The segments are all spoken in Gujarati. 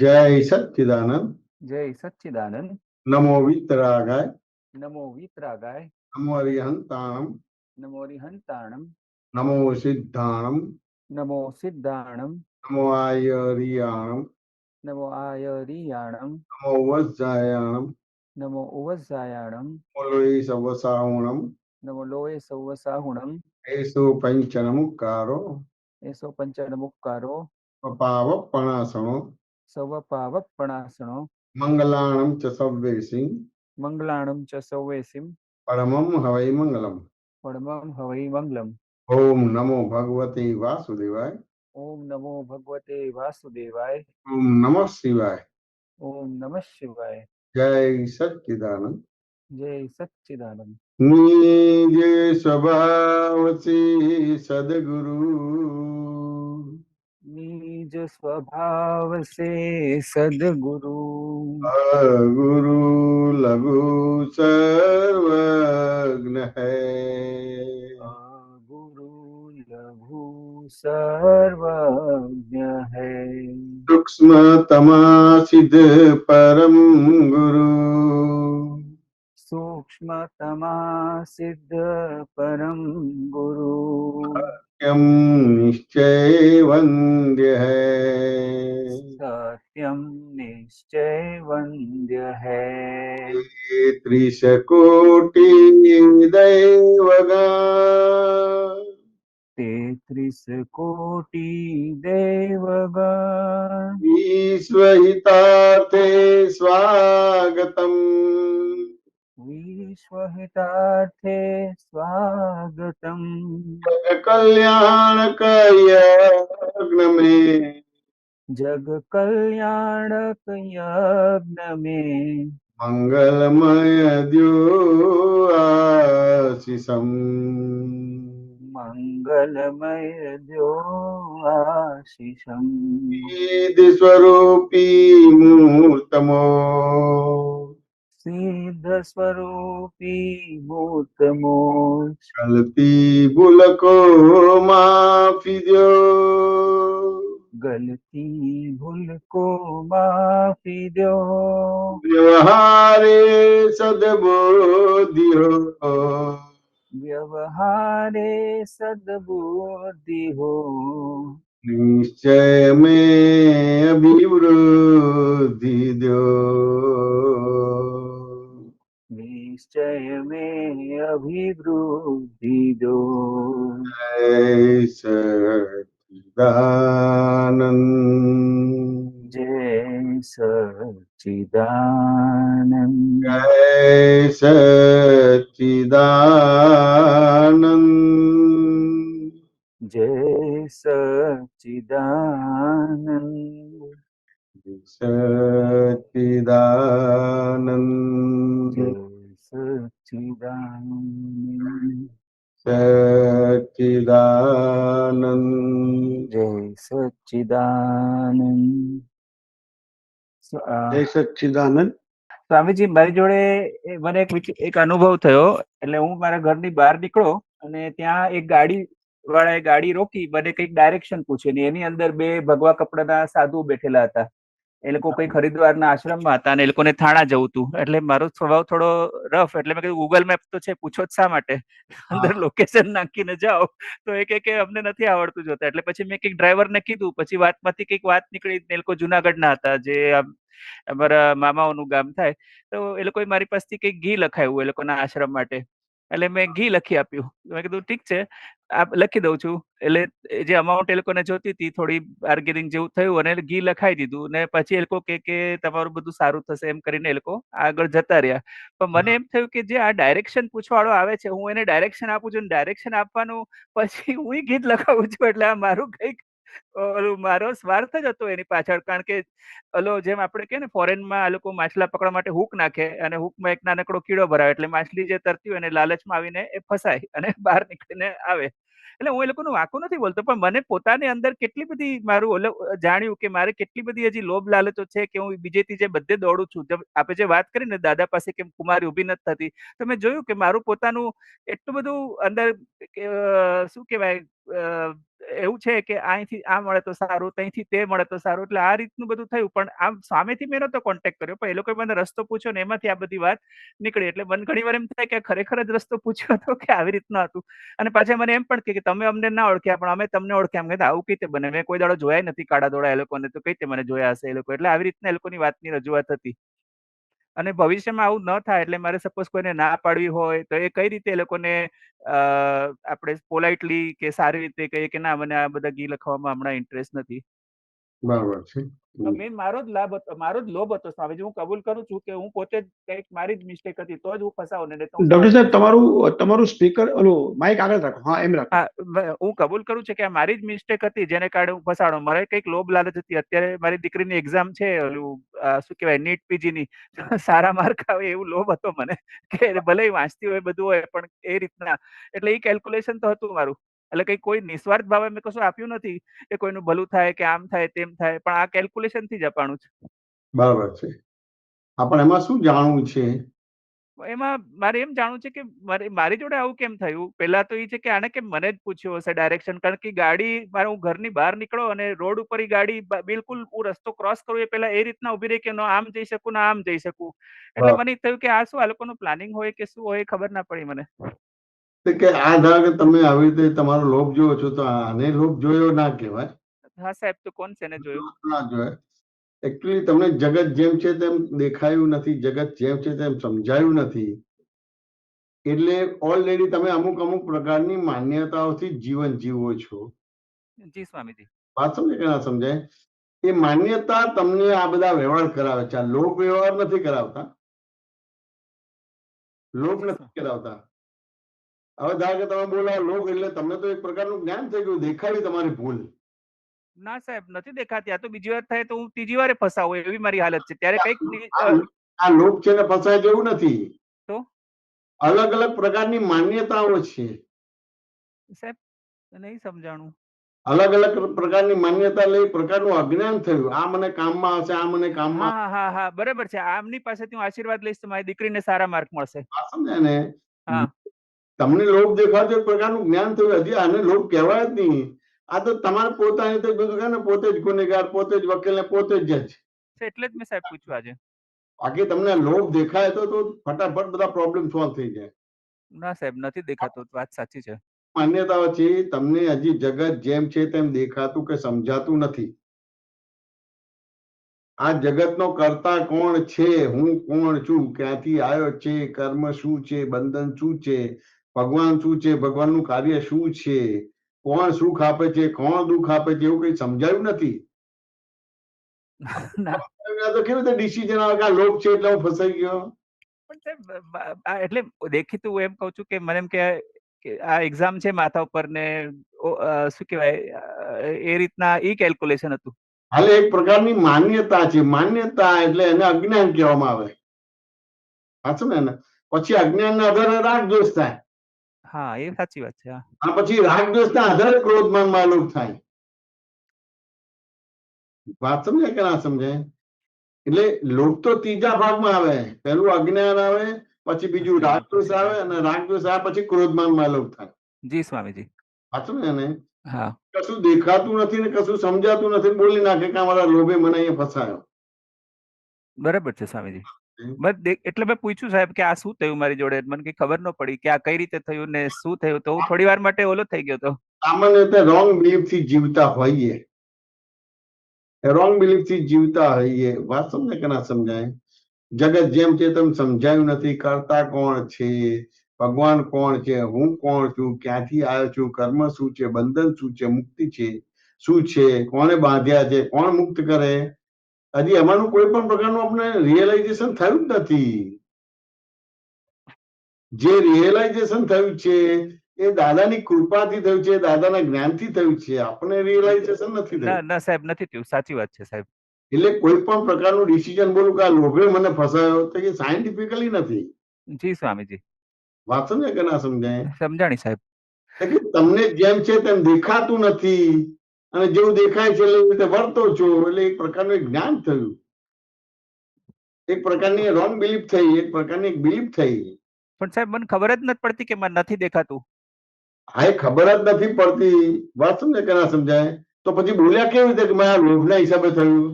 जय सच्चिदानंद। जय सच्चिदानंद। नमो वीतरागाय। नमो वीतरागाय। नमो अरिहंताणम। नमो रिहंताणम। नमो सिद्धाणम। नमो सिद्धाणम। नमो आयरियाणम। नमो आयरियाणम। नमो वज्जायाणम। नमो उवज्जायाणम। नमो लोई सवसाहुणम। नमो लोये सौवसाहुणम। एसो पंचनमुक्कारो। एसो पंचनमुक्कारो। पपावपणासनो। सवपावपणासनो। मंगलाणम च सव्वेसिं। मंगलाणं च सौवेसिं। परमं हवै मंगलम। परमं हवै मंगलम्। ओम नमो भगवते वासुदेवाय। ओम नमो भगवते वासुदेवाय। ओम नमः शिवाय। ओम नमः शिवाय। जय सच्चिदानंद। जय सच्चिदानंद। निज स्वभाव से सदगुरु। निज स्वभाव से सदगुरु। गुरु लघु सर्वज्ञ है। गुरु लघु सर्वज्ञ है। सूक्ष्मतमा सिद्ध परम गुरु। सूक्ष्मतमा सिद्ध परम गुरु। यम निश्चय वन्द्य है। सत्यम निश्चय वन्द्य है। त्रिशकोटि दैवगा। 33 कोटि देवगण। विश्वहितार्थे स्वागतम्। विश्वहितार्थे स्वागतम्। कल्याणक यज्ञ में। जग कल्याणक यज्ञ में। मंगलमय द्यो आशीषम्। मंगलमय द्यो आशीषम्। सिद्ध स्वरूपी मूर्तमो। सिद्ध स्वरूपी मूर्तमोक्ष। गलती भूल को माफी दो। गलती भूल को माफी दो। व्यवहारे सद्बुद्धि हो। व्यवहारे सद्बुद्धि हो। निश्चय में अभिवृद्धि दो। निश्चय में अभिवृद्धि दो। जय सच्चिदानंद। जय सच्चिदानंद। जय सच्चिदानंद। जय सच्चिदानंद। सच्चिदानंद। जय सच्चिदानंद। सच्चिदानंद। जय सच्चिदानंद। जय सच्चिदानंद। સ્વામીજી મારી જોડે મને એક અનુભવ થયો. એટલે હું મારા ઘરની બહાર નીકળો અને ત્યાં એક ગાડી વાળાએ ગાડી રોકી, મને કંઈક ડાયરેક્શન પૂછ્યું ને એની અંદર બે ભગવા કપડાના સાધુ બેઠેલા હતા. એ લોકો કોઈ હરિદ્વારના આશ્રમમાં હતા અને એ લોકોને થાણા જવું હતું. એટલે મારો સ્વભાવ થોડો રફ, એટલે મેં કીધું ગૂગલ મેપ તો છે, પૂછો જ શા માટે, અંદર લોકેશન નાખીને જાઓ. તો એ કે અમને નથી આવડતું જોતા. એટલે પછી મેં કંઈક ડ્રાઈવરને કીધું, પછી વાતમાંથી કંઈક વાત નીકળી. એ લોકો જુનાગઢના હતા, જે અમારા મામાઓનું ગામ થાય. તો એ લોકોએ મારી પાસેથી કંઈક ઘી લખાયું એ લોકોના આશ્રમ માટે. એટલે મેં ઘી લખી આપ્યું. મેં કીધું ઠીક છે, આપ લખી દઉં છું. એટલે જે અમાઉન્ટ એ લોકોને જોતી હતી, થોડી બાર્ગેનિંગ જેવું થયું અને ઘી લખાઈ દીધું. ને પછી એ લોકો કે તમારું બધું સારું થશે એમ કરીને એ લોકો આગળ જતા રહ્યા. પણ મને એમ થયું કે જે આ ડાયરેક્શન પૂછવાવાળો આવે છે, હું એને ડાયરેક્શન આપું છું, ડાયરેક્શન આપવાનું પછી હું ગીત લખાવું છું. એટલે આ મારું કંઈક મારો સ્વાર્થ જ હતો એની પાછળ. કારણ કે ઓલો જેમ આપણે કે ને ફોરેનમાં આ લોકો માછલા પકડવા માટે હુક નાખે અને હુકમાં એક નાનકડો કીડો ભરાવે, એટલે માછલી જે તરતી હોય એને લાલચમાં આવીને એ ફસાય અને બહાર નીકળીને આવે. એટલે હું એ લોકોનું વાંકું નથી બોલતો, પણ મને પોતાની અંદર કેટલી બધી મારું જાણ્યું કે મારે કેટલી બધી હજી લોભ લાલચો છે કે હું બીજે ત્રીજે બધે દોડું છું. આપણે જે વાત કરી ને દાદા પાસે કેમ કુમારી ઉભી નથી થતી, તો મેં જોયું કે મારું પોતાનું એટલું બધું અંદર શું કહેવાય એવું છે કે અહીંથી આ મળે તો સારું, ત્યાંથી તે મળે તો સારું, એટલે આ રીતનું બધું થયું. પણ આમ સામેથી મેં નતો કોન્ટેક્ટ કર્યો, પણ એ લોકોએ મને રસ્તો પૂછ્યો ને એમાંથી આ બધી વાત નીકળી. એટલે મને ઘણી વાર એમ થાય કે ખરેખર જ રસ્તો પૂછ્યો હતો કે આવી રીતના હતું. અને પાછા મને એમ પણ કે તમે અમને ના ઓળખ્યા પણ અમે તમને ઓળખ્યા. એમ કહેતા આવું કઈ રીતે બને, મેં કોઈ દાડો જોયા નથી કાળા ધોળા એ લોકોને, તો કઈ રીતે મને જોયા હશે એ લોકો. એટલે આવી રીતના એ લોકોની વાતની રજૂઆત હતી. અને ભવિષ્યમાં આવું ન થાય એટલે મારે સપોઝ કોઈને ના પાડવી હોય તો એ કઈ રીતે એ લોકોને આપણે પોલાઇટલી કે સારી રીતે કહીએ કે ના, મને આ બધા ગી લખવામાં હમણાં ઇન્ટરેસ્ટ નથી. બરાબર છે. મેં મારો જ લાભ હતો, મારો જ લોભ હતો સ્વામીજી. હું કબૂલ કરું છું કે હું પોતે જ કંઈક મારી જ મિસ્ટેક હતી, તો જ હું ફસાવો ને તો હું ડોક્ટર સાહેબ, સાવ તમારું સ્પીકર ઓલું માઇક આગળ રાખો. હા, એમ રાખો. હા, હું કબૂલ કરું છું કે આ મારી જ મિસ્ટેક હતી જેને કારણે હું ફસાણો. મારે કંઈક લોભ લાલચ હતી. અત્યારે મારી દીકરીની એક્ઝામ છે, ઓલું શું કહેવાય, નીટ પીજીની. સારા માર્ક આવે એવું લોભ હતો મને કે ભલે વાંચતી હોય બધું હોય પણ એ રીતના. એટલે એ કેલ્ક્યુલેશન તો હતું મારું. એટલે કઈ કોઈ નિસ્વાર્થ ભાવે મેં કશું આપ્યું નથી કે કોઈનું ભલું થાય કે આમ થાય તેમ થાય, પણ આ કેલ્ક્યુલેશન થી જ અપાણું છે. બરાબર છે. આપણે એમાં શું જાણવું છે? એમાં મારે એમ જાણવું છે કે મારી જોડે આવું કેમ થયું. પહેલા તો એ છે કે આને કે મને જ પૂછ્યું હશે ડાયરેક્શન, કારણ કે ગાડી મારે, હું ઘરની બહાર નીકળો અને રોડ ઉપર ગાડી બિલકુલ હું રસ્તો ક્રોસ કરું એ પહેલા એ રીતના ઉભી રહી કે ન આમ જઈ શકું ના આમ જઈ શકું. એટલે મને થયું કે આ શું આ લોકોનું પ્લાનિંગ હોય કે શું હોય, ખબર ના પડી મને. કે આ ધારો કે તમે આવી રીતે તમારો લોભ જોયો છો, તો આને લોભ જોયો ના કહેવાય. હા સાહેબ, તો કોણ છે ને જોયું? ના જોવાય. એકચ્યુઅલી તમને જગત જેમ છે તેમ દેખાયું નથી, જગત જેમ છે તેમ સમજાયું નથી. એટલે ઓલરેડી તમે અમુક અમુક પ્રકારની માન્યતાઓથી જીવન જીવો છો. જી સ્વામીજી. વાત સમજે કે ના સમજાય? એ માન્યતા તમને આ બધા વ્યવહાર કરાવે છે. આ લોભ વ્યવહાર નથી કરાવતા, લોભ નથી કરાવતા. હવે ધારો કે તમે બોલા લોભ, એટલે તમને તો એક પ્રકારનું જ્ઞાન થઈ ગયું, દેખાડી તમારી ભૂલ. ના સાહેબ, નથી દેખાતી. આ તો બીજી વાર થાય તો હું ત્રીજી વારે ફસાવું એવી મારી હાલત છે. ત્યારે કઈક આ લોભ છે ને ફસાય જેવું નથી. તો અલગ અલગ પ્રકારની માન્યતાઓ છે સાહેબ, નહીં સમજાણું. અલગ અલગ પ્રકારની માન્યતા લઈ પ્રકારનું અજ્ઞાન થયું. આ મને કામમાં આવશે, આ મને કામમાં. હા હા હા, બરાબર છે. આમની પાસેથી હું આશીર્વાદ લઈશ તો મારી દીકરીને સારા માર્ક મળશે. સમજાય ને? હા, તમને લોભ દેખાતો એક પ્રકારનું જ્ઞાન થયું. હજી આને લોભ કહેવાય જ નહીં. આ તો તમારે પોતાની તો બધું કહે ને, પોતે જ ગુનેગાર, પોતે જ વકીલ ને પોતે જ જજ. એટલે જ મેં સાહેબ પૂછ્યું આજે. બાકી તમને લોભ દેખાય તો ફટાફટ બધા પ્રોબ્લેમ સોલ્વ થઈ જાય. ના સાહેબ, નથી દેખાતો. વાત સાચી છે. માન્યતાઓ છે, તમને હજી જગત જેમ છે તેમ દેખાતું કે સમજાતું નથી. આ જગતનો કર્તા કોણ છે, હું કોણ છું, ક્યાંથી આવ્યો છે, કર્મ શું છે, બંધન શું છે, ભગવાન શું છે, ભગવાનનું કાર્ય શું છે, કોણ સુખ આપે છે, કોણ દુઃખ આપે છે, એવું કઈ સમજાયું નથી. ના તો કેવી રીતે ડિસિઝન આવે કે આ લોભ છે એટલે હું ફસાઈ ગયો? પણ સાહેબ, એટલે દેખીતું હું એમ કઉ છું કે મને એમ કે આ એક્ઝામ છે માથા ઉપર ને શું કહેવાય, એ રીતના ઈ કેલ્ક્યુલેશન હતું. હાલે એક પ્રકારની માન્યતા છે. માન્યતા એટલે એને અજ્ઞાન કહેવામાં આવે. સાચું ને? પછી અજ્ઞાનના આધારે રાગ દ્વેષ થાય. હા, એ સાચી વાત છે. આ પછી રાગ દ્વેષના આધારે ક્રોધમાન માલુમ થાય. વાત સમજાય કે ના સમજાય? એટલે લોભ તો ત્રીજા ભાગમાં આવે. પહેલું અજ્ઞાન આવે, પછી બીજું રાગ દ્વેષ આવે, અને રાગ દ્વેષ આવે પછી ક્રોધમાન માલુમ થાય. જી સ્વામીજી. સાચું ને? હા, કશું દેખાતું નથી ને કશું સમજાતું નથી, બોલી નાખે કે અમારા લોભે મને અહીંયા ફસાયો. બરાબર છે સ્વામીજી. બસ એટલે મેં પૂછ્યું સાહેબ કે આ શું થયું મારી જોડે. મને કઈ ખબર ન પડી કે આ કઈ રીતે થયું ને શું થયું, તો હું થોડી વાર માટે ઓલો થઈ ગયો હતો. સામાન્ય રીતે રોંગ બિલીફ થી જીવતા હોઈએ. રોંગ બિલીફ થી જીવતા હોઈએ. વાત સમજે કે ના સમજાય? જગત જેમ છે તેમ સમજાયું નથી. કરતા કોણ છે, ભગવાન કોણ છે, હું કોણ છું, ક્યાંથી આવ્યો છું, કર્મ શું છે, બંધન શું છે, મુક્તિ છે શું છે, કોને બાંધ્યા છે, કોણ મુક્ત કરે, હજી એમાંનું કોઈ પણ પ્રકારનું આપણે રિયલાઇઝેશન થયું જ નથી. જે રિયલાઇઝેશન થયું છે એ દાદાની કૃપાથી થયું છે, દાદાના જ્ઞાનથી થયું છે. આપણે રિયલાઇઝેશન નથી થયું. ના સાહેબ, નથી થયું. સાચી વાત છે સાહેબ. એટલે કોઈ પણ પ્રકારનું ડિસિઝન બોલું કે આ લોભે મને ફસાયો, તો એ સાયન્ટિફિકલી નથી. જી સ્વામીજી. વાત સમજાય કે ના સમજાય? સમજાણી સાહેબ. તમને જેમ છે તેમ દેખાતું નથી, અને જેવું દેખાય છે એવી રીતે વર્તો છો. એટલે એક પ્રકારનું જ્ઞાન થયું, એક પ્રકારની રોંગ બિલીફ થઈ, એક પ્રકારની બિલીફ થઈ. પણ સાહેબ મને ખબર જ નથી પડતી કે મને નથી દેખાતું. આ એ ખબર જ નથી પડતી. વાત સમજે કે ના સમજાય? તો પછી બોલ્યા કેવી રીતે કે મેં આ લોભના હિસાબે થયું?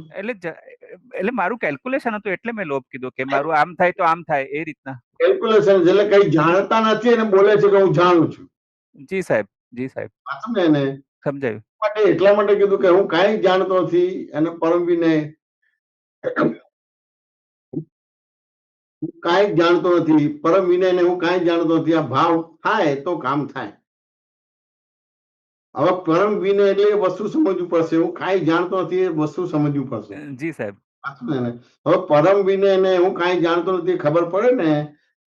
એટલે મારું કેલ્ક્યુલેશન હતું એટલે મેં લોભ કીધું કે મારું આમ થાય તો આમ થાય એ રીતના. કેલ્ક્યુલેશન એટલે કઈ જાણતા નથી અને બોલે છે કે હું જાણું છું. જી સાહેબ, જી સાહેબ, વાત સમજે ને? સમજાયું. માટે એટલા માટે કીધું કે હું કાંઈ જાણતો નથી અને પરમ વિનય હું કાંઈ જાણતો નથી, પરમ વિનયને હું કાંઈ જાણતો નથી. આ ભાવ થાય તો કામ થાય. હવે પરમ વિનય એટલે એ વસ્તુ સમજવું પડશે. હું કાંઈ જાણતો નથી એ વસ્તુ સમજવું પડશે. જી સાહેબ, સાચું ને? હવે પરમ વિનયને હું કાંઈ જાણતો નથી ખબર પડે ને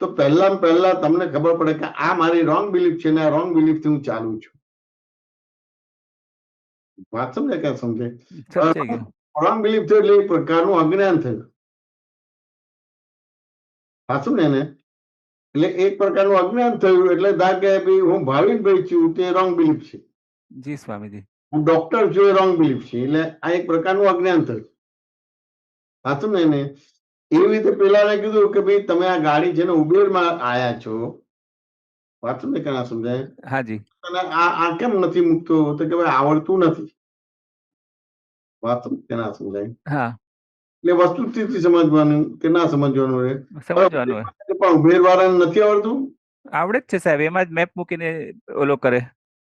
તો પહેલા તમને ખબર પડે કે આ મારી રોંગ બિલીફ છે ને આ રોંગ બિલીફ થી હું ચાલુ છું. વાત સમજે કે સમજે? સમજાઈ ગયું. રોંગ બિલીફ થયું એટલે એક પ્રકારનું અજ્ઞાન થયું. સાચું ને? એટલે એક પ્રકારનું અજ્ઞાન થયું એટલે ધાકે ભાઈ હું ભાવિનભાઈ છું તે રોંગ બિલીફ છે. જી સ્વામીજી. હું ડોક્ટર છું એ રોંગ બિલીફ છે. એટલે આ એક પ્રકારનું અજ્ઞાન થયું. સાચું ને? એવી રીતે પેલાને કીધું કે ભાઈ તમે આ ગાડી છે ને ઉબેરમાં આયા છો. વાત સમજે કે ના સમજાય? હાજી. અને આ કેમ નથી મૂકતો? તો કે ભાઈ આવડતું નથી. વાત સમજે કે ના સમજાય? હા, એટલે વસ્તુથી સમજવાનું કે ના સમજવાનું રે સમજવાનું હોય. પણ ઉમેરવાળાને નથી આવડતું. આવડે જ છે સાહેબ, એમાં જ મેપ મૂકીને ઓલો કરે.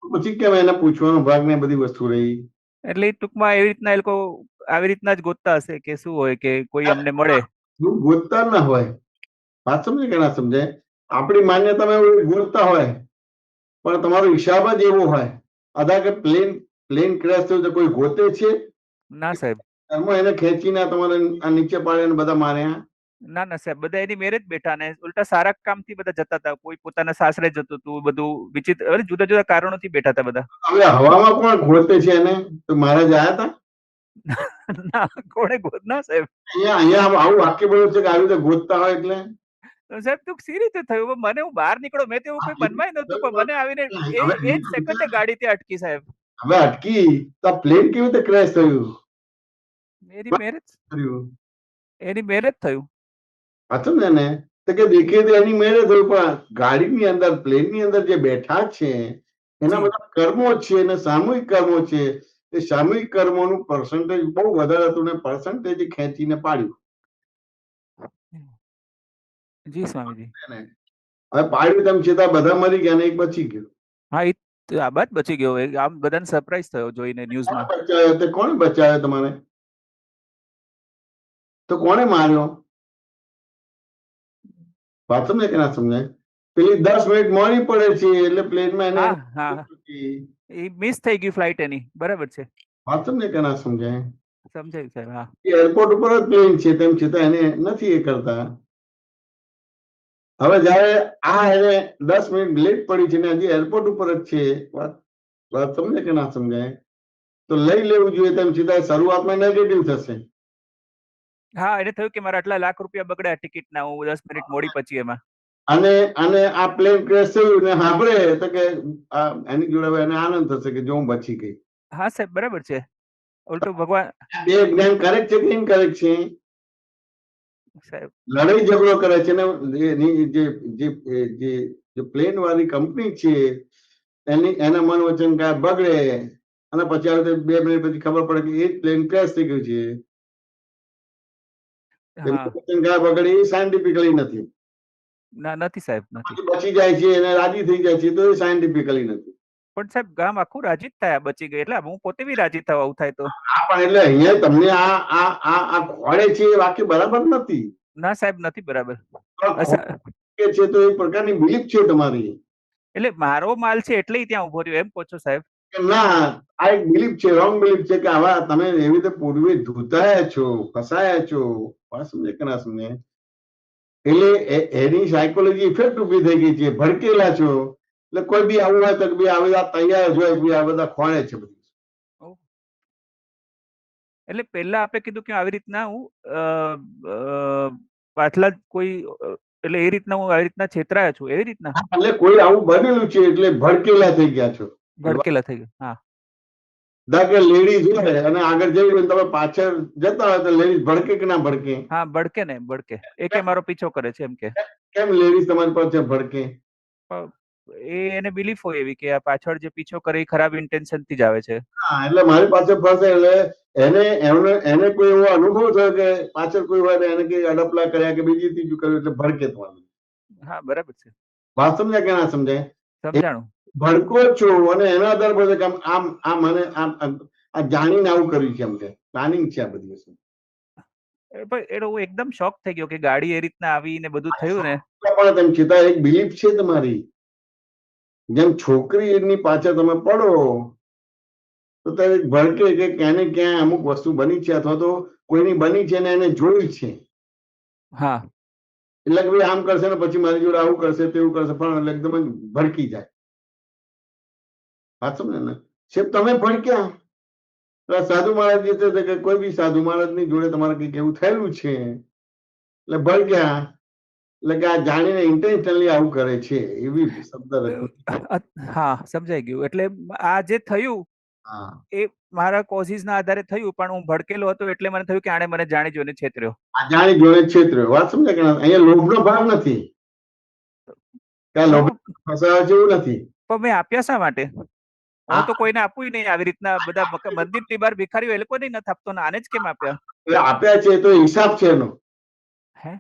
પછી કેમ એને પૂછવાનો ભાગ ને બધી વસ્તુ રહી? એટલે એ ટૂંકમાં એવી રીતના એ લોકો આવી રીતના જ ગોતતા હશે કે શું હોય કે કોઈ અમને મળે. ગોતતા ના હોય. વાત સમજે કે ના સમજાય? આપણી માન્યતામાં એવું ગોતતા હોય પણ તમારો હિસાબ જ એવો હોય. અદા કે પ્લેન ક્રેશ થયું તો કોઈ ગોતે છે? ના સાહેબ, એમાં એને ખેંચીને તમારે આ નીચે પાડીને બધા માર્યા? ના સાહેબ, બધા એની મેરે જ બેઠા ને ઉલટા સારા કામથી બધા જતા હતા. કોઈ પોતાના સાસરે જતું હતું, બધું વિચિત્ર જુદા જુદા કારણોથી બેઠા હતા બધા. હવે હવામાં કોણ ગોતે છે એને? તો મહારાજ આયા હતા? ના, કોણે ગોત ના સાહેબ. અહીંયા આવું વાક્ય બોલ્યું છે કે આવી રીતે ગોતતા હોય એટલે સાહેબ તું સી રીતે થયું? મને હું બહાર નીકળો મેં તેવું કોઈ મનમાં નહોતું પણ મને આવીને એ જ સેકન્ડે ગાડી ત્યાં અટકી સાહેબ. હવે અટકી તો પ્લેન કેવી રીતે ક્રેશ થયું? એની મેરેજ થયું એની મેરેજ થયું. હતું ને તો કે દેખીએ તો એની મેળે થયું પણ ગાડીની અંદર પ્લેનની અંદર જે બેઠા છે એના બધા કર્મો છે અને સામૂહિક કર્મો છે. એ સામૂહિક કર્મોનું પર્સન્ટેજ બહુ વધારે હતું ને પર્સન્ટેજ ખેંચીને પાડ્યું. જી સ્વામીજી. હવે પાડ્યું તેમ છતાં બધા મરી ગયા ને એક બચી ગયો. હા, એ આ બાદ બચી ગયો. આમ બધાને સરપ્રાઈઝ થયો જોઈને ન્યૂઝમાં. બચાવ્યો તે કોણ બચાવ્યો તમારે? તો કોણે માર્યો? વાત સમજે કે ના સમજાય? પેલી 10 મિનિટ મોડી પડે છે એટલે પ્લેનમાં એને હા, એ મિસ થઈ ગઈ ફ્લાઇટ એની. બરાબર છે. વાત સમજે કે ના સમજાય? સમજાયું સાહેબ. હા, એરપોર્ટ ઉપર જ પ્લેન છે તેમ છતાં એને નથી એ કરતા. હવે જયારે આ એને 10 મિનિટ લેટ પડી છે ને હજી એરપોર્ટ ઉપર જ છે. વાત સમજે કે ના સમજાય? તો લઈ લેવું જોઈએ તેમ છતાં શરૂઆતમાં નેગેટિવ થશે. હા, એને થયું કે મારા આટલા લાખ રૂપિયા બગડ્યા ટિકિટ ના, હું 10 મિનિટ મોડી પછી એમાં. અને આ પ્લેન ક્રેશ થયું ને સાંભળે તો કે એની જોડે એને આનંદ થશે કે જો હું બચી ગઈ. હા સાહેબ, બરાબર છે. ઉલટું ભગવાન બે જ્ઞાન કરેક્ટ છે કે ઇનકરેક્ટ છે? સાહેબ લડાઈ ઝઘડો કરે છે ને જે પ્લેન વાળી કંપની છે એના મન વચન કાંઈ બગડે અને પછી આવે 2 મિનિટ પછી ખબર પડે કે એ જ પ્લેન ક્રેશ થઈ ગયું છે. વચન કાંઈ બગડે એ સાયન્ટિફિકલી નથી. ના, નથી સાહેબ, નથી. બચી જાય છે અને રાજી થઈ જાય છે તો એ સાયન્ટિફિકલી નથી. પણ સાહેબ ગામ આખું રાજી જ થાય બચી ગઈ એટલે હું પોતે બી રાજી થવા આવું થાય તો. હા પણ એટલે અહીંયા તમને આ ખોળે છે એ વાક્ય બરાબર નથી. ના સાહેબ, નથી બરાબર. છે તો એક પ્રકારની બિલીફ છે તમારી. એટલે મારો માલ છે એટલે ત્યાં ઉભો રહ્યો એમ પૂછો સાહેબ? ના, આ એક બિલીફ છે, રોંગ બિલીફ છે કે આવા તમે એવી રીતે પૂર્વે ધૂતાયા છો, ફસાયા છો. વાત સમજે કે ના સમજે? એટલે એની સાયકોલોજી ઇફેક્ટ ઉભી થઈ ગઈ છે, ભડકેલા છો. એટલે કોઈ બી આવું હોય તો બી આ તૈયાર જ હોય આ બધા ખોળે છે બધું. એટલે પહેલા આપે કીધું કે આવી રીતના હું પાછલા કોઈ એટલે એ રીતના હું આવી રીતના છેતરાયા છું એવી રીતના. એટલે કોઈ આવું બનેલું છે એટલે ભડકેલા થઈ ગયા છો. ભડકેલા થઈ ગયા. હા, દાખલે લેડીઝ હોય અને આગળ જઈ હોય તમે પાછળ જતા હોય તો લેડીઝ ભડકે કે ના ભડકે? હા, ભડકે ને ભડકે. એ કે મારો પીછો કરે છે એમ કે. કેમ લેડીઝ તમારી પાસે ભડકે? એને બિલીફ હોય એવી કે આ પાછળ જે પીછો કરે એ ખરાબ ઇન્ટેન્શન થી જ આવે છે. હા, એટલે મારી પાસે ફસે એટલે એને કોઈ એવો અનુભવ થયો કે પાછળ કોઈ હોય એને કઈ અડપલા કર્યા કે બીજી ત્રીજું કર્યું એટલે ભડકે થવાનું. હા, બરાબર છે, વાત સમજાય કે ના સમજાય? સમજાણું. ભડકો જ છું અને એના આધાર પર કે આમ આમ મને આ જાણીને આવું કર્યું છે, એમ કે પ્લાનિંગ છે આ બધી વસ્તુ. પણ એનો હું એકદમ શોક થઈ ગયો કે ગાડી એ રીતના આવી ને બધું થયું ને. પણ તેમ છતાં એક બિલીફ છે તમારી, જેમ છોકરીની પાછળ તમે પડો તો તે ભડકે કે ક્યાં ને ક્યાં અમુક વસ્તુ બની છે અથવા તો કોઈની બની છે ને એને જોઈ છે. હા, એટલે કે ભાઈ આમ કરશે ને પછી મારી જોડે આવું કરશે તેવું કરશે પણ એકદમ જ ભડકી જાય. વાત સમજે ને? તમે ભડક્યા સાધુ મહારાજ જે કે કોઈ બી સાધુ મહારાજ ની જોડે તમારે કઈક એવું થયેલું છે એટલે ભડક્યા એટલે કે આ જાણીને ઇન્ટેન્શનલી આવું કરે છે એવી શબ્દ રચના. હા, સમજાઈ ગયું. એટલે આ જે થયું હા, એ મારા કોઝિસ ના આધારે થયું, પણ હું ભડકેલો હતો એટલે મને થયું કે આણે મને જાણી જોઈને છેતર્યો. આ જાણી જોડે છેતર્યો. વાત સમજે કે અહીંયા લોભનો ભાવ નથી, ત્યાં લોભ ફસાવા જેવું નથી. પણ મેં આપ્યા શા માટે? હું તો કોઈને આપું નહીં આવી રીતના. બધા મંદિર ની બહાર ભિખારીઓ એ લોકો નહીં નથી આપતો ને, આને જ કેમ આપ્યા? આપ્યા છે તો હિસાબ છે એનો. હે?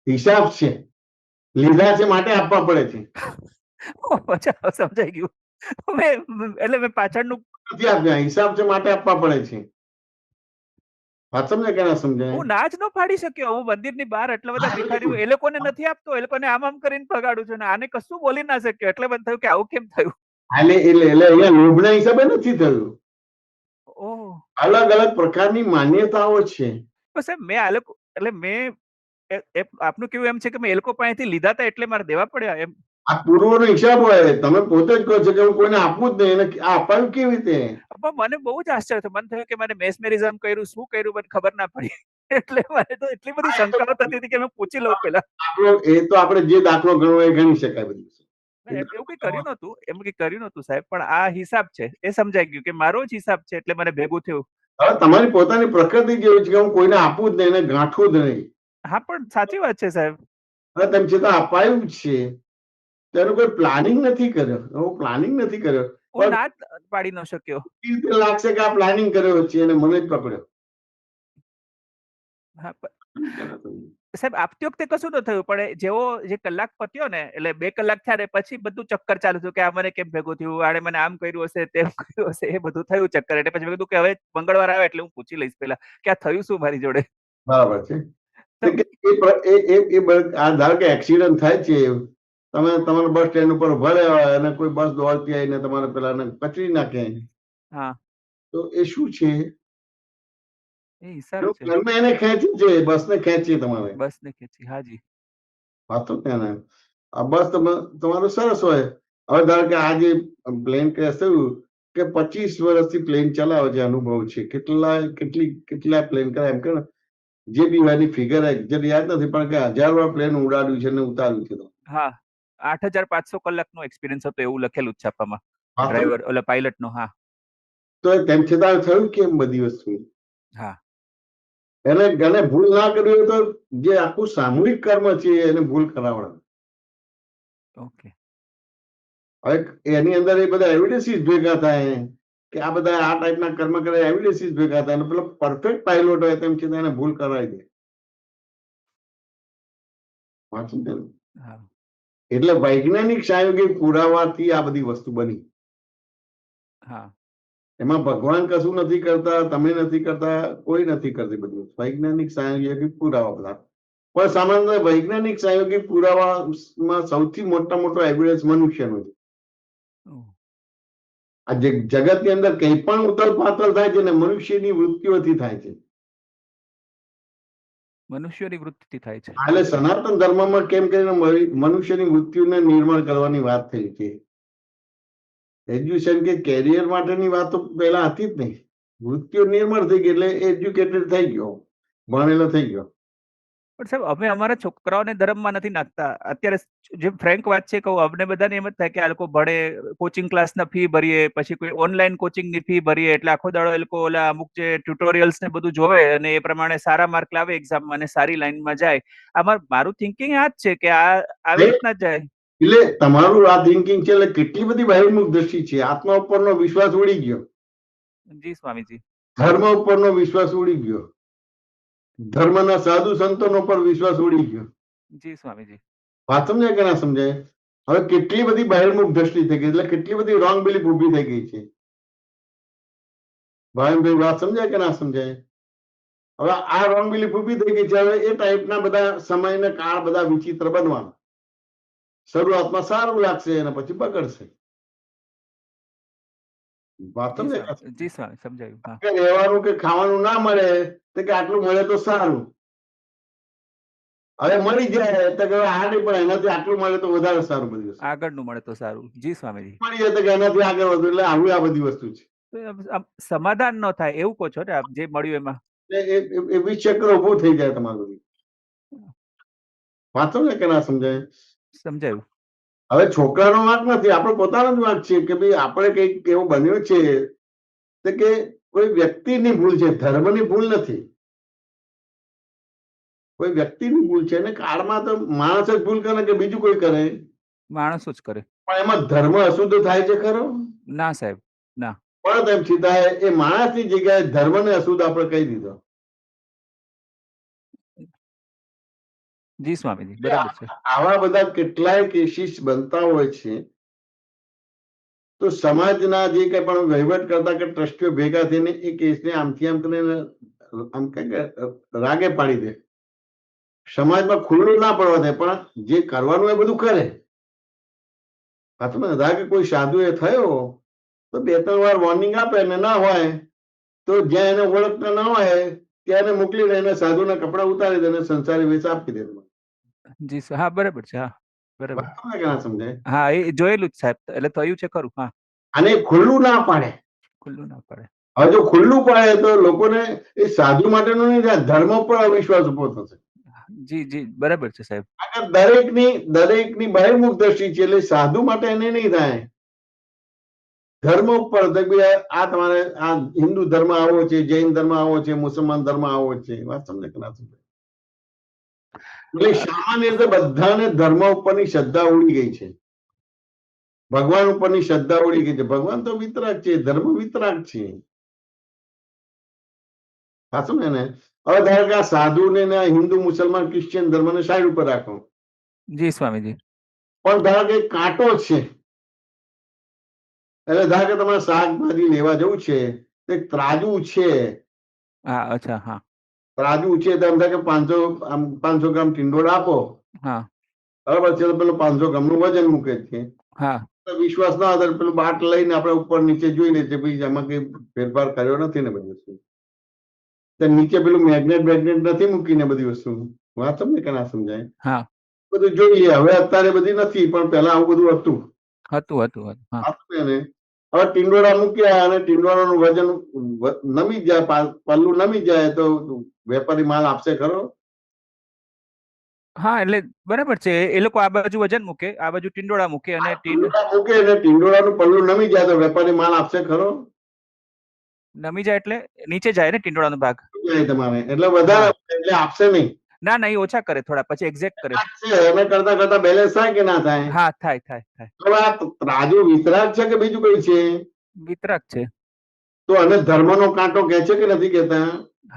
હિસાબ છે, લીધા છે માટે આપવા પડે છે. અચ્છા, સમજાઈ ગયું. એટલે મેં પાછળનું નથી આપ્યા, હિસાબ છે માટે આપવા પડે છે. વાત સમજે કે ના સમજાય? હું ના જ ન પાડી શક્યો. હું મંદિર ની બહાર એટલા બધા ભિખારીઓ એ લોકોને નથી આપતો, એ લોકોને આમ કરીને ભગાડું છું ને આને કશું બોલી ના શક્યો. એટલે મને થયું કે આવું કેમ થયું. એટલે અહીંયા લોભના હિસાબે નથી થયું. ઓહ, અલગ અલગ પ્રકારની માન્યતાઓ છે. સાહેબ મેં આ લોકો એટલે મેં આપનું કેવું એમ છે કે મેં એ લોકો પાસેથી લીધા હતા એટલે મારે દેવા પડ્યા એમ? આ પૂર્વનો હિસાબ હોય, તમે પોતે જ કહો છો કે હું કોઈને આપવું જ નહીં, એને આ અપાયું કેવી રીતે? પણ મને બહુ જ આશ્ચર્ય થયું. મને થયું કે મને મેસમેરિઝમ કર્યું, શું કર્યું મને ખબર ના પડી. એટલે મને તો એટલી બધી શંકાઓ થતી હતી કે મેં પૂછી લઉં પેલા. એ તો આપણે જે દાખલો ગણવો એ ગણી શકાય બધી. એવું કઈ કર્યું નતું, એમ કઈ કર્યું નતું સાહેબ, પણ આ હિસાબ છે એ સમજાઈ ગયું કે મારો જ હિસાબ છે એટલે મને ભેગું થયું. હવે તમારી પોતાની પ્રકૃતિ જેવી છે કે હું કોઈને આપું જ નહીં, એને ગાંઠવું જ નહીં. હા, પણ સાચી વાત છે સાહેબ. હવે તેમ છતાં અપાયું જ છે, તેનું કોઈ પ્લાનિંગ નથી કર્યો. હું પ્લાનિંગ નથી કર્યો, હું પણ ના જ પાડી ન શક્યો. રીતે લાગશે કે આ પ્લાનિંગ કર્યો છે અને મને જ પકડ્યો. હા, સાહેબ આપતી વખતે કશું ન થયું, પણ જેવો જે કલાક પત્યો ને એટલે 2 કલાક થયા ને પછી બધું ચક્કર ચાલુ થયું કે આ મને કેમ ભેગું થયું, આણે મને આમ કર્યું હશે, તેમ કર્યું હશે, એ બધું થયું ચક્કર. એટલે પછી મેં કીધું કે હવે મંગળવાર આવે એટલે હું પૂછી લઈશ પેલા કે આ થયું શું મારી જોડે. બરાબર છે. આ ધારો કે એક્સિડન્ટ થાય છે, તમે તમારા બસ સ્ટેન્ડ ઉપર ઉભા રહ્યા હોય અને કોઈ બસ દોડતી આવીને તમારે પેલા કચડી નાખે, હા, તો એ શું છે? એ હિસાબ છે. ઘરમાં એને ખેંચી છે, બસને ખેંચી તમારે. બસ ને ખેંચી, હાજી. વાતો ત્યાં આ બસ તમારું સરસ હોય. હવે ધારો કે આજે પ્લેન ક્રેશ થયું કે 25 વર્ષથી પ્લેન ચલાવે છે, અનુભવ છે, કેટલા પ્લેન કરે એમ કે જે બી એની ફિગર એક્ઝેક્ટ યાદ નથી, પણ કે 1000 વાર પ્લેન ઉડાડ્યું છે ને ઉતાર્યું છે. હા, 8500 કલાકનો એક્સપિરિયન્સ હતો એવું લખેલું જ છાપામાં. વાતો ડ્રાઈવર ઓલા પાયલટ નો. હા, તો તેમ છતાં થયું કેમ બધી વસ્તુ? હા, એને ભૂલ ના કરવી હોય તો જે આખું સામૂહિક કર્મ છે એને ભૂલ કરાવડાવે. ઓકે. હવે એની અંદર એ બધા એવિડન્સીસ ભેગા થાય કે આ બધા આ ટાઈપના કર્મ કરે, એવિડન્સીસ ભેગા થાય અને પેલો પરફેક્ટ પાયલોટ હોય તેમ છતાં એને ભૂલ કરાવી દે. હા, એટલે વૈજ્ઞાનિક સહયોગી પુરાવાથી આ બધી વસ્તુ બની. હા, એમાં ભગવાન કશું નથી કરતા, તમે નથી કરતા, કોઈ નથી કરતી. બધું વૈજ્ઞાનિક સહયોગી પુરાવા બધા. પણ સામાન્ય વૈજ્ઞાનિક સહયોગી પુરાવામાં સૌથી મોટો એવિડન્સ મનુષ્યનો છે. આ જગતની અંદર કંઈ પણ ઉથલ પાથલ થાય છે ને મનુષ્યની વૃત્તિઓથી થાય છે. મનુષ્યની વૃત્તિથી થાય છે. એટલે સનાતન ધર્મમાં કેમ કરીને મનુષ્યની મૃત્યુને નિર્માણ કરવાની વાત થઈ છે. એજ્યુકેશન કે કેરિયર માટેની વાતો પહેલા હતી જ નહીં. મૃત્યુ નિર્માણ થઈ ગઈ એટલે એજ્યુકેટેડ થઈ ગયો, ભણેલો થઈ ગયો. પણ સાહેબ અમે અમારા છોકરાઓને ધર્મમાં નથી નાખતા. અત્યારે જે ફ્રેન્ક વાત છે કહું, અમને બધાને એમ જ થાય કે આ લોકો ભણે, કોચિંગ ક્લાસના ફી ભરીએ, પછી કોઈ ઓનલાઈન કોચિંગની ફી ભરીએ, એટલે આખો દાડો એ લોકો ઓલા અમુક જે ટ્યુટોરિયલ્સ ને બધું જોવે અને એ પ્રમાણે સારા માર્ક લાવે એક્ઝામમાં અને સારી લાઈનમાં જાય. મારું થિંકિંગ આ જ છે કે આ આવી રીતના જ જાય. એટલે તમારું આ થિંકિંગ છે એટલે કેટલી બધી બહિર્મુખ દ્રષ્ટિ છે. આત્મા ઉપરનો વિશ્વાસ ઉડી ગયો, જી સ્વામીજી. ધર્મ ઉપરનો વિશ્વાસ ઉડી ગયો, ધર્મના સાધુ સંતોનો પર વિશ્વાસ ઉડી ગયો. જી સ્વામીજી. વાત સમજાય કે ના સમજાય? હવે કેટલી બધી બહિર્મુખ દ્રષ્ટિ થઈ ગઈ, એટલે કેટલી બધી રોંગ બિલીફ ઉભી થઈ ગઈ છે. ભાઈ વાત સમજાય કે ના સમજાય? હવે આ રોંગ બિલીફ ઉભી થઈ ગઈ છે. હવે એ ટાઈપના બધા સમય ને કાળ બધા વિચિત્ર બનવાના. શરૂઆતમાં સારું લાગશે અને પછી બગડશે. વાત જી સમજાય? સ્વામી, જી સ્વામી, સમજાયું. હા. કે રહેવાનું કે ખાવાનું ના મળે તો કે આટલું મળે તો સારું. હવે મળી જાય તો કે આ નહીં, પણ એનાથી આટલું મળે તો વધારે સારું. બધી વસ્તુ આગળનું મળે તો સારું. જી સ્વામીજી. મળી જાય તો કે એનાથી આગળ વધુ. એટલે આવું આ બધી વસ્તુ છે. તો આમ સમાધાન ન થાય એવું કહો છો ને આપ, જે મળ્યું એમાં? એ વિચક્ર ઉભું થઈ જાય તમારું. વાંચો ને કે ના સમજાય? સમજાયું. હવે છોકરાનો વાંક નથી, આપણો પોતાનો જ વાંક છે કે ભાઈ આપણે કંઈક એવું બન્યું છે તો કે કોઈ વ્યક્તિની ભૂલ છે, ધર્મની ભૂલ નથી. કોઈ વ્યક્તિની ભૂલ છે. અને કાળમાં તો માણસ જ ભૂલ કરે કે બીજું કોઈ કરે? માણસો જ કરે. પણ એમાં ધર્મ અશુદ્ધ થાય છે ખરો? ના સાહેબ, ના. પણ તેમ છતાં એ માણસની જગ્યાએ ધર્મને અશુદ્ધ આપણે કહી દીધો. જી સ્વામીજી, બરાબર છે. આવા બધા કેટલાય કેસીસ બનતા હોય છે. તો સમાજના જે કઈ પણ વહીવટ કરતા કે ટ્રસ્ટીઓ ભેગા થઈને એ કેસને આમથી આમ કરીને આમ કે રાગે પાડી દે. સમાજમાં ખુલ્લું ના પડવા દે, પણ જે કરવાનું એ બધું કરે. હાથમાં ધારો કે કોઈ સાધુ એ થયો તો 2-3 વાર વોર્નિંગ આપે ને ના હોય તો જ્યાં એને ઓળખતા ના હોય ત્યાં એને મોકલીને એને સાધુના કપડા ઉતારી દે અને સંસારી વેશ આપી દે. જી હા, બરાબર છે. હા, બરાબર. કે ના સમજાય? હા, એ જોયેલું જ સાહેબ, એટલે થયું છે ખરું. હા. અને ખુલ્લું ના પાડે. ખુલ્લું ના પડે. હવે જો ખુલ્લું પડે તો લોકોને એ સાધુ માટેનો નહીં, ધર્મ પર અવિશ્વાસ ઉભો થશે. જી જી, બરાબર છે સાહેબ. દરેકની બહિર્મુખ દ્રષ્ટિ છે, એટલે સાધુ માટે એને નહીં થાય. ધર્મ ઉપર આ તમારે આ હિન્દુ ધર્મ આવો છે, જૈન ધર્મ આવો છે, મુસલમાન ધર્મ આવો છે. વાત સમજે કે ના સમજે? એટલે સામાન્ય રીતે બધાને ધર્મ ઉપરની શ્રદ્ધા ઉડી ગઈ છે, ભગવાન ઉપરની શ્રદ્ધા ઉડી ગઈ છે. ભગવાન તો વિતરાગ છે, ધર્મ વિતરાગ છે. સાચું ને? હવે ધારો કે આ સાધુ ને હિન્દુ મુસલમાન ક્રિશ્ચિયન ધર્મને સાઈડ ઉપર રાખો. જી સ્વામીજી. પણ ધારો કે કાંટો છે, એટલે ધારો કે તમારે શાકભાજી લેવા જવું છે, એક ત્રાજુ છે. હા, અચ્છા. હા. ત્રાજુ છે તો એમ થાય કે 500 ગ્રામ ટીંડોળ આપો. હા. બરાબર છે. તો પેલું 500 ગ્રામનું વજન મૂકે છે. હા. વિશ્વાસ ના આધારે પેલું બાટ લઈને આપણે ઉપર નીચે જોઈ લે છે, ભાઈ આમાં કઈ ફેરફાર કર્યો નથી ને બધી વસ્તુ. નીચે પેલું મેગ્નેટ નથી મૂકીને બધી વસ્તુ. વાત સમજે કે ના સમજાય? હા. બધું જોઈએ. હવે અત્યારે બધી નથી, પણ પહેલા આવું બધું હતું. હા. હવે ટીંડોળા મૂક્યા અને ટીંડોળાનું વજન નમી જાય, પલ્લું નમી જાય તો વેપારી માલ આપશે ખરો? હા, એટલે બરાબર છે. એ લોકો આ બાજુ વજન મૂકે, આ બાજુ ટીંડોળા મૂકે, અને ટીંડોળાનું પલ્લું નમી જાય તો વેપારી માલ આપશે ખરો? નમી જાય એટલે નીચે જાય ને ટીંડોળાનો ભાગ. તમારે એટલે વધારે એટલે આપશે નહીં. ના ના, એ ઓછા કરે થોડા, પછી એક્ઝેક્ટ કરે. એને કરતા કરતા બેલેન્સ થાય કે ના થાય? હા, થાય. તો આ ત્રાજુ વિતરાગ છે કે બીજું કઈ છે? વિતરાગ છે. તો આને ધર્મનો કાંટો કે છે કે નથી કહેતા?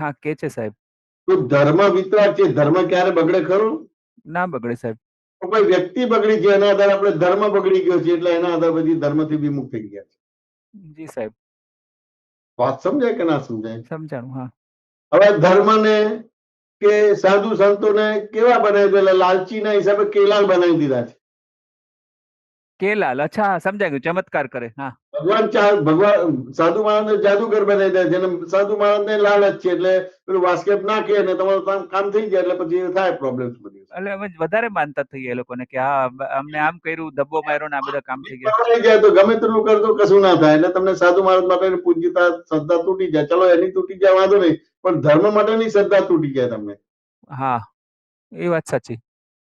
હા, કે છે સાહેબ. તો ધર્મ વિતરાગ છે. ધર્મ ક્યારે બગડે ખરો? ના બગડે સાહેબ. તો કોઈ વ્યક્તિ બગડી છે એના આધારે આપણે ધર્મ બગડી ગયો છે, એટલે એના આધારે બધી ધર્મથી વિમુખ થઈ ગયા છે. જી સાહેબ. વાત સમજાય કે ના સમજાય? સમજાણું. હા. હવે ધર્મને કે સાધુ સંતોને કેવા બનાવી દેલા? લાલચીના હિસાબે કેલાલ બનાવી દીધા છે. કેલાલ, અચ્છા, સમજાય ગયું. ચમત્કાર કરે. હા. ભગવાન સાધુ માણસને જાદુગર બનાવી દે છે, સાધુ માણસને લાલચ છે, એટલે પેલું વાસ્કેપ નાખે ને તમારું કામ થઈ જાય, એટલે પછી થાય પ્રોબ્લેમ. એટલે અમે વધારે માનતા થઈ ગયા એ લોકોને કે હા, અમને આમ કર્યું, ધબ્બો માર્યો ને આ બધા કામ થઈ ગયા. જાય તો ગમે તેટલું કરતો કશું ના થાય. એટલે તમને સાધુ માણસ માટે પૂજ્યતા શ્રદ્ધા તૂટી જાય. ચલો, એની તૂટી જાય વાંધો નહીં, પણ ધર્મ માટેની શ્રદ્ધા તૂટી જાય તમને. હા, એ વાત સાચી.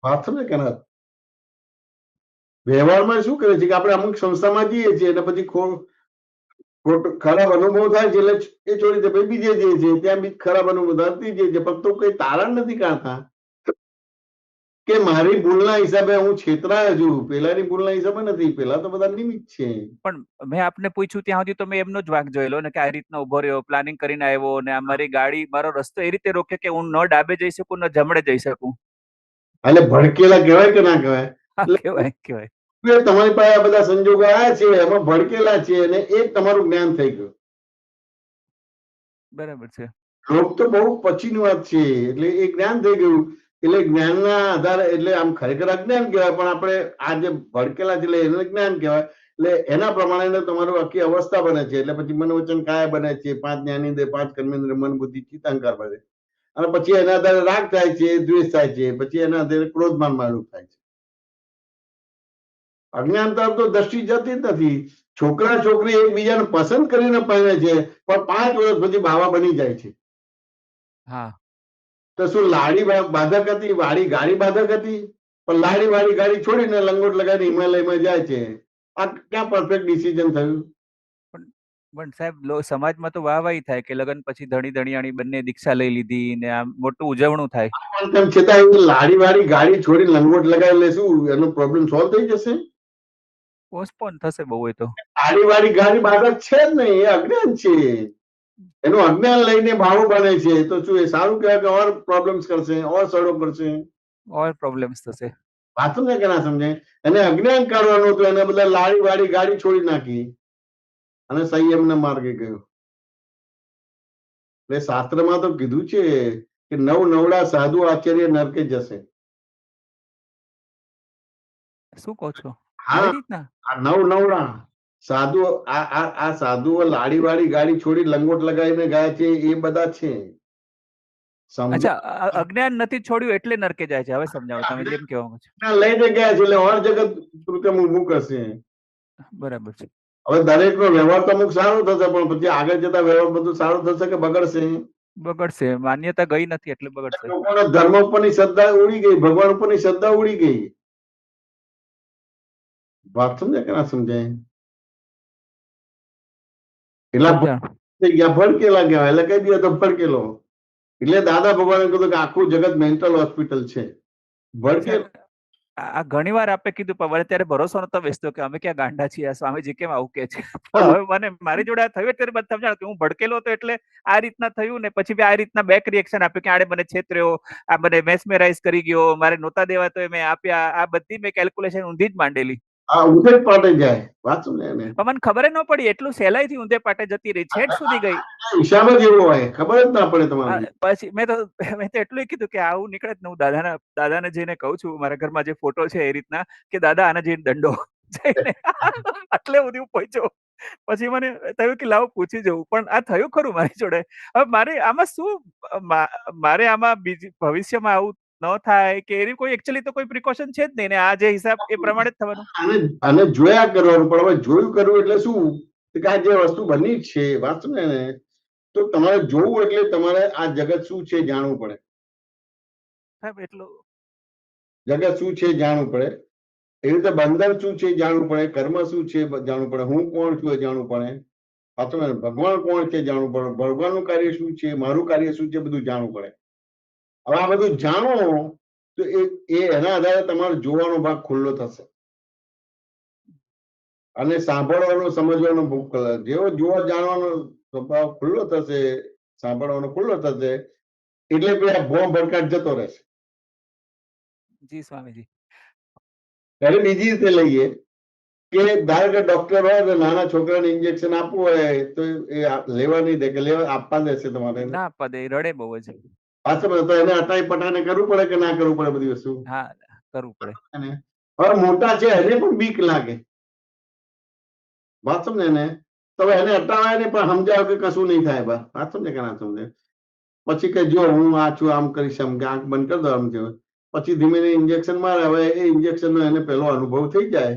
વાત સમજે કે ના? વ્યવહારમાં શું કરે છે કે આપણે અમુક સંસ્થામાં જઈએ છીએ એટલે પછી ખરાબ અનુભવ થાય છે, એટલે એ છોડી દે, પછી બીજે જઈએ છીએ, ત્યાં બી ખરાબ અનુભવ થાય, ત્રીજે જઈએ, પણ તો કઈ તારણ નથી કાઢતા. કે મારી ભૂલના હિસાબે હું છેતરાયો છું, પેલાની ભૂલના હિસાબે નથી. પેલા તો બધા નિમિત્ત છે. પણ મેં આપને પૂછ્યું ત્યાં સુધી તો મેં એમનો જ વાંક જોયેલો ને, કે આ રીતના ઉભો રહ્યો, પ્લાનિંગ કરીને આવ્યો, ને આ મારી ગાડી, મારો રસ્તો એ રીતે રોકે કે હું ન ડાબે જઈ શકું ન જમણે જઈ શકું. એટલે ભડકેલા કહેવાય કે ના કહેવાય? હા, એટલે કહેવાય કહેવાય. તમારી પાસે આ બધા સંજોગો આવ્યા છે, એમાં ભડકેલા છે, અને એ તમારું જ્ઞાન થઈ ગયું. બરાબર છે. રોગ તો બહુ પછીની વાત છે, એટલે એ જ્ઞાન થઈ ગયું. એટલે જ્ઞાનના આધારે, એટલે આમ ખરેખર અજ્ઞાન કહેવાય, પણ આપણે આ જે ભડકેલા છે એટલે એને જ્ઞાન કહેવાય. એટલે એના પ્રમાણે તમારું આખી અવસ્થા બને છે. એટલે પછી મન વચન કાયા બને છે, 5 જ્ઞાનેન્દ્રિય, 5 કર્મેન્દ્રિય, મન બુદ્ધિ ચિત્ત અહંકાર બને. અને પછી એના આધારે રાગ થાય છે, દ્વેષ થાય છે, પછી એના આધારે ક્રોધ માન મારું થાય છે. અજ્ઞાન તરફ તો દ્રષ્ટિ જતી જ નથી. છોકરા છોકરી એકબીજાને પસંદ કરીને પહેરે છે, પણ 5 વર્ષ પછી બાવા બની જાય છે. હા, તો શું લાડી બાધક હતી? વાડી ગાડી બાધક હતી? પણ લાડી વાળી ગાડી છોડીને લંગોટ લગાવીને હિમાલયમાં જાય છે. આ ક્યાં પરફેક્ટ ડિસિઝન થયું? પણ સાહેબ સમાજમાં તો વાહવાહી થાય કે લગ્ન પછી ધણી ધણીયાણી બંને દીક્ષા લઈ લીધી ને આમ મોટું ઉજવણું થાય. પણ તેમ છતાં એ લાડી વાળી ગાડી છોડી લંગોટ લગાવી લે, શું એનો પ્રોબ્લેમ સોલ્વ થઈ જશે? પોસ્ટપોન થશે બહુ એ તો. લાડી વાળી ગાડી બાધક છે જ નહીં, એ અજ્ઞાન છે. એનું અજ્ઞાન લઈને ભાવો બને છે, તો શું એ સારું કહેવાય કે ઓર પ્રોબ્લેમ્સ કરશે, ઓર સડો કરશે? ઓલ પ્રોબ્લેમ્સ થશે. વાત સમજાય કે ના સમજાય? એને અજ્ઞાન કરવાનું હતું, એને બદલે લાડી વાળી ગાડી છોડી નાખી અને સંયમના માર્ગે ગયો. એટલે શાસ્ત્રમાં તો કીધું છે કે નવડા સાધુ આચાર્ય નરકે જશે. શું કહો છો? હા, આવી રીતના? આ નવડા સાધુ, આ સાધુઓ લાડી વાળી ગાડી છોડી લંગોટ લગાવીને ગયા છે, એ બધા છે. સમજો. અચ્છા, અજ્ઞાન નથી છોડ્યું એટલે નરકે જાય છે. હવે સમજાવો તમે જેમ કહેવા માંગો છો. લઈને ગયા છે એટલે ઓર જગત કૃત્યમ ઊભું કરશે. બરાબર છે. હવે દરેક નો વ્યવહાર તો અમુક સારો થશે, પણ પછી આગળ જતા વ્યવહાર બધું સારું થશે કે બગડશે? બગડશે. માન્યતા ગઈ નથી એટલે બગડશે. લોકોને ધર્મ ઉપરની શ્રદ્ધા ઉડી ગઈ, ભગવાન ઉપરની શ્રદ્ધા ઉડી ગઈ. વાત સમજાય કે ના સમજાય? એટલા સમજાણ. થઈ ગયા, ભડકેલા કહેવાય. એટલે કહી દે તો ભડકેલો. એટલે દાદા ભગવાને કીધું કે આખું જગત મેન્ટલ હોસ્પિટલ છે. ભડકેલો. આ ઘણી વાર આપે કીધું, પણ મને ત્યારે ભરોસો નતો બેસતો કે અમે ક્યાં ગાંડા છીએ, આ સ્વામીજી કેમ આવું કે છે. પણ હવે મને મારી જોડે આ થયું ત્યારે બધા સમજાણું કે હું ભડકેલો હતો એટલે આ રીતના થયું ને. પછી મેં આ રીતના બેક રિએક્શન આપ્યું કે આને મને છેતર્યો, આ મને મેસ્મેરાઇઝ કરી ગયો, મારે નહોતા દેવા તો મેં આપ્યા. આ બધી મેં કેલ્ક્યુલેશન ઊંધી જ માંડેલી. આ ઊંધે જ પાટે જાય. વાત સમજાય ને? પણ મને ખબર ન પડી, એટલું સહેલાઈથી ઊંધે પાટે જતી રહી, છેટ સુધી ગઈ. હિસાબ જ એવો હોય, ખબર જ ના પડે તમારી. પછી મેં તો એટલું કીધું કે આવું નીકળે જ ને હું દાદાને જઈને કહું છું, મારા ઘરમાં જે ફોટો છે એ રીતના, કે દાદા આને જઈને દંડો જઈને આટલે સુધી હું પહોંચ્યો. પછી મને થયું કે લાવો પૂછી જવું, પણ આ થયું ખરું મારી જોડે. હવે મારે આમાં શું, મારે આમાં બીજી ભવિષ્યમાં આવું ન થાય કે એની કોઈ એકચ્યુઅલી તો કોઈ પ્રિકોશન છે જ નહીં ને. આ જે હિસાબ એ પ્રમાણે જ થવાનું. આને જોયા કરવાનું, પણ હવે જોયું કરવું એટલે શું કે આ જે વસ્તુ બની છે, વાત સમજે ને? તો તમારે જોવું એટલે તમારે આ જગત શું છે જાણવું પડે. સાહેબ એટલું જગત શું છે જાણવું પડે. એવી રીતે બંધન શું છે જાણવું પડે, કર્મ શું છે જાણવું પડે, હું કોણ છું એ જાણવું પડે. ભગવાન કોણ છે જાણવું પડે, ભગવાનનું કાર્ય શું છે, મારું કાર્ય શું છે, બધું જાણવું પડે. હવે આ બધું જાણો તો એના આધારે તમારો જોવાનો ભાગ ખુલ્લો થશે અને સાંભળવાનો સમજવાનો જેવો જોવા જાણવાનો સ્વભાવ ખુલ્લો થશે, સાંભળવાનો ખુલ્લો થશે, એટલે પેલા ભોમ ભડકાટ જતો રહેશે. જી સ્વામીજી. ત્યારે બીજી રીતે લઈએ કે ધારો કે ડોક્ટર હોય તો નાના છોકરાને ઇન્જેક્શન આપવું હોય તો એ લેવા નહીં દે કે લેવા આપવા દેશે તમારે? ના આપવા દે, રડે બહુ જ. પાછળ તો એને અટાઈ પટાઈને કરવું પડે કે ના કરવું પડે બધી વસ્તુ? હા, કરવું પડે. હવે મોટા છે એને પણ બીક લાગે. વાત સમજે ને? તો એને અટાવાય ને પણ સમજાવ કે કશું નહીં થાય. બસ વાત સમજે કે ના સમજે? પછી કે જો હું આ છું, આમ કરીશ, આમ કે આંખ બંધ કરી દો, આમ થયું. પછી ધીમે ઇન્જેક્શન મારે. હવે એ ઇન્જેક્શન નો એને પહેલો અનુભવ થઈ જાય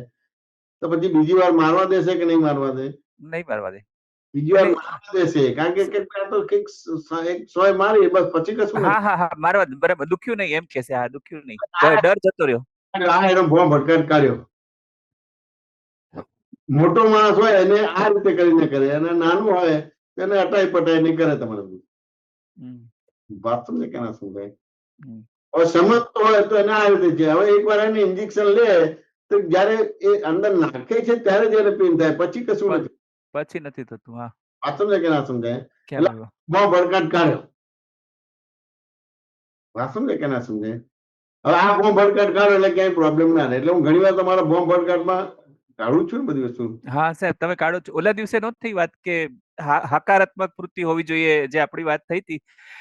તો પછી બીજી વાર મારવા દેશે કે નહીં મારવા દે? નહીં મારવા દે. બીજી વાર મારવા દેશે, કારણ કે તો કંઈક 100 મારી બસ, પછી કશું હા નથી. હા હા, મારવા દે. બરાબર, દુખ્યું નહીં એમ કે છે. હા, દુખ્યું નહીં, ડર જતો રહ્યો. આ એનો ભોં ભટકાટ કાઢ્યો. મોટો માણસ હોય એને આ રીતે કરીને કરે, અને નાનું હોય એને અટાઈ પટાઈ નહીં કરે તમારે. વાત સમજે કે ના સમજાય? હવે સમજતો હોય તો એને આ રીતે છે. હવે એકવાર એને ઇન્જેક્શન લે તો જયારે એ અંદર નાખે છે ત્યારે જયારે પેન થાય, પછી કશું નથી. પછી નથી થતું. હા, આ સમજાય કે ના સમજાય? ખ્યાલ એટલે આવ્યો. મોં ભડકાટ કાઢ્યો. વાત સમજાય કે ના સમજાય? હવે આ બોમ્બ ભડકાટ કાઢો એટલે ક્યાંય પ્રોબ્લેમ ના રહે. એટલે હું ઘણી વાર તમારા બોમ્બ ભડકાટમાં કાઢું છું ને બધી વસ્તુ. હા સાહેબ, તમે કાઢો છો. ઓલા દિવસે નહોતી થઈ વાત કે હકારાત્મક વૃત્તિ હોવી જોઈએ, જે આપણી વાત થઈ હતી.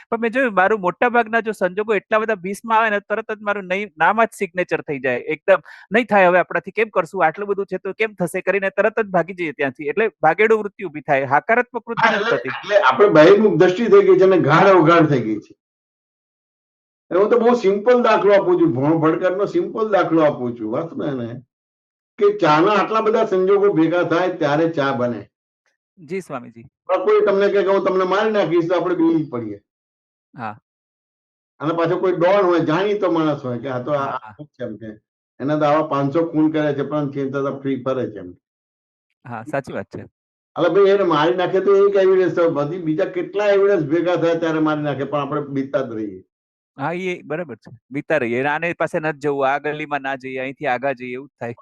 પણ મેં જોયું મારું મોટા ભાગના જો સંજોગો એટલા બધા 20 આવે ને, તરત જ મારું નામ જ સિગ્નેચર થઈ જાય. એકદમ નહીં થાય, હવે આપણાથી કેમ કરશું, આટલું બધું છે તો કેમ થશે કરીને તરત જ ભાગી જઈએ ત્યાંથી. એટલે ભાગેડું વૃત્તિ ઊભી થાય, હકારાત્મક વૃત્તિ નથી થતી. એટલે આપણે બહિર્મુખ દ્રષ્ટિ થઈ ગઈ છે અને ગાઢ અવગાઢ થઈ ગઈ છે. હું તો બહુ સિમ્પલ દાખલો આપું છું, ભોણ ભડકાટનો સિમ્પલ દાખલો આપું છું. વાત ને કે ચાના આટલા બધા સંજોગો ભેગા થાય ત્યારે ચા બને. જી સ્વામીજી. પણ કોઈ તમને કહે કે હું તમને મારી નાખીશ, તો આપણે બીવી પડીએ. હા, અને પાછો કોઈ ડોન હોય, જાણીતો માણસ હોય કે આ તો હા, આ છે એમ કે એના તો આવા 500 ખૂન કરે છે પણ ચિંતા ફ્રી ફરે છે એમ. હા, સાચી વાત છે. એટલે ભાઈ એને મારી નાખે તો એક એવિડન્સ તો બધી બીજા કેટલા એવિડન્સ ભેગા થાય ત્યારે મારી નાખે, પણ આપણે બીતા જ રહીએ. હા, એ બરાબર છે. બીતા રહીએ, આને પાસે નથી જવું, આ ગલીમાં ના જઈએ, અહીંથી આગા જઈએ, એવું જ થાય.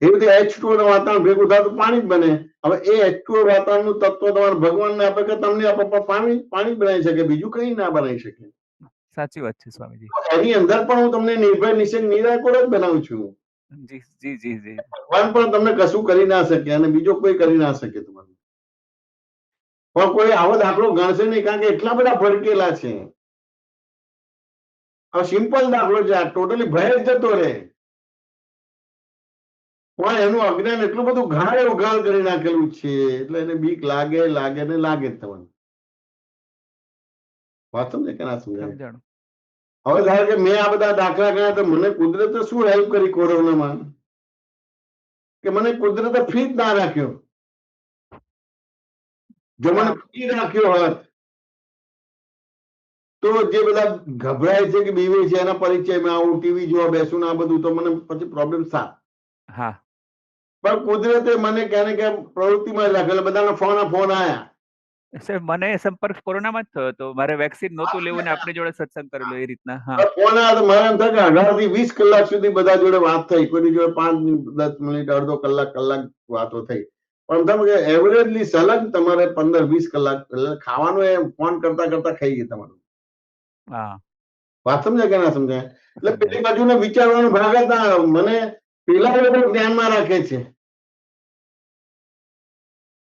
એ રીતે H2O નું વાતાવરણ ભેગું થાય તો પાણી જ બને. હવે એ H2O વાતાવરણનું તત્વ તમારે ભગવાનને આપે કે તમને આપે, પણ પાણી બનાવી શકે, બીજું કઈ ના બનાવી શકે. સાચી વાત છે સ્વામીજી. એની અંદર પણ હું તમને નિર્ભય નિષેધ નિરાકર જ બનાવું છું. જી જી જી જી. ભગવાન પણ તમને કશું કરી ના શકે અને બીજો કોઈ કરી ના શકે તમારું. પણ કોઈ આવો દાખલો ગણશે નહીં, કારણ કે એટલા બધા ભડકેલા છે. હવે સિમ્પલ દાખલો છે, આ ટોટલી ભય જ જતો રહે. પણ એનું અજ્ઞાન એટલું બધું ઘાય ઉઘાડ કરી નાખેલું છે, એટલે એને બીક લાગે લાગે ને લાગે જ તમને. વાત સમજે કે ના સમજાય? સમજાણું. હવે ધારો કે મેં આ બધા દાખલા ગણ્યા તો મને કુદરતે શું હેલ્પ કરી કોરોનામાં? કે મને કુદરતે ફ્રી જ ના રાખ્યો. જો મને ફ્રી રાખ્યો હોત તો જે બધા ગભરાય છે કે બીવે છે એના પરિચયમાં આવું, ટીવી જોવા બેસું ને આ બધું, તો મને પછી પ્રોબ્લેમ થાય. હા, પણ કુદરતે મને ક્યાં ને ક્યાં પ્રવૃત્તિમાં જ રાખેલા. બધાના ફોન આયા. સાહેબ મને સંપર્ક કોરોનામાં જ થયો હતો. મારે વેક્સિન નહોતું લેવું ને આપણી જોડે સત્સંગ કરેલો એ રીતના. હા, ફોન આવ્યા તો મારે એમ થાય કે 18 થી 20 કલાક સુધી બધા જોડે વાત થઈ. કોઈની જોડે 5-10 મિનિટ, અડધો કલાક વાતો થઈ. પણ તમે કે એવરેજલી સલગ તમારે 15-20 કલાક ખાવાનું એ ફોન કરતા કરતા ખાઈ ગઈ તમારું. હા, વાત સમજાય કે ના સમજાય? એટલે સમજાય. પેલી બાજુને વિચારવાનો ભાગ જ ના આવે. મને પેલા લોકો ધ્યાનમાં રાખે છે.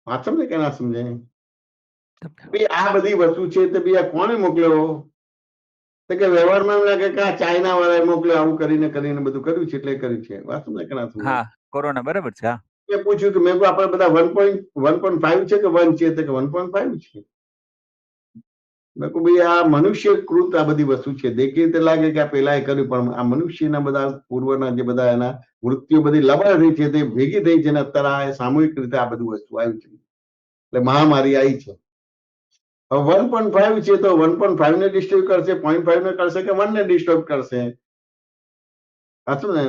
વાત સમજાય કે ના સમજાય? ભાઈ આ બધી વસ્તુ છે તો ભાઈ આ કોણે મોકલ્યો? તો કે વ્યવહારમાં એમ લાગે કે આ ચાઇના વાળાએ મોકલ્યો, આવું કરીને બધું કર્યું છે એટલે કર્યું છે. વાત સમજાય કે ના સમજાય? હા, કોરોના બરાબર છે. હા, મેં પૂછ્યું કે મેં આપણે બધા 1.5 છે કે 1 છે? તો કે 1.5 છે. મેં કહું ભાઈ આ મનુષ્ય કૃત આ બધી વસ્તુ છે. દેખી રીતે લાગે કે આ પેલા એ કર્યું, પણ આ મનુષ્યના બધા પૂર્વના જે બધા એના વૃત્તિઓ બધી લબાડ થઈ છે, તે ભેગી થઈ છે ને અત્યારે આ સામૂહિક રીતે આ બધી વસ્તુ આવી છે. એટલે મહામારી આવી છે. હવે 1.5 છે તો 1.5 ને ડિસ્ટર્બ કરશે, 0.5 ને કરશે કે 1 ને ડિસ્ટર્બ કરશે? સાચું ને?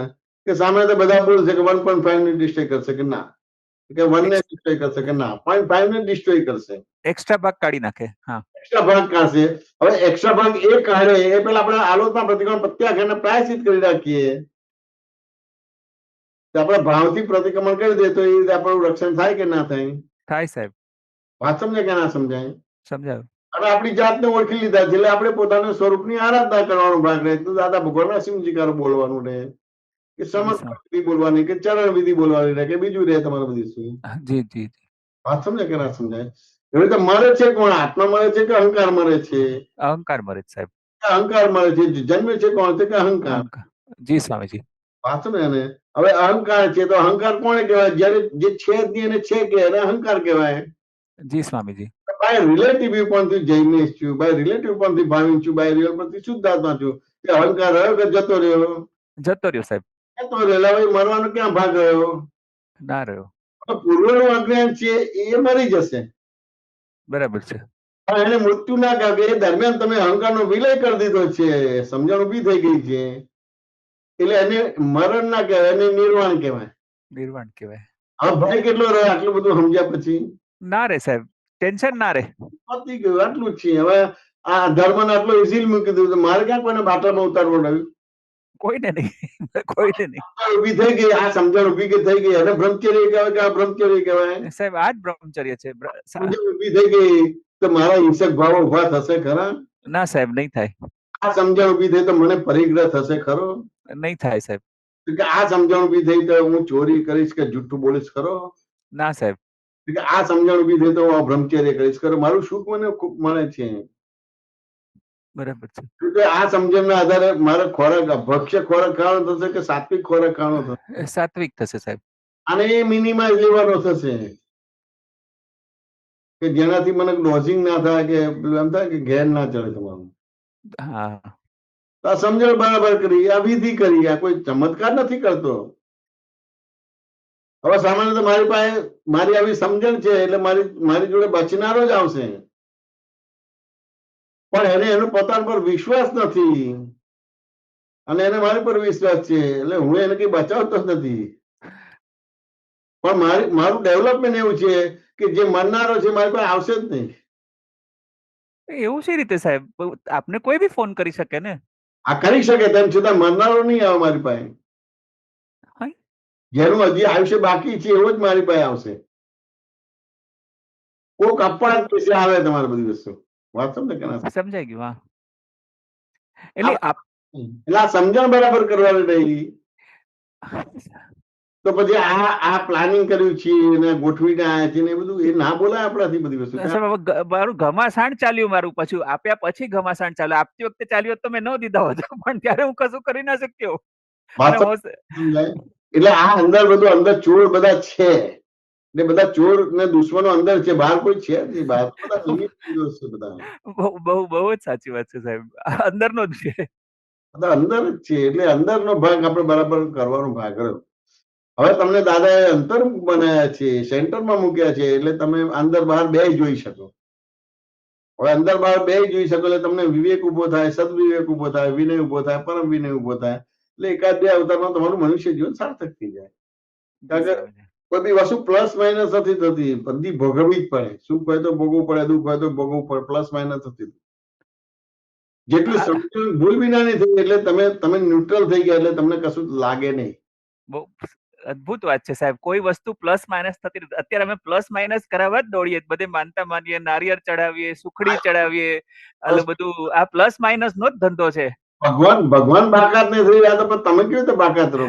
કે સામે તો બધા બોલશે કે 1.5 ને ડિસ્ટ્રોય કરશે કે ના, કે 1 ને ડિસ્ટ્રોય કરશે કે ના, 0.5 ને ડિસ્ટ્રોય કરશે. એક્સ્ટ્રા ભાગ કાઢી નાખે. હા, એક્સ્ટ્રા ભાગ કાઢશે. હવે એક્સ્ટ્રા ભાગ એ કાઢે એ પેલા આપણે આલોચના પ્રતિક્રમણ પ્રત્યાઘાતને પ્રાયશ્ચિત કરી રાખીએ. આપણે ભાવથી પ્રતિક્રમણ કરી દે તો એ રીતે આપણું રક્ષણ થાય કે ના થાય? થાય સાહેબ. વાત સમજાય કે ના સમજાય? સમજાયું. હવે આપણી જાતને ઓળખી લીધા છે એટલે આપણે પોતાના સ્વરૂપની આરાધના કરવાનો ભાગ રહે. તો દાદા ભગવાનના સિમજીકારો બોલવાનું રહે, કે સમર્પણ વિધિ બોલવાની, કે ચરણ વિધિ બોલવાની રહે, કે બીજું રહે તમારે બધી શું? જી જી જી. વાત સમજાય કે ના સમજાય? એવી રીતે મરે છે કોણ? આત્મા મરે છે કે અહંકાર મરે છે? અહંકાર મરે છે સાહેબ. અહંકાર મરે છે. જન્મે છે કોણ? કે અહંકાર. અહંકાર. જી સ્વામીજી. વાત સમજે ને? હવે અહંકાર છે તો અહંકાર કોને કહેવાય? જયારે જે છે જ નહીં એને છે કે એને અહંકાર કહેવાય. જી સ્વામીજી. બાય રિલેટિવ વ્યૂ પોઈન્ટથી જૈનેશ છું, બાય રિલેટિવ પોઈન્ટથી ભાવિન છું, બાય રિયલ પોઈન્ટથી શુદ્ધાત્મા છું. કે અહંકાર રહ્યો કે જતો રહ્યો? જતો રહ્યો સાહેબ. જતો રહ્યો. હવે મરવાનો ક્યાં ભાગ રહ્યો? ના રહ્યો. પૂર્વનું અજ્ઞાન છે એ મરી જશે. બરાબર છે. પણ એને મૃત્યુ ના કહેવાય. એ દરમિયાન તમે અહંકારનો વિલય કરી દીધો છે, સમજણ ઉભી થઈ ગઈ છે, એટલે એને મરણ ના કહેવાય, એને નિર્વાણ કહેવાય. નિર્વાણ કહેવાય. હવે ભય કેટલો રહે આટલું બધું સમજ્યા પછી? ના રે સાહેબ, ટેન્શન ના રે. પતી ગયું, આટલું જ છે. હવે આ ધર્મ આટલો ઇઝીલી મૂકી દીધું, મારે ક્યાં કોઈને બાટલામાં ઉતારવો રહ્યું? કોઈને નહીં કોઈને નહીં ઉભી થઈ ગઈ, આ સમજણ ઉભી થઈ ગઈ, એને બ્રહ્મચર્ય કહેવાય કે આ બ્રહ્મચર્ય કહેવાય? સાહેબ આ જ બ્રહ્મચર્ય છે. સમજણ ઉભી થઈ ગઈ તો મારા હિંસક ભાવો ઉભા થશે ખરા? ના સાહેબ, નહીં થાય. આ સમજણ ઉભી થઈ તો મને પરિગ્રહ થશે ખરો? નહીં થાય સાહેબ. કે આ સમજણ ઉભી થઈ તો હું ચોરી કરીશ કે જુઠ્ઠું બોલીશ ખરો? ના સાહેબ. કે આ સમજણ ઉભી થઈ તો હું બ્રહ્મચર્ય કરીશ ખરો? મારું સુખ મને ખૂબ મળે છે. બરાબર છે. કે આ સમજણના આધારે મારે ખોરાક, ભક્ષ્ય ખોરાક ખાવાનો થશે કે સાત્વિક ખોરાક ખાવાનો થશે? સાત્વિક થશે સાહેબ. અને એ મિનિમાઇઝ લેવાનો થશે કે જેનાથી મને ડોઝિંગ ના થાય કે એમ થાય કે ઘેર ના ચડે તમારું. હા, આ સમજણ બરાબર કરી, આ વિધિ કરી, આ કોઈ ચમત્કાર નથી કરતો. હવે સામાન્ય તો મારી પાસે મારી આવી સમજણ છે એટલે મારી જોડે બચનારો જ આવશે, પણ એને એનો પોતાના પર વિશ્વાસ નથી અને એને મારી પર વિશ્વાસ છે એટલે હું એને કઈ બચાવતો જ નથી. પણ મારું ડેવલપમેન્ટ એવું છે કે જે મરનારો છે મારી પાસે આવશે જ નહીં. એવું છે રીતે સાહેબ? આપને કોઈ બી ફોન કરી શકે ને? આ કરી શકે તેમ છતાં મરનારો નહીં આવે મારી પાસે. જેનું હજી આયુષ્ય બાકી છે એવો જ મારી પાસે આવશે. કોક અપવાદ વિશે આવે તમારી બધી વસ્તુ. વાત સમજે કે ના? સમજાઈ ગયું. હા, એટલે આ સમજણ બરાબર કરવાની નહીં તો પછી આ પ્લાનિંગ કર્યું છે અને ગોઠવીને આયા છે ને એ બધું એ ના બોલાય આપણાથી બધી વસ્તુ. મારું ઘમાસાણ ચાલ્યું, મારું પાછું આપ્યા પછી ઘમાસાણ ચાલ્યું. આપતી વખતે ચાલ્યું તો મેં ન દીધા હોત, પણ ત્યારે હું કશું કરી ના શક્યો. એટલે આ અંદર બધું અંદર ચોર બધા છે ને, બધા ચોર ને દુશ્મનો અંદર છે, બહાર કોઈ છે જ નહીં. બહાર બધા બહુ જ સાચી વાત છે સાહેબ, અંદરનો જ છે. અંદર જ છે એટલે અંદરનો ભાગ આપણે બરાબર કરવાનો ભાગ રહ્યો. હવે તમને દાદાએ અંતર્મુખ બનાવ્યા છે, સેન્ટરમાં મૂક્યા છે એટલે તમે અંદર બહાર બે જોઈ શકો. હવે અંદર બહાર બે જોઈ શકો એટલે તમને વિવેક ઉભો થાય, સદવિવેક ઉભો થાય, વિનય ઉભો થાય, પરમ વિનય ઉભો થાય. એટલે એકાદ બે અવતારમાં તમારું મનુષ્ય જીવન સાર્થક થઈ જાય. કારણ કે બધી વસ્તુ પ્લસ માઇનસ નથી થતી, બધી ભોગવવી જ પડે. સુખ હોય તો ભોગવવું પડે, દુઃખ હોય તો ભોગવવું પડે, પ્લસ માઇનસ નથી. જેટલું સમજણ ભૂલ વિનાની થઈ એટલે તમે ન્યુટ્રલ થઈ ગયા એટલે તમને કશું લાગે નહીં. બહુ અદભુત વાત છે સાહેબ. કોઈ વસ્તુ પ્લસ માઇનસ થતી નથી. અત્યારે અમે પ્લસ માઇનસ કરાવવા જ દોડીએ, બધે માનતા માનીએ, નારિયેળ ચડાવીએ, સુખડી ચડાવીએ, એટલે બધું આ પ્લસ માઇનસ નો જ ધંધો છે. ભગવાન બાકાત ને થઈ રહ્યા તો તમે કેવી રીતે બાકાત રહો?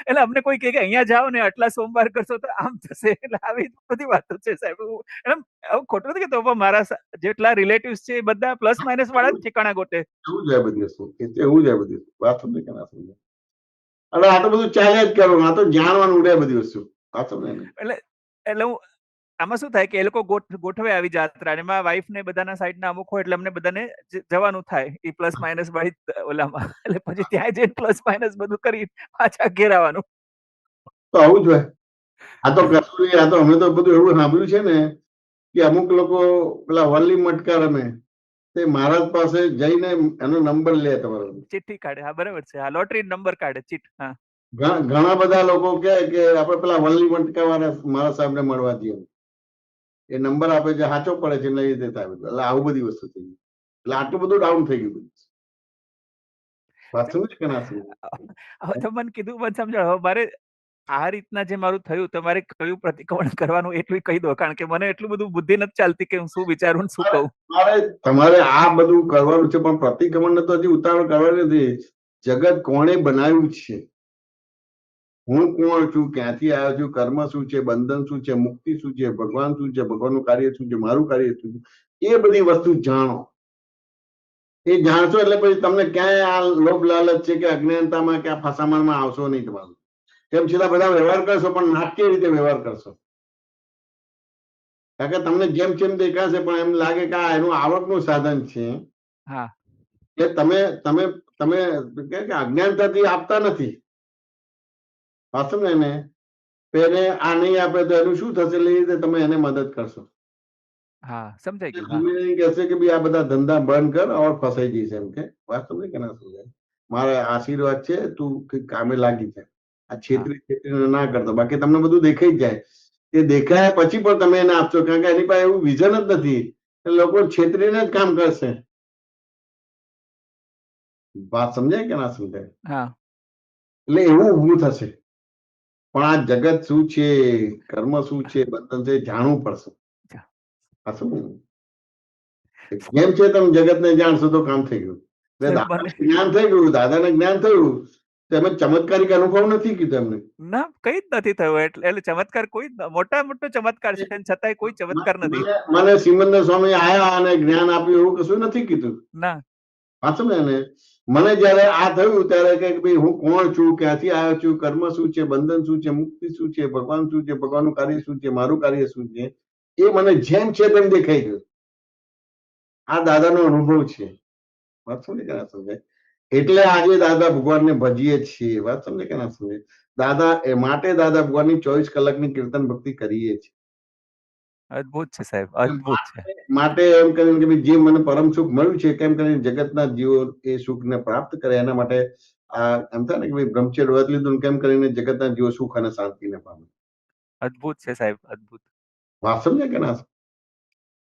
એટલે અમને કોઈ કહે કે અહીંયા જાઓ ને આટલા સોમવાર કરશો તો આમ થશે, એટલે આવી બધી વાતો છે સાહેબ. ખોટું નથી કે તો મારા જેટલા રિલેટિવ્સ છે બધા પ્લસ માઇનસ વાળા જ ઠેકાણા ગોતે. એવું જાય બધી વસ્તુ, એવું જાય બધી વાત સમજે કે ના સમજે? એટલે આ તો બધું ચાલ્યા જ કરવાનું, આ તો જાણવાનું ઉડે બધી વસ્તુ. વાત સમજે ને? એટલે હું આમાં શું થાય કે એ લોકો ગોઠવે આવી જાત્રા, અને મારા વાઈફ ને બધાના સાઈડ ના અમુક હોય એટલે અમને બધાને જવાનું થાય એ પ્લસ માઇનસ વાળી ઓલામાં. એટલે પછી ત્યાં જઈને પ્લસ માઇનસ બધું કરી પાછા ઘેર આવવાનું. તો આવું જ હોય. આ તો કશું આ તો અમે તો બધું એવું સાંભળ્યું છે ને કે અમુક લોકો પેલા વલ્લી મટકા રમે તે મહારાજ પાસે જઈને એનો નંબર લે, તમારો ચિઠ્ઠી કાઢે. હા, બરાબર છે. હા, લોટરી નંબર કાઢે, ચીટ. હા, ઘણા બધા લોકો કહે કે આપણે પેલા વલ્લી મટકા વાળા મારા સાહેબ ને મળવા જઈએ, એ નંબર આપે છે, સાચો પડે છે, લઈ દેતા. એટલે આવું બધી વસ્તુ થઈ ગઈ. એટલે આટલું બધું ડાઉન થઈ ગયું. વાત સમજ કે ના સમજ? હવે તો મને કીધું, મને સમજાવો. મારે આ રીતના જે મારું થયું, તમારે કયું પ્રતિક્રમણ કરવાનું એટલું કહી દો, કારણ કે મને એટલું બધું બુદ્ધિ નથી ચાલતી કે હું શું વિચારું શું કહું. તમારે આ બધું કરવાનું છે પણ પ્રતિક્રમણ તો હજી ઉતાવળ કરવાની નથી. જગત કોણે બનાવ્યું છે, હું કોણ છું, ક્યાંથી આવ્યો છું, કર્મ શું છે, બંધન શું છે, મુક્તિ શું છે, ભગવાન શું છે, ભગવાનનું કાર્ય શું છે, મારું કાર્ય શું છે, એ બધી વસ્તુ જાણો. એ જાણશો એટલે પછી તમને ક્યાંય આ લોભ લાલચ છે કે અજ્ઞાનતામાં કે આ ફસામણમાં આવશો નહીં. તમારું તેમ છતાં બધા વ્યવહાર કરશો પણ નાટકીય રીતે વ્યવહાર કરશો. કારણ કે તમને જેમ જેમ દેખાશે પણ એમ લાગે કે આ એનું આવકનું સાધન છે. હા, કે તમે તમે તમે અજ્ઞાનતાથી આપતા નથી. વાસ્તવ ને એને આ નહીં આપે તો એનું શું થશે, એ રીતે તમે એને મદદ કરશો. હા, સમજાઈ ગયું. કહેશે કે ભાઈ આ બધા ધંધા બંધ કર, ઓર ફસાઈ જઈશ એમ કે. વાત સમજે કે ના સમજાય? મારા આશીર્વાદ છે, તું કામે લાગી જાય. આ છેતરી ના કરતો, બાકી તમને બધું દેખાઈ જ જાય. એ દેખાયા પછી પણ તમે એને આપશો, કારણ કે એની પાસે એવું વિઝન જ નથી એ લોકો છેતરીને જ કામ કરશે. વાત સમજાય કે ના સમજાય? હા એટલે એવું ઊભું થશે. પણ આ જગત શું છે, કર્મ શું છે, બંધન છે, જાણવું પડશે. આ શું જેમ છે તમે જગતને જાણશો તો કામ થઈ ગયું. એટલે સાહેબ દાદાને મને જ્ઞાન થઈ ગયું, દાદાને જ્ઞાન થયું, તમે ચમત્કારિક અનુભવ નથી કીધું એમને. ના કઈ જ નથી થયું, એટલે ચમત્કાર કોઈ મોટો ચમત્કાર છે છતાંય કોઈ ચમત્કાર નથી. મને સિમંદર સ્વામી આયા અને જ્ઞાન આપ્યું એવું કશું નથી કીધું. ના વાંચો ને એને. મને જયારે આ થયું ત્યારે કે ભાઈ હું કોણ છું, ક્યાંથી આવ્યો છું, કર્મ શું છે, બંધન શું છે, મુક્તિ શું છે, ભગવાન શું છે, ભગવાનનું કાર્ય શું છે, મારું કાર્ય શું છે, એ મને જેમ છે તેમ દેખાઈ ગયું. આ દાદાનો અનુભવ છે. વાત સમજે કે ના સમજાય? એટલે આજે દાદા ભગવાનને ભજીએ છીએ. વાત સમજે કે ના સમજે? દાદા એ માટે દાદા ભગવાનની 24 કલાકની કીર્તન ભક્તિ કરીએ છીએ. અદ્ભુત છે સાહેબ, અદ્ભુત છે. માટે એમ કરીને કે જે મને પરમ સુખ મળ્યું છે કેમ કરીને જગતના જીવો એ સુખને પ્રાપ્ત કરે એના માટે આ એમ થાય ને કે ભાઈ બ્રહ્મચર્ય વ્રત લીધું કેમ કરીને જગતના જીવો સુખ અને શાંતિને પામે. અદ્ભુત છે સાહેબ, અદ્ભુત. વાત સમજે કે ના?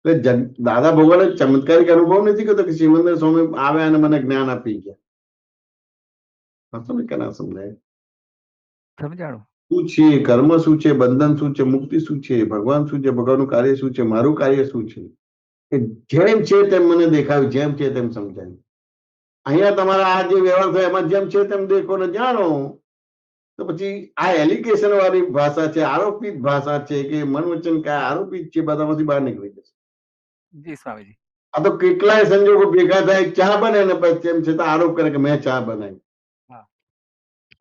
એટલે દાદા ભગવાને ચમત્કારિક અનુભવ નથી કરતો કે સિમંદર સ્વામી આવ્યા અને મને જ્ઞાન આપી ગયા. સમજ કે ના સમજાય? સમજાણું. શું છે, કર્મ શું છે, બંધન શું છે, મુક્તિ શું છે, ભગવાન શું છે, ભગવાનનું કાર્ય શું છે, મારું કાર્ય શું છે, એ જેમ છે તેમ મને દેખાયું, જેમ છે તેમ સમજાયું. અહીંયા તમારા આ જે વ્યવહાર થાય એમાં જેમ છે તેમ દેખો ને જાણો. તો પછી આ એલિગેશન વાળી ભાષા છે, આરોપિત ભાષા છે કે મન વચન કે આરોપિત છે, બધામાંથી બહાર નીકળી જશે. જી સ્વામીજી. આ તો કેટલાય સંજોગો ભેગા થાય, ચા બને ને પછી તેમ છતાં આરોપ કરે કે મેં ચા બનાવી. હા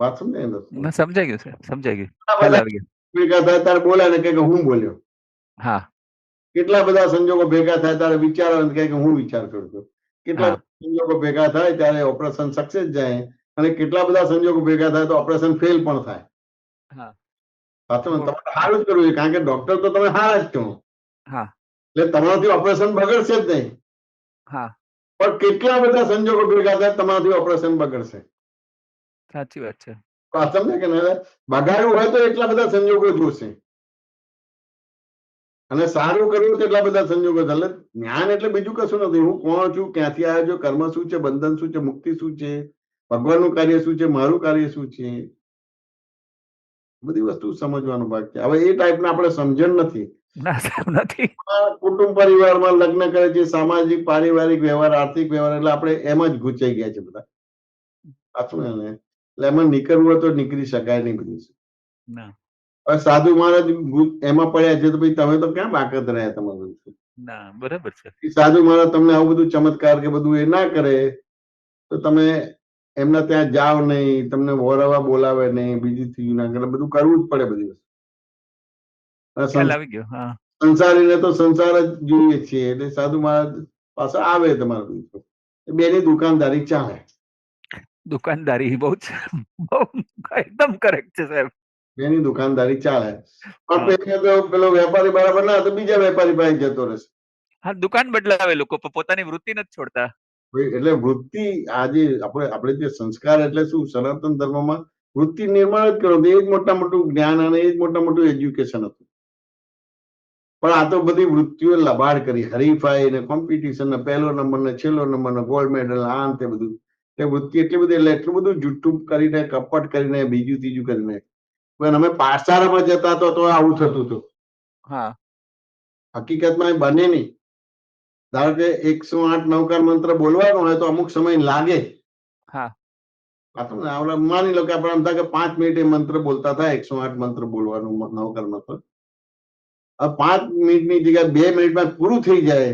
વાત સમજાય ને? સમજાઈ ગયું સાહેબ, સમજાઈ ગયું, ખ્યાલ આવી ગયો. ભેગા થાય ત્યારે બોલે ને કે હું બોલ્યો. હા કેટલા બધા સંજોગો ભેગા થાય ત્યારે વિચારો ને કહે કે હું વિચાર કરું છું. કેટલા હા બધા સંજોગો ભેગા થાય ત્યારે ઓપરેશન સક્સેસ જાય અને કેટલા બધા સંજોગો ભેગા થાય તો ઓપરેશન ફેલ પણ થાય. હા સાચું ને? તમારે સારું જ કરવું છે કારણ કે ડોક્ટર તો તમે હારા જ છો. હા એટલે તમારાથી ઓપરેશન બગડશે જ નહીં. હા પણ કેટલા બધા સંજોગો ભેગા થાય તમારાથી ઓપરેશન બગડશે. સાચી વાત છે. સમજે કે ના? બગાડવું હોય તો એટલા બધા સંજોગો જોશે અને સારું કરવું તો એટલા બધા સંજોગો. એટલે જ્ઞાન એટલે બીજું કશું નથી. હું કોણ છું, ક્યાંથી આવ્યો છું, કર્મ શું છે, બંધન શું છે, મુક્તિ શું છે, ભગવાનનું કાર્ય શું છે, મારું કાર્ય શું છે, બધી વસ્તુ સમજવાનું ભાગ છે. હવે એ ટાઈપના આપણે સમજણ નથી. ના સાહેબ નથી. કુટુંબ પરિવારમાં લગ્ન કરે છે, સામાજિક પારિવારિક વ્યવહાર, આર્થિક વ્યવહાર, એટલે આપણે એમ જ ગુચાઈ ગયા છે બધા. સાચું ને? એટલે એમાં નીકળવું હોય તો નીકળી શકાય નહીં બધું. ના હવે સાધુ મહારાજ એમાં પડ્યા છે તો ભાઈ તમે તો ક્યાં બાકત રહ્યા તમારું? ના બરાબર છે. સાધુ મહારાજ તમને આવું બધું ચમત્કાર કે બધું એ ના કરે તો તમે એમના ત્યાં જાઓ નહીં, તમને વોરવા બોલાવે નહીં, બીજી ત્રીજું ના કરે, બધું કરવું જ પડે બધી વસ્તુ. ખ્યાલ આવી ગયો. હા સંસારીને તો સંસાર જ જોઈએ છીએ એટલે સાધુ મહારાજ પાસે આવે તમારે બેની દુકાનદારી ચાલે. દુકાનદારી બહુ જ બહુ એકદમ કરેક્ટ છે સાહેબ. બેની દુકાનદારી ચાલે હા પણ પેલો વેપારી બરાબર ના તો બીજા વેપારી પાસે જતો રહેશે. હા દુકાન બદલાવે લોકો પણ પોતાની વૃત્તિ નથી છોડતા. એટલે વૃત્તિ આજે આપણે જે સંસ્કાર એટલે શું સનાતન ધર્મમાં વૃત્તિ નિર્માણ જ કરો એ જ મોટા મોટું જ્ઞાન અને એ જ મોટા મોટું એજ્યુકેશન હતું. પણ આ તો બધી વૃત્તિઓ લબાડ કરી, હરીફાઈ ને કોમ્પિટિશન ને પહેલો નંબર ને છેલ્લો નંબર ને ગોલ્ડ મેડલ આ તે બધું. એ વૃત્તિ એટલી બધી એટલે એટલું બધું જુઠ્ઠું કરીને કપટ કરીને બીજું ત્રીજું કરીને પણ અમે પાઠશાળામાં જતા તો આવું થતું હતું. હા હકીકતમાં એ બને નહીં. ધારો કે 108 નવકાર મંત્ર બોલવાનો હોય તો અમુક સમય લાગે. હા માની લો કે આપણે એમ થાય કે 5 મિનિટ એ મંત્ર બોલતા થાય 108 મંત્ર બોલવાનું નવકાર મંત્ર. 5 મિનિટની જગ્યાએ 2 મિનિટમાં પૂરું થઈ જાય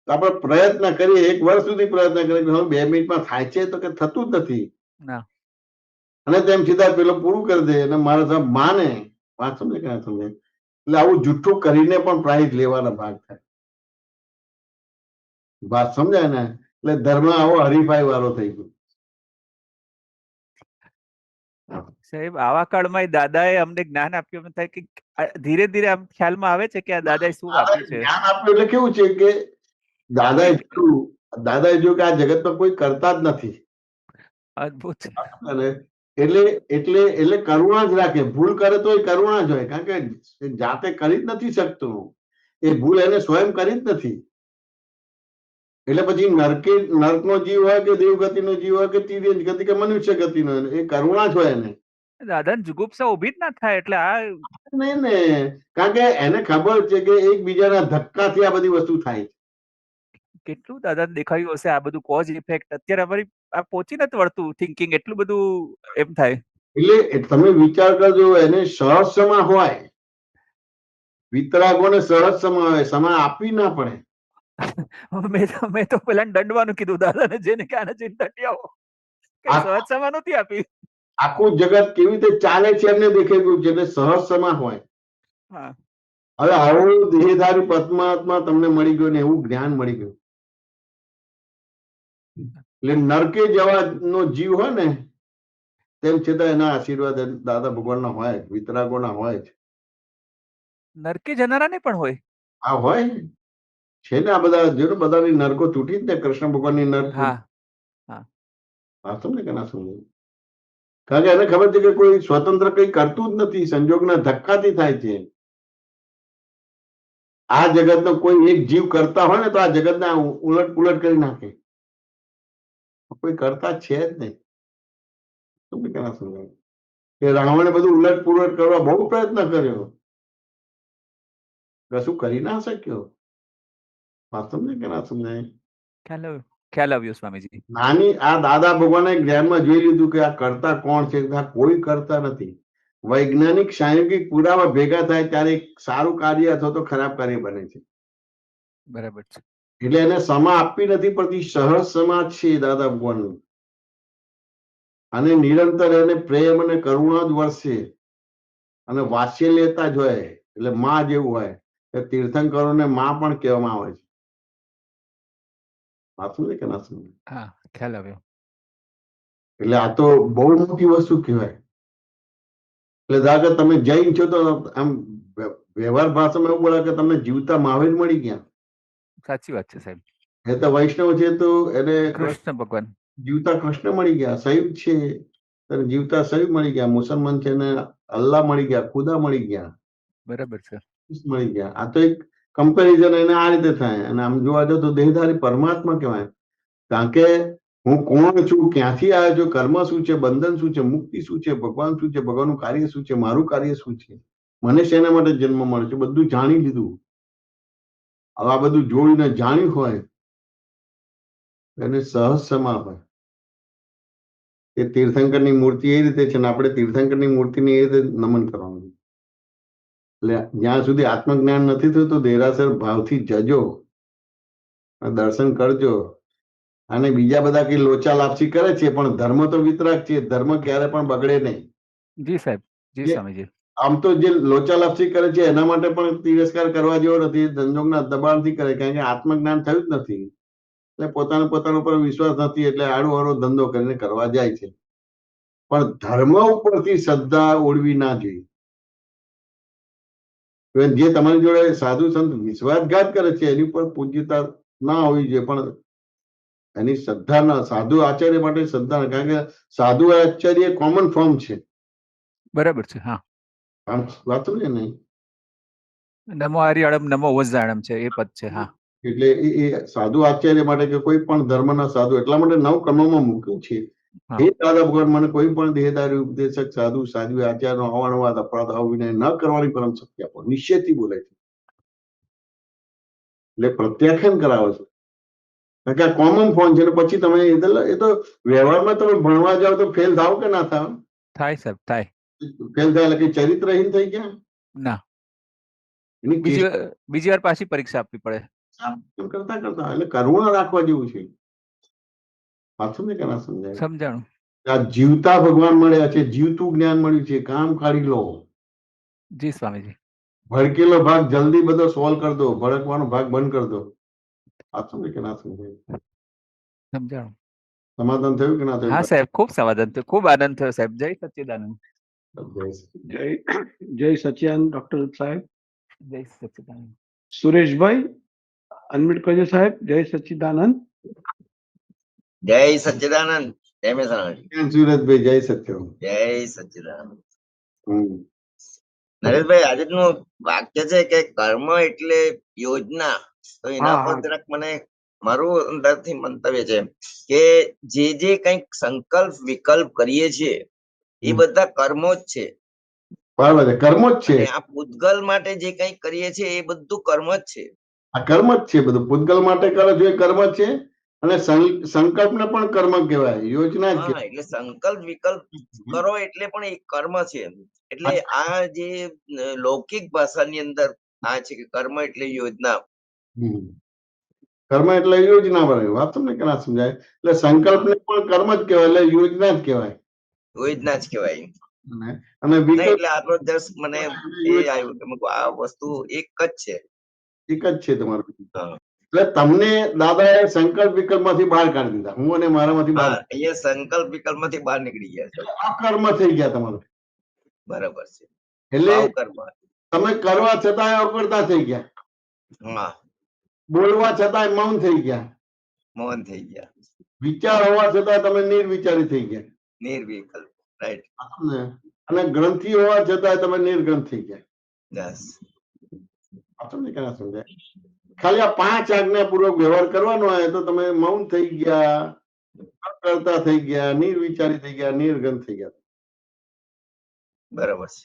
તો આપણે પ્રયત્ન કરીએ, 1 વર્ષ સુધી પ્રયત્ન કરીએ 2 મિનિટમાં થાય છે તો કે થતું જ નથી. ના અને તેમ છતાં પેલો પૂરું કરી દે અને મારા સાહેબ માને વાત સમજે કે ના સમજે? એટલે આવું જુઠ્ઠું કરીને પણ પ્રાઇઝ લેવાના ભાગ થાય. વાત સમજાય ને? એટલે ધર્મ આવો હરીફાઈ વાળો થઈ ગયો. સાહેબ આવા કાળમાં દાદાએ અમને જ્ઞાન આપ્યું એમ થાય કે ધીરે ધીરે આમ ખ્યાલમાં આવે છે કે આ દાદાએ શું આપ્યું છે. જ્ઞાન આપ્યું એટલે કેવું છે કે દાદાએ જોયું કે આ જગતમાં કોઈ કરતા જ નથી. અદ્ભુત છે. એટલે એટલે એટલે કરુણા જ રાખે. ભૂલ કરે તો એ કરુણા જ હોય કારણ કે જાતે કરી જ નથી શકતું. એ ભૂલ એને સ્વયં કરી જ નથી. એટલે પછી નર્કનો જીવ હોય કે દેવગતિનો જીવ હોય કે તિર્યક ગતિ કે મનુષ્ય ગતિનો, એ કરુણા જ હોય એને. દાદા જુગુપ્સા ઉભી જ ના થાય એટલે આ નહીં ને, કારણ કે એને ખબર છે કે એકબીજાના ધક્કાથી આ બધી વસ્તુ થાય છે. કેટલું દાદા દેખાયું હશે આ બધું કોઝ ઇફેક્ટ. અત્યારે અમારી આ પહોંચી નથી વળતું થિંકિંગ, એટલું બધું એમ થાય. એટલે તમે વિચાર કરજો, એને સહજ સમા હોય, વિતરાગોને સહજ સમા હોય, સમા આપવી ના પડે. મેં તો પેલા દંડવાનું કીધું દાદા ને, જેને કે આને જઈને દંડી આવો, કઈ સહજ સમા નથી આપી. આખું જગત કેવી રીતે ચાલે છે એમને દેખાઈ ગયું છે, એટલે સહજ સમા હોય. હા હવે આવું દેહધારી પરમાત્મા તમને મળી ગયો ને એવું જ્ઞાન મળી ગયું. એટલે નરકે જવાનો જીવ હોય ને, તેમ છતાં એના આશીર્વાદ દાદા ભગવાનના હોય, વિતરાગોના હોય જ. નરકે જનારાને પણ હોય. આ હોય ને, છે ને આ બધા જો બધાની નરકો તૂટી જ ને, કૃષ્ણ ભગવાનની નરક હા હા વાંચો ને કે ના સમજો. કારણ કે એને ખબર છે કે કોઈ સ્વતંત્ર કઈ કરતું જ નથી, સંજોગના ધક્કાથી થાય છે. આ જગતનો કોઈ એક જીવ કરતા હોય ને તો આ જગતને ઉલટ પુલટ કરી નાખે. કોઈ કરતા છે જ નહીં. તમે કેના સમજાય કે રાવણે બધું ઉલટ પુલટ કરવા બહુ પ્રયત્ન કર્યો, કશું કરી ના શક્યો. વાત સમજે કે ના સમજાય? ખ્યાલ આવ્યો સ્વામીજી. નાની આ દાદા ભગવાને જ્ઞાનમાં જોઈ લીધું કે આ કરતા કોણ છે, આ કોઈ કરતા નથી. વૈજ્ઞાનિક સાયન્ટિફિક પુરાવા ભેગા થાય ત્યારે એક સારું કાર્ય અથવા તો ખરાબ કાર્ય બને છે. બરાબર છે. એટલે એને સમા આપવી નથી પડતી, સહજ સમાજ છે દાદા ભગવાનનું. અને નિરંતર એને પ્રેમ અને કરુણા જ વર્ષે અને વાત્સલ્યતા જ હોય, એટલે માં જેવું હોય. એ તીર્થંકરોને માં પણ કહેવામાં આવે છે. વાત સમજે કે ના સમજે? હા ખ્યાલ આવ્યો. એટલે આ તો બહુ મોટી વસ્તુ કહેવાય. એટલે ધારો કે તમે જૈન છો તો આમ વ્યવહાર ભાષામાં એવું બોલે કે તમને જીવતા મહાવીર મળી ગયા. સાચી વાત છે સાહેબ. એ તો વૈષ્ણવ છે તો એને કૃષ્ણ ભગવાન જીવતા કૃષ્ણ મળી ગયા. શૈવ છે ત્યારે જીવતા શૈવ મળી ગયા. મુસલમાન છે ને અલ્લાહ મળી ગયા, ખુદા મળી ગયા, બરાબર છે. મળી ગયા. આ તો એક કમ્પેરિઝન એને આ રીતે થાય. અને આમ જોવા જાવ તો દેહધારી પરમાત્મા કહેવાય. કારણ કે હું કોણ છું, ક્યાંથી આવ્યો છું, કર્મ શું છે, બંધન શું છે, મુક્તિ શું છે, ભગવાન શું છે, ભગવાનનું કાર્ય શું છે, મારું કાર્ય શું છે, મને શેના માટે જન્મ મળે છે, બધું જાણી લીધું. હવે આ બધું જોઈને જાણ્યું હોય એને સહજ સમા હોય. એ તીર્થંકરની મૂર્તિ એ રીતે છે ને આપણે તીર્થંકરની મૂર્તિને એ રીતે નમન કરવાનું. એટલે જ્યાં સુધી આત્મજ્ઞાન નથી થયું તો દેરાસર ભાવથી જજો, દર્શન કરજો. અને બીજા બધા કઈ લોચા લાપસી કરે છે પણ ધર્મ તો વિતરાગ છે, ધર્મ ક્યારે પણ બગડે નહીં. જી સાહેબ. જી જે સ્વામીજી. આમ તો જે લોચા લાપસી કરે છે એના માટે પણ તિરસ્કાર કરવા જેવો નથી. સંજોગના દબાણથી કરે, કારણ કે આત્મજ્ઞાન થયું જ નથી. એટલે પોતાના ઉપર વિશ્વાસ નથી એટલે આડો આડો ધંધો કરીને કરવા જાય છે. પણ ધર્મ ઉપરથી શ્રદ્ધા ઓળવી ના જોઈએ. જે તમારી જોડે સાધુ સંત વિશ્વાસઘાત કરે છે એની ઉપર પૂજ્યતા ના હોવી જોઈએ, પણ એની શ્રદ્ધા ના, સાધુ આચાર્ય માટે શ્રદ્ધા, કારણ કે સાધુ આચાર્ય કોમન ફોર્મ છે. બરાબર છે. હા આમ વાત સમજે ને? નમો હરિયાળમ નમો વજ્જાણમ છે એ પદ છે. હા એટલે એ સાધુ આચાર્ય માટે કે કોઈ પણ ધર્મના સાધુ એટલા માટે નવ કર્મમાં મૂક્યું છે. હા હે દાદા ભગવાન, મને કોઈ પણ દેહદારી ઉપદેશક સાધુ સાધ્વી આચાર્યનો અવારનવાર અપરાધ અવિનય ન કરવાની પરમ શક્તિ આપો. નિશ્ચયથી બોલે છે એટલે પ્રત્યાખ્યાન કરાવે છે. કારણ કે આ કોમન ફોન છે. પછી તમે એ તો વ્યવહારમાં તમે ભણવા જાઓ તો ફેલ થાવ કે ના થાવ? થાય સાહેબ થાય. ફેલ થાય એટલે ચરિત્રહીન થઈ ગયા ના, એની બીજી વાર પાછી પરીક્ષા આપવી પડે. કરતા કરતા એટલે કરુણા રાખવા જેવું છે. પાછું ને કે ના સમજાય? સમજાણું. આ જીવતા ભગવાન મળ્યા છે, જીવતું જ્ઞાન મળ્યું છે, કામ કાઢી લો. જી સ્વામીજી. ભડકેલો ભાગ જલ્દી બધો સોલ્વ કરી દો, ભડકવાનો ભાગ બંધ કરી દો. પાછું ને કે ના સમજાય? સમજાણું. સમાધાન થયું કે ના થયું? હા સાહેબ, ખૂબ સમાધાન થયું, ખૂબ આનંદ થયો સાહેબ. જય સચ્ચિદાનંદ. જય સચ્ચિદાનંદ ડોક્ટર સાહેબ. જય સચ્ચિદાનંદ. સુરેશભાઈ અનમ્યુટ કરજો સાહેબ. જય સચ્ચિદાનંદ. જય સચ્ચિદાનંદ. જય મહેસાણા. સુરતભાઈ જય સત્યમ. જય સચ્ચિદાનંદ. નરેશભાઈ આજનું વાક્ય છે કે કર્મ એટલે યોજના. તો એના હા, પર હા. જરાક મને મારું અંદરથી મંતવ્ય છે કે જે કંઈક સંકલ્પ વિકલ્પ કરીએ છીએ એ બધા કર્મો જ છે. બરાબર છે, કર્મ જ છે. અને આ પૂતગલ માટે જે કંઈક કરીએ છીએ એ બધું કર્મ જ છે. આ કર્મ જ છે બધું. પૂતગલ માટે કરો છો એ કર્મ જ છે, અને સંકલ્પને પણ કર્મ કહેવાય, યોજના જ હા, એટલે સંકલ્પ વિકલ્પ કહેવાય. કરો એટલે પણ એક કર્મ છે. એટલે આ જે લૌકિક ભાષાની અંદર આ છે કે કર્મ એટલે યોજના. હમ. કર્મ એટલે યોજના બને. વાત તમને કેના સમજાય? એટલે સંકલ્પને પણ કર્મ જ કહેવાય, એટલે યોજના જ કહેવાય. યોજના જ કહેવાય. અને નહીં, વિકલ્પ એટલે આટલો જસ્ટ મને એ આવ્યું કે મેં કીધું આ વસ્તુ એક જ છે. એક જ છે તમારું. હા. એટલે તમને દાદાએ સંકલ્પ વિકલ્પ માંથી બહાર કાઢી દીધા, હું અને મારામાંથી બહાર. હા, અહીંયા સંકલ્પ વિકલ્પ માંથી બહાર નીકળી ગયા છે. અકર્મ થઈ ગયા તમારું. બરાબર છે. એટલે ભાવ કર્મ. તમે કરવા છતાંય અકર્તા થઈ ગયા, હા, બોલવા છતાંય મૌન થઈ ગયા, મૌન થઈ ગયા, વિચાર હોવા છતાં તમે નિર્વિચારી થઈ ગયા, નિર્વિકલ્પ. રાઈટ. અને ગ્રંથિ હોવા છતાં તમે નિર્ગ્રંથ થઈ ગયા. યસ. તમને કેના સમજાય? ખાલી આ 5 આજ્ઞાપૂર્વક વ્યવહાર કરવાનો હોય તો તમે મૌન થઈ ગયા, અકર્તા થઈ ગયા, નિર્વિચારી થઈ ગયા, નિર્ગ્રંથ થઈ ગયા. બરાબર છે.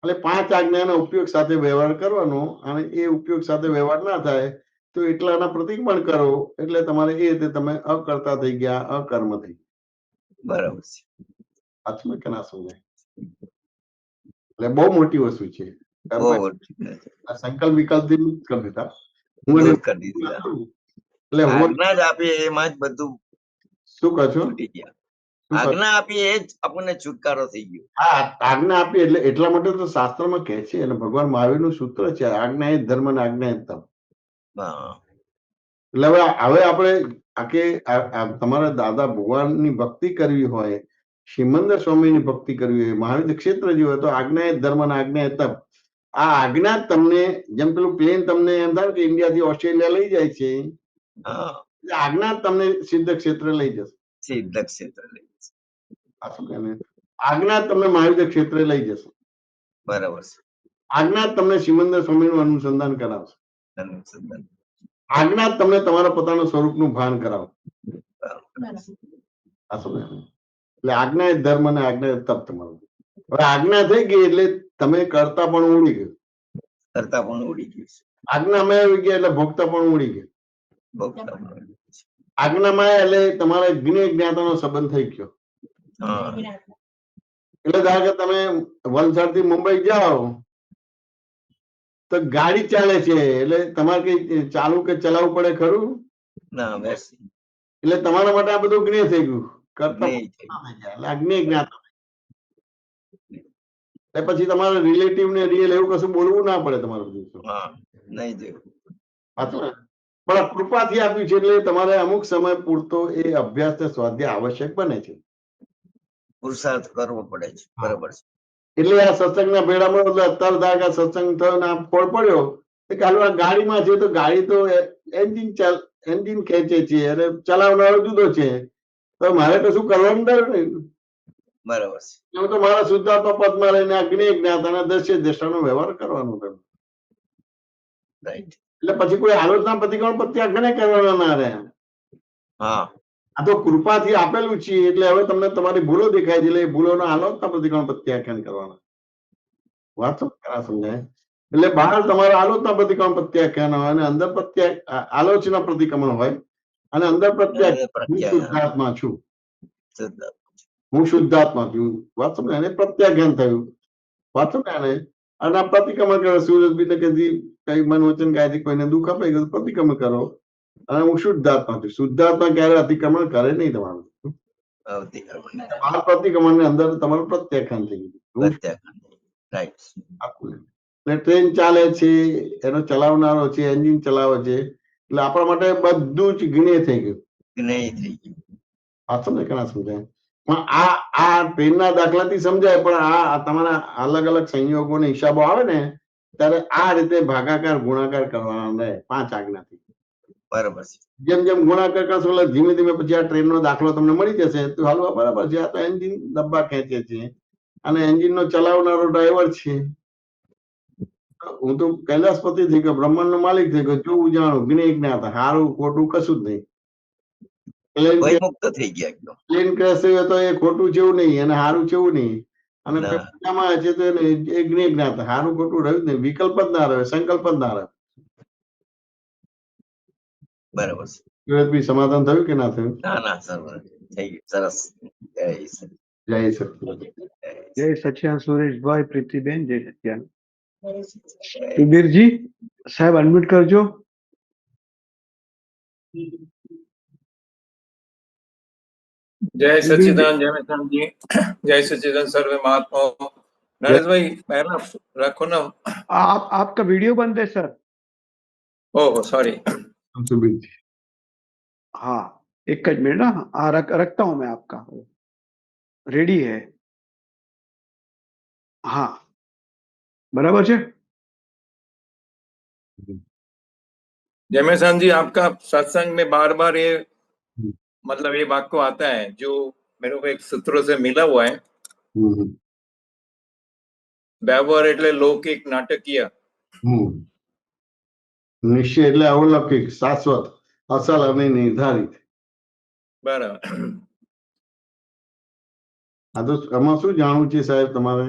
એટલે 5 આજ્ઞાના ઉપયોગ સાથે વ્યવહાર કરવાનો, અને એ ઉપયોગ સાથે વ્યવહાર ના થાય તો એટલાના પ્રતિક્રમણ કરો, એટલે તમારે એ રીતે તમે અકર્તા થઈ ગયા, અકર્મ થઈ ગયા. બરાબર છે. આત્મ કે ના સમજાય? એટલે બહુ મોટી વસ્તુ છે. બહુ આ સંકલ્પ વિકલ્પ થી મુક્ત કરી દીધા. હું દૂર એને કરી દીધા. એટલે હું આજ્ઞા જ આપીએ એમાં જ બધું શું કહો છો? છૂટી ગયા. આજ્ઞા આપીએ એ જ આપણને છુટકારો થઈ ગયો. હા, આજ્ઞા આપી એટલે એટલા માટે તો શાસ્ત્રમાં કહે છે, અને ભગવાન મહાવીરનું સૂત્ર છે, આજ્ઞા એ જ ધર્મ અને આજ્ઞા એ જ તપ. હા. એટલે હવે આપણે આકે તમારા દાદા ભગવાનની ભક્તિ કરવી હોય, શ્રીમંદર સ્વામીની ભક્તિ કરવી હોય, મહાવીર ક્ષેત્ર જેવું હોય, તો આજ્ઞા એ જ ધર્મ અને આજ્ઞા એ તપ. આ આજ્ઞા જ તમને, જેમ પેલું પ્લેન તમને એમ થાય કે ઇન્ડિયા થી ઓસ્ટ્રેલિયા લઈ જાય છે, હા, આજ્ઞા જ તમને સિદ્ધ ક્ષેત્ર લઈ જશે. સિદ્ધ ક્ષેત્ર લઈ જશે. આ શું કહે ને? આજ્ઞા જ તમને મહાવીર ક્ષેત્રે લઈ જશે. બરાબર છે. આજ્ઞા જ તમને શ્રીમંદર સ્વામીનું અનુસંધાન કરાવશે. અનુસંધાન. આજ્ઞા જ તમને તમારા પોતાના સ્વરૂપનું ભાન કરાવશે. આ શું કહે? એટલે આજ્ઞા એ ધર્મ અને આજ્ઞા એ તપ તમારું. હવે આજ્ઞા થઈ ગઈ એટલે તમે કરતા પણ ઉડી ગયું. કરતા પણ ઉડી ગયું છે. આજ્ઞામાં આવી ગયા એટલે ભોગતા પણ ઉડી ગયું. ભોગતા પણ ઉડી ગયું છે. આજ્ઞામાં એટલે તમારા જ્ઞેય જ્ઞાતાનો સંબંધ થઈ ગયો. હા. એટલે ધારો કે તમે વલસાડ થી મુંબઈ જાઓ તો ગાડી ચાલે છે, એટલે તમારે કઈ ચાલુ કે ચલાવવું પડે ખરું? ના, બેસી. એટલે તમારા માટે આ બધું જ્ઞેય થઈ ગયું. કરતા જ્ઞેય થઈ ગયું. એટલે અજ્ઞેય જ્ઞાતા. એટલે પછી તમારે રિલેટિવ ને રિયલ એવું કશું બોલવું ના પડે તમારે બધું. હા, નહીં જોયું. સાચું ને? પણ આ કૃપાથી આપ્યું છે, એટલે તમારે અમુક સમય પૂરતો એ અભ્યાસ ને સ્વાધ્યાય આવશ્યક બને છે. પુરુષાર્થ કરવો પડે છે. બરાબર છે. એટલે આ સત્સંગના ભેડામાં એટલે અત્યારે ધારો કે સત્સંગ થયો ને આમ ફોડ પડ્યો, તો કાલે આ ગાડીમાં છે, તો ગાડી તો એન્જિન ખેંચે છે, અને ચલાવનારો જુદો છે, તો મારે કશું કરવાનું નહીં. બરાબર છે. હું તો મારા શુદ્ધાત્મા પદમાં રહીને અગ્નિ જ્ઞાતાના દ્રશ્ય દ્રષ્ટાનો વ્યવહાર કરવાનો છે. રાઈટ. એટલે પછી કોઈ આલોચના પ્રતિક્રમણ પ્રત્યાખ્યાન કરવાના ના રહે. હા. આ તો કૃપાથી આપેલું છે, એટલે હવે તમને તમારી ભૂલો દેખાય છે, એટલે એ ભૂલોનો આલોચના પ્રતિક્રમણ પ્રત્યાખ્યાન કરવાના. વાત સમજાય? એટલે બહાર તમારો આલોચના પ્રતિક્રમણ પ્રત્યાખ્યાન હોય, અને અંદર આલોચના પ્રતિક્રમણ હોય, અને અંદર શુદ્ધાત્મા છું, હું શુદ્ધાત્મા છું. વાત સમજાય? એને પ્રત્યાખ્યાન થયું. વાત સમજાય? અને આ પ્રતિક્રમણ કરો. સૂરજબીને કદી કઈ મન વચન કાયથી કોઈને દુઃખ અપાઈ ગયું, પ્રતિક્રમણ કરો. અને હું શુદ્ધાત્મા છું. શુદ્ધાત્મા ક્યારે અતિક્રમણ કરે નહીં તમારું. આ પ્રતિક્રમણ ની અંદર તમારું પ્રત્યાખ્યાન થઈ ગયું. ટ્રેન ચાલે છે, એનો ચલાવનારો છે, એન્જિન ચલાવે છે, એટલે આપણા માટે બધું જ જ્ઞેય થઈ ગયું. આ સમજે કે ના સમજાય? પણ આ ટ્રેનના દાખલાથી સમજાય, પણ આ તમારા અલગ અલગ સંયોગોને હિસાબો આવે ને, ત્યારે આ રીતે ભાગાકાર ગુણાકાર કરવાના રહે 5 આજ્ઞાથી. બરાબર છે. જેમ જેમ ગુણાકાર કરશો એટલે ધીમે ધીમે પછી આ ટ્રેનનો દાખલો તમને મળી જશે, તો હાલવા બરાબર છે. આ તો એન્જિન ડબ્બા ખેંચે છે, અને એન્જિનનો ચલાવનારો ડ્રાઈવર છે. હું તો કૈલાસપતિ થઈ ગયો, બ્રહ્માંડનો માલિક થઈ ગયો, જોવું જાણું જ્ઞેય જ્ઞાત, હારું ખોટું કશું જ નહીં. ભય મુક્ત થઈ ગયા એકદમ. પ્લેન ક્રેશ થયો તો એ ખોટું જેવું નહીં અને હારું જેવું નહીં. અને ના. પેપરમાં છે તો એ જ્ઞેય જ્ઞાત, હારું ખોટું રહ્યું જ નહીં, વિકલ્પ જ ના રહે, સંકલ્પ જ ના રહે. બરાબર છે. સુરજભાઈ સમાધાન થયું કે ના થયું? ના ના સર, થઈ ગયું સરસ. જય સર. જય સચિદાન. જય સચ્યાન સુરેશભાઈ, પ્રીતિબેન, જય સચ્યાન. સુબીરજી સાહેબ અનમ્યુટ કરજો. जय सच्चिदान जय मेहता जी, जय सच्चिदान सर्वे महात्माओं। नरेश भाई पहला रखो ना। आपका वीडियो बंद है सर। Oh sorry. સુબીરજી. हाँ एक मिनट ना, हाँ रखता हूं मैं आपका, रेडी है। हाँ बराबर है। जय मेहता जी, आपका सत्संग में बार बार ये मतलब ये वाक्य आता है जो मेरे को एक सूत्रों से मिला हुआ है। व्यवहार એટલે લૌકિક નાટકીય, નિશ્ચય એટલે અવલૌકિક, શાશ્વત, અસલ અને નિર્ધારિત. બરાબર। આ તો આમાં શું જાણવું છે સાહેબ તમારે?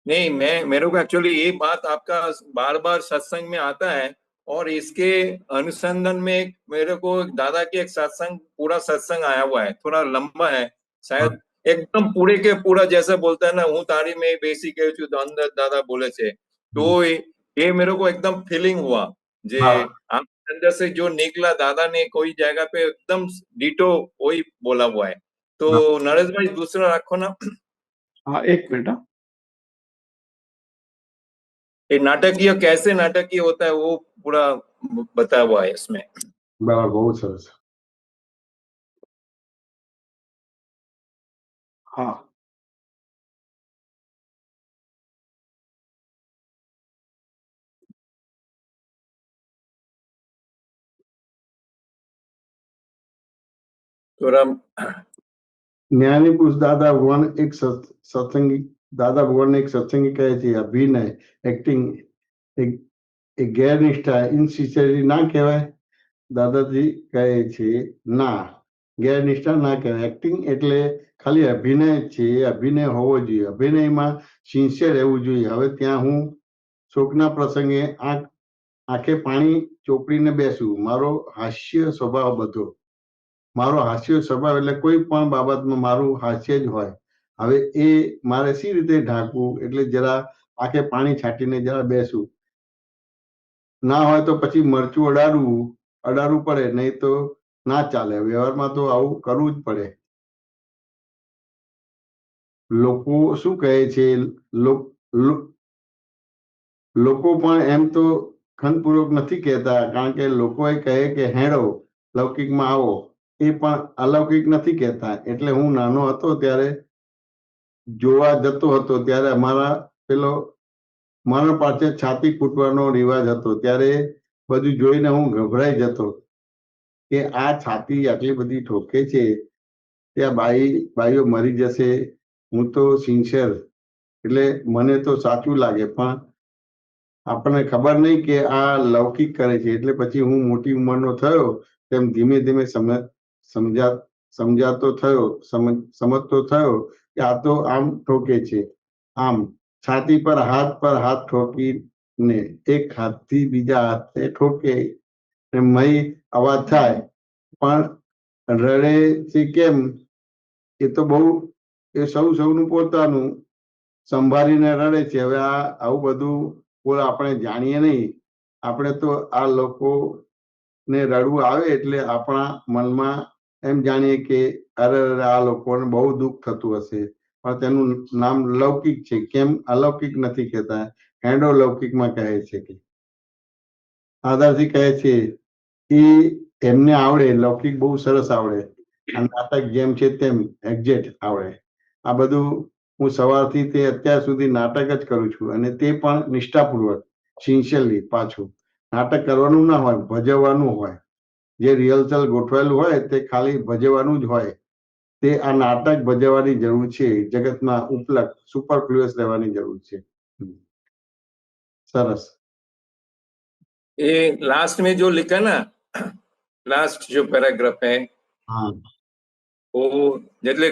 नहीं, मेरे को एक्चुअली ये बात आपका बार बार सत्संग में आता है और इसके अनुसंधान में मेरे को दादा की एक सत्संग, पूरा सत्संग आया हुआ है, थोड़ा लंबा है शायद, एकदम पूरे के पूरा जैसे बोलता है ना, हूँ तारी में बेसी के छु तो अंदर दादा बोले छे, तो ये मेरे को एकदम फीलिंग हुआ जे आप अंदर से जो निकला, दादा ने कोई जगह पे एकदम डिटो वही बोला हुआ है। तो नरेश भाई दूसरा रखो ना। हाँ एक मिनट। ये नाटकीय कैसे नाटकीय होता है वो पूरा बताया हुआ है इसमें। બરાબર, બહુ સરસ. हाँ थोड़ा જ્ઞાની પુરુષ દાદા ભગવાન એક સત્સંગી, દાદા ભગવાન એક સત્સંગી કહે છે અભિનય, એક્ટિંગ એ ગેરનિષ્ઠા, ઇનસિન્સિયરિટી ના કહેવાય? દાદાજી કહે છે ના, ગેરનિષ્ઠા ના કહેવાય. એક્ટિંગ એટલે ખાલી અભિનય છે, અભિનય હોવો જોઈએ, અભિનયમાં સિન્સિયર રહેવું જોઈએ. હવે ત્યાં હું શોકના પ્રસંગે આંખે પાણી ચોપડીને બેસું, મારો હાસ્ય સ્વભાવ બધો, મારો હાસ્ય સ્વભાવ એટલે કોઈ પણ બાબતમાં મારું હાસ્ય જ હોય. હવે એ મારે સી રીતે ઢાંકવું? એટલે જરા આંખે પાણી છાંટીને જરા બેસું. ના હોય તો પછી મરચું અડાડવું પડે, નહીં તો ના ચાલે. વ્યવહારમાં તો આવું કરવું જ પડે. લોકો શું કહે છે, લોકો પણ એમ તો ખંતપૂર્વક નથી કહેતા, કારણ કે લોકોએ કહે કે હેડો લૌકિકમાં આવો, એ પણ અલૌકિક નથી કહેતા. એટલે હું નાનો હતો ત્યારે જોવા જતો હતો, ત્યારે મારા પાસે છાતી ફૂટવાનો રિવાજ હતો. ત્યારે બધું જોઈને હું ગભરાઈ જતો કે આ છાતી આટલી બધી ઠોકે છે, ત્યાં બાઈઓ મરી જશે. હું તો સિન્સિયર, એટલે મને તો સાચું લાગે, પણ આપણને ખબર નહીં કે આ લૌકિક કરે છે. એટલે પછી હું મોટી ઉંમરનો થયો તેમ ધીમે ધીમે સમજતો થયો કે આ તો આમ ઠોકે છે, આમ છાતી પર હાથ ઠોકીને એક હાથથી બીજા હાથે ઠોકે, મય અવાજ થાય, પણ રડે છે કેમ? એ તો બહુ, એ સૌનું પોતાનું, સંભાળીને રડે છે. હવે આવું બધું આપણે જાણીએ નહીં. આપણે તો આ લોકોને રડવું આવે એટલે આપણા મનમાં એમ જાણીએ કે અરે આ લોકોને બહુ દુઃખ થતું હશે, પણ તેનું નામ લૌકિક છે. કેમ અલૌકિક નથી કહેતા? હેડો લૌકિકમાં કહે છે કે આધારથી કહે છે એ એમને આવડે, લૌકિક બહુ સરસ આવડે, અને નાટક જેમ છે તેમ એક્ઝેક્ટ આવડે. આ બધું હું સવારથી તે અત્યાર સુધી નાટક જ કરું છું, અને તે પણ નિષ્ઠાપૂર્વક, સિન્સિયરલી. પાછું નાટક કરવાનું ના હોય, ભજવવાનું હોય. જે રિહર્સલ ગોઠવાયેલું હોય તે ખાલી ભજવવાનું જ હોય. તે આ નાટક ભજવવાની જરૂર છે. જગતમાં ઉપલબ્ધ સુપરફ્લુઅસ રહેવાની જરૂર છે. સરસ. ये लास्ट में जो लिखा ना, लास्ट जो पैराग्राफ है હા, वो એટલે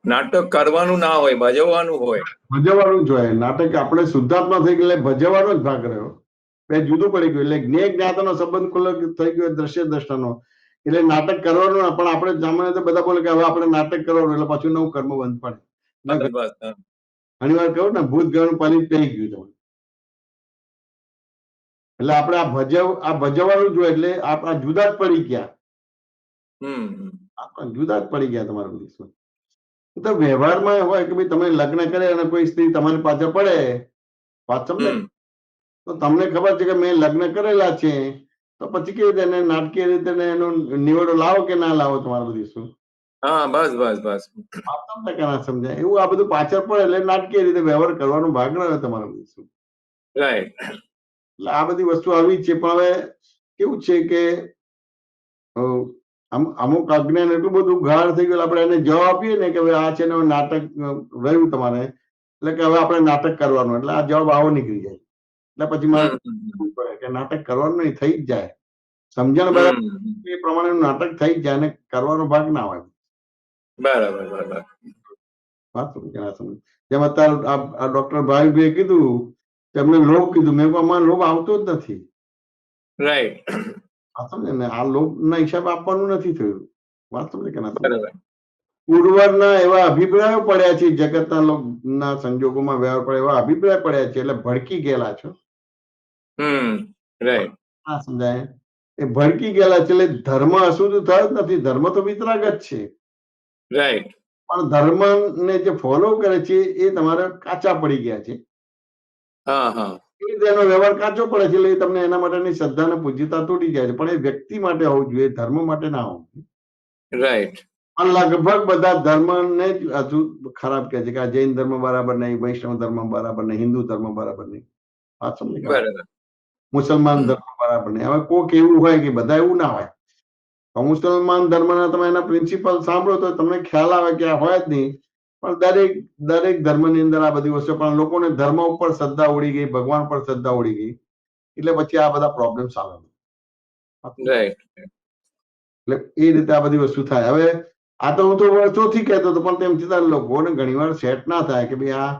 નાટક કરવાનું ના હોય, ભજવવાનું હોય. ભજવવાનું જ હોય. નાટક આપણે શુદ્ધાત્મા થઈ ગયું એટલે ભજવવાનો જ ભાગ રહ્યો. બે જુદું પડી ગયું એટલે જ્ઞેય જ્ઞાતાનો સંબંધ ખુલ્લો થઈ ગયો દ્રશ્ય દ્રષ્ટાનો. એટલે નાટક કરવાનું ના, પણ આપણે સામાન્ય તો બધા બોલે કે હવે આપણે નાટક કરવાનું એટલે પાછું નવું કર્મ બંધ પડે. બસ બસ, હા. ઘણી વાર કહું ને, ભૂત ગણું પાણી પી ગયું તમે. એટલે આપણે આ ભજવવાનું જોઈએ એટલે આપણા જુદા જ પડી ગયા. હમ આપણા જુદા જ પડી ગયા તમારા બધી. તો વ્યવહારમાં હોય કે ભાઈ તમે લગ્ન કરે અને કોઈ સ્ત્રી તમારી પાછળ પડે, વાત સમજે, હમ તો તમને ખબર છે કે મેં લગ્ન કરેલા છે, તો પછી કેવી રીતે એને નાટકીય રીતે એનો નિવેડો લાવો કે ના લાવો તમારે બધી શું હા, બસ બસ બસ, વાત સમજે કે ના સમજાય, એવું આ બધું પાછળ પડે એટલે નાટકીય રીતે વ્યવહાર કરવાનો ભાગ રહ્યો તમારે બધી શું. રાઈટ. એટલે આ બધી વસ્તુ આવી જ છે. પણ હવે કેવું છે કે અમુક અજ્ઞાન એટલું બધું ગાઢ થઈ ગયું, આપણે એને જવાબ આપીએ ને કે ભાઈ આ છે ને નાટક રહ્યું તમારે, એટલે કે હવે આપણે નાટક કરવાનું, એટલે આ જવાબ આવો નીકળી જાય. એટલે પછી મારે કે નાટક કરવાનું નહીં, થઈ જ જાય. સમજણ બરાબર એ પ્રમાણે નાટક થઈ જ જાય અને કરવાનો ભાગ ના હોય. બરાબર બરાબર. વાત સમજે કે ના સમજે. જેમ અત્યારે આ ડોક્ટર ભાવિભાઈએ કીધું કે અમને લોભ કીધું, મેં કહ્યું અમારે લોભ આવતો જ નથી. રાઈટ. વાત સમજે ને, આ લોભ ના હિસાબ આપવાનું નથી થયું. વાત સમજે કે ના સમજે. બરાબર. પૂર્વના એવા અભિપ્રાયો પડ્યા છે, જગતના ના સંજોગોમાં વ્યવહાર પડે એવા અભિપ્રાય પડ્યા છે, એટલે ભડકી ગયેલા છો. રાઈટ. ના સમજાય. એ ભડકી ગયેલા છે એટલે ધર્મ અશુદ્ધ થયો જ નથી. ધર્મ તો વિતરાગ જ છે, રાઈટ. પણ ધર્મ ને જે ફોલો કરે છે એ તમારે કાચા પડી ગયા છે. હા હા. એ રીતે એનો વ્યવહાર કાચો પડે છે, એટલે તમને એના માટેની શ્રદ્ધા ને પૂજ્યતા તૂટી જાય છે. પણ એ વ્યક્તિ માટે હોવું જોઈએ, ધર્મ માટે ના હોવું જોઈએ. રાઈટ. લગભગ બધા ધર્મને જ હજુ ખરાબ કહે છે કે આ જૈન ધર્મ બરાબર નહીં, વૈષ્ણવ ધર્મ બરાબર નહીં, હિન્દુ ધર્મ બરાબર નહીં. વાત સમજી ગયા? બરાબર. મુસલમાન ધર્મ બરાબર નહીં. હવે કોક એવું હોય કે બધા એવું ના હોય. તો મુસલમાન ધર્મના તમે એના પ્રિન્સિપલ સાંભળો તો તમને ખ્યાલ આવે કે આ હોય જ નહીં. પણ દરેક ધર્મની અંદર આ બધી વસ્તુ, પણ લોકોને ધર્મ ઉપર શ્રદ્ધા ઉડી ગઈ, ભગવાન પર શ્રદ્ધા ઉડી ગઈ, એટલે પછી આ બધા પ્રોબ્લેમ્સ આવે. રાઈટ. એટલે એ રીતે આ બધી વસ્તુ થાય. હવે આ તો હું તો વર્ષોથી કહેતો હતો, પણ તેમ છતાં લોકોને ઘણી વાર સેટ ના થાય કે ભાઈ આ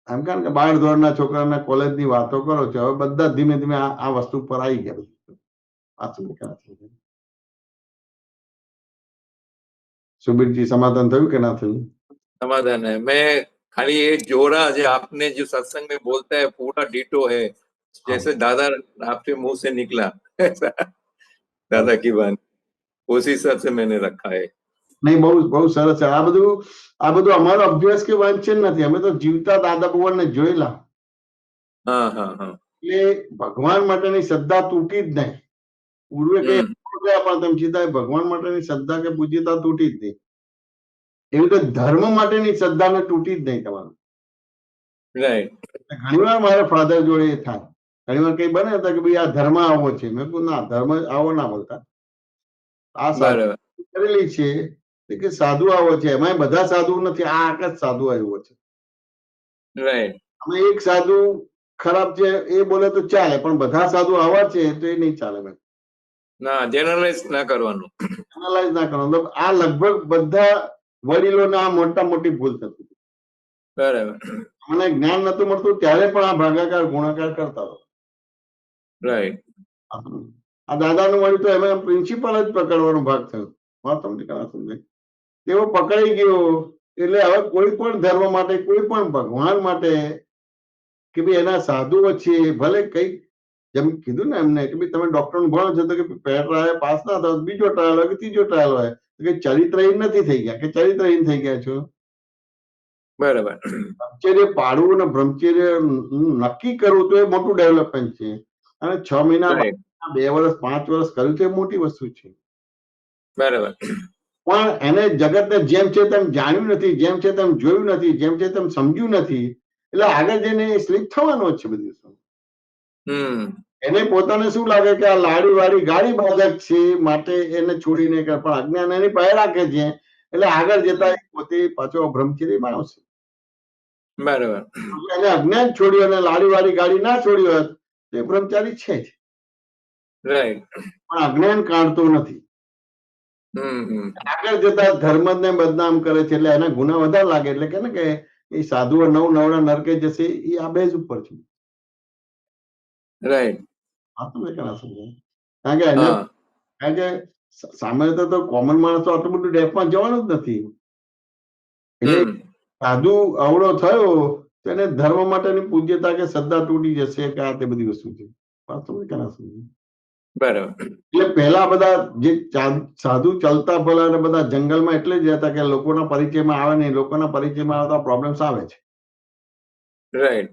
એમ કારણ કે 12 ધોરણના છોકરાના કોલેજની વાતો કરો છો. હવે બધા ધીમે ધીમે આ વસ્તુ પર આવી ગયા. सुबीर समाधान થયું કે ના થયું? समाधान है. मैं खाली ये जोड़ा जो आपने जो सत्संग में बोलता है पूरा डिटो है, जैसे दादा आपके मुंह से निकला दादा की बात, उस हिसाब से मैंने रखा है. નહીં, બહુ સરસ છે. આ બધું અમારો અભ્યાસ કે વાંચન નથી. અમે તો જીવતા દાદા ભગવાનને જોયેલા. હા હા હા. એટલે ભગવાન માટેની શ્રદ્ધા તૂટી જ નહીં. પૂર્વે કઈ પણ તેમ છતાં ભગવાન માટેની શ્રદ્ધા કે પૂજ્યતા તૂટી જ નહીં. એવી તો ધર્મ માટેની શ્રદ્ધાને તૂટી જ નહીં તમારું. રાઈટ. ઘણી વાર મારા ફાધર જોડે એ થાય. ઘણી વાર કઈ બને કે ભાઈ આ ધર્મ આવો છે, મેં કહ્યું ના, ધર્મ આવો ના બોલતા. આ સાધુ કરેલી છે કે સાધુ આવો છે, એમાં બધા સાધુ નથી, આ એક જ સાધુ આવ્યો છે. રાઈટ. અમે એક સાધુ ખરાબ છે એ બોલે તો ચાલે, પણ બધા સાધુ આવા છે તો એ નહીં ચાલે. ના, જનરલાઇઝ ના કરવાનું. એનાલાઇઝ ના કરવાનું. આ લગભગ બધા વડીલોને આ મોટી ભૂલ થતી. બરાબર. મને જ્ઞાન નતું મળતું ત્યારે પણ આ ભાગાકાર ગુણાકાર કરતા હતા. રાઈટ. આ દાદાનું મળ્યું તો એમાં પ્રિન્સિપલ જ પકડવાનો ભાગ થયો. વાત સમજે કે ના સમજે? તેઓ પકડાઈ ગયો એટલે હવે કોઈ પણ ધર્મ માટે, કોઈ પણ ભગવાન માટે કે ભાઈ એના સાધુઓ છે, ભલે કઈ જેમ કીધું ને એમને કે ભાઈ તમે ડોક્ટર નું ભણો છો તો કે પહેલા ટ્રાયલ પાસ ના થાવ, બીજો ટ્રાયલ હોય કે ત્રીજો ટ્રાયલ હોય, કે ચરિત્રહીન નથી થઈ ગયા, કે ચરિત્રહીન થઈ ગયા છો. બરાબર. બ્રહ્મચર્ય પાડવું અને બ્રહ્મચર્ય નક્કી કરવું તો એ મોટું ડેવલપમેન્ટ છે. અને 6 મહિના, 2 વર્ષ, 5 વર્ષ કર્યું તો એ મોટી વસ્તુ છે. બરાબર. પણ એને જગતને જેમ છે તેમ જાણ્યું નથી, જેમ છે તેમ જોયું નથી, જેમ છે તેમ સમજ્યું નથી, એટલે આગળ જઈને સ્લીપ થવાનો જ છે બધી વસ્તુ. એને પોતાને શું લાગે કે આ લાડી વાળી ગાડી બાધક છે માટે એને છોડીને કે, પણ અજ્ઞાન એની પાસે રાખે છે, એટલે આગળ જતા પોતે પાછો બ્રહ્મચર્યમાં આવશે. બરાબર. એને અજ્ઞાન છોડ્યું અને લાડીવાળી ગાડી ના છોડી હોત તો એ બ્રહ્મચારી છે જ, રાઈટ. પણ અજ્ઞાન કાઢતો નથી. હમ. આગળ જતા ધર્મને બદનામ કરે છે એટલે એના ગુના વધારે લાગે એટલે કે ને કે એ સાધુઓ નવડા નરકે જશે, એ આ બેઝ ઉપર છે. રાઈટ. આ તમે કેના સમજાય? કારણ કે એને હા. કારણ કે સામાન્ય તો કોમન માણસ તો આટલું બધું ડેપમાં જવાનું જ નથી. એટલે હમ. સાધુ અવળો થયો તો એને ધર્મ માટેની પૂજ્યતા કે શ્રદ્ધા તૂટી જશે કે આ તે બધી વસ્તુ છે. વાત તમે કેના સમજાય? બરાબર. એટલે પહેલા બધા જે સાધુ ચાલતા ભલા ને બધા જંગલમાં એટલે જ રહેતા કે લોકોના પરિચયમાં આવે નહીં, લોકોના પરિચયમાં આવતા પ્રોબ્લેમ્સ આવે છે. રાઈટ.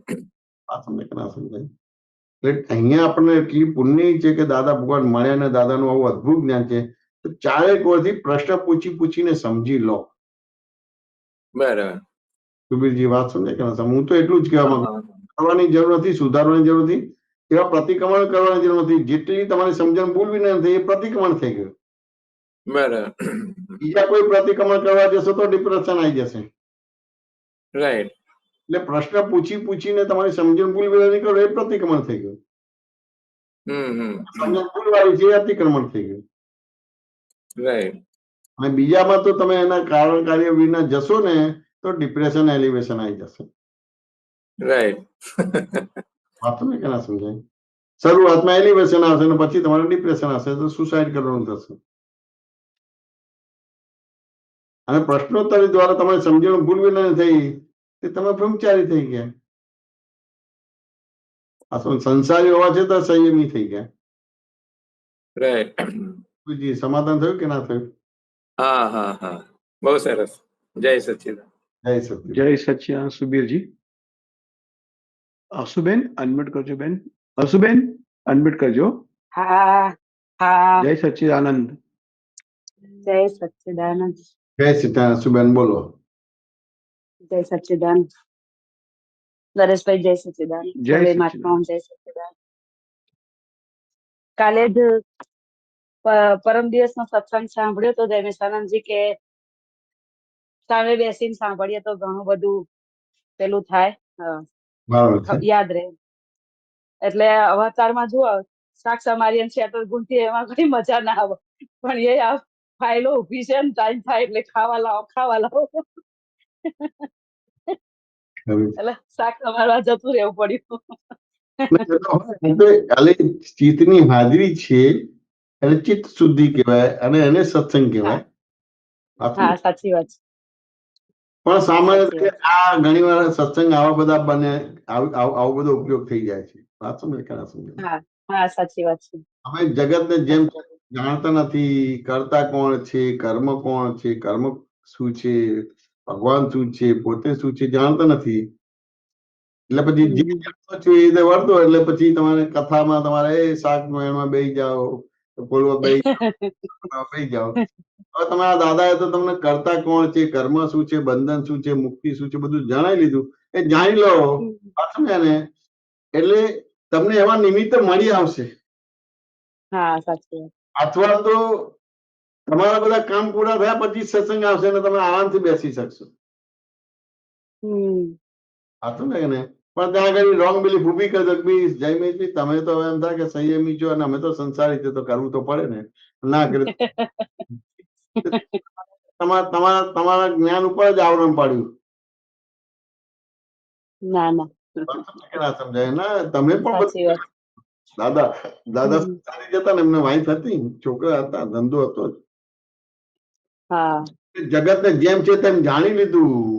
આ તમને કેના સમજાય? એટલે અહીંયા આપણને એટલી પુણ્ય છે કે દાદા ભગવાન મળ્યા અને દાદાનું આવું અદભુત જ્ઞાન છે. તો ચારેક વર્ષથી પ્રશ્ન પૂછીને સમજી લો. બરાબર. સુબીરજી વાત સમજે કે ના સમજે? હું તો એટલું જ કહેવા માંગુ, હા. કરવાની જરૂર નથી, સુધારવાની જરૂર નથી, એવા પ્રતિક્રમણ કરવાની જરૂર નથી. જેટલી તમારી સમજણ ભૂલવી નથી એ પ્રતિક્રમણ થઈ ગયું. બરાબર. બીજા કોઈ પ્રતિક્રમણ કરવા જશો તો ડિપ્રેશન આવી જશે. રાઈટ. એટલે પ્રશ્ન પૂછીને તમારી સમજણ ભૂલવી નહીં કરો એ પ્રતિક્રમણ થઈ ગયું. હમ. સમજણ ભૂલવાળી છે એ અતિક્રમણ થઈ ગયું. રાઈટ. અને બીજામાં તો તમે એના કારણ કાર્ય વિના જશો ને તો ડિપ્રેશન એલિવેશન આવી જશે. રાઈટ. વાત ને કે ના સમજાય? શરૂઆતમાં એલિવેશન આવશે ને પછી તમારે ડિપ્રેશન આવશે તો સુસાઇડ કરવાનું થશે. અને પ્રશ્નોત્તરી દ્વારા તમારી સમજણ ભૂલવી નહીં થઈ તે તમે બ્રહ્મચારી થઈ ગયા. આ સંસારી હોવા છતાં સંયમી થઈ ગયા. રાઈટ. સમાધાન થયું કે ના થયું? હા. બહુ સરસ. જય સચ્ચિદાનંદ. જય સત્ય. જય સચ્ચિદાનંદ સુબીરજી. અશુબેન અનમ્યુટ કરજો બેન. અશુબેન અનમ્યુટ કરજો. હા હા જય સચ્ચિદાનંદ. જય સચ્ચિદાનંદ. જય સત્ય. સુબેન બોલો. જય સચ્ચિદાનંદ. નરેશભાઈ જય સચ્ચિદાનંદ. જય સર્વે સચ્ચિદાનંદ. મહાત્માઓ જય સચ્ચિદાનંદ. કાલે જ પરમ દિવસનો સત્સંગ સાંભળ્યો તો જયમેશાનંદજી કે સામે બેસીને સાંભળીએ તો ઘણું બધું પેલું થાય, બરાબર છે. યાદ રહે. એટલે અવતારમાં જુઓ સાક્ષ અમારી શેટર ગુંથી એમાં કઈ મજા ના આવે, પણ એ આ ફાઇલો ઉભી છે ને ટાઈમ થાય એટલે ખાવા લાવો એટલે શાક અમારવા જતું રહેવું પડ્યું. ખાલી ચિત્તની હાજરી છે એટલે ચિત્ત શુદ્ધિ કહેવાય અને એને સત્સંગ કહેવાય. હા સાચી વાત છે. પણ સામાન્ય સાચી રીતે આ ઘણી વાર સત્સંગ આવા બધા બને, આવો બધો ઉપયોગ થઈ જાય છે. વાત સમજ કે ના સમજ? હા સાચી વાત છે. અમે જગતને જેમ જાણતા નથી, કરતા કોણ છે, કર્મ કોણ છે, કર્મ શું છે, ભગવાન શું છે, પોતે શું છે જાણતા નથી. એટલે પછી જે જાણતો છો એ વર્તો એટલે પછી તમારે કથામાં તમારે એ શાક એમાં બેસી જાઓ, બોલવા બેસી જાઓ. હવે તમારા દાદાએ તો તમને કરતા કોણ છે, કર્મ શું છે, બંધન શું છે, મુક્તિ શું છે બધું જણાવી લીધું. એ જાણી લો ને એટલે તમને એવા નિમિત્ત મળી આવશે. હા સાચી વાત. અથવા તો તમારા બધા કામ પૂરા થયા પછી સત્સંગ આવશે ને તમે આરામથી બેસી શકશો. સાચું ને? પણ ત્યાં આગળ રોંગ બિલીફ ઉભી કરી દો કે જયમેશજી તમે તો એમ થાય કે સંયમી છો અને અમે તો સંસારી છે તો કરવું તો પડે ને. ના કરે તમારા જ્ઞાન ઉપર જ આવરણ પાડ્યું. ના સમજાય ના? તમે પણ સાચી વાત. દાદા સંસારી જતા ને એમને વાઈફ હતી, છોકરા હતા, ધંધો હતો જ. હા જગતને જેમ છે તેમ જાણી લીધું.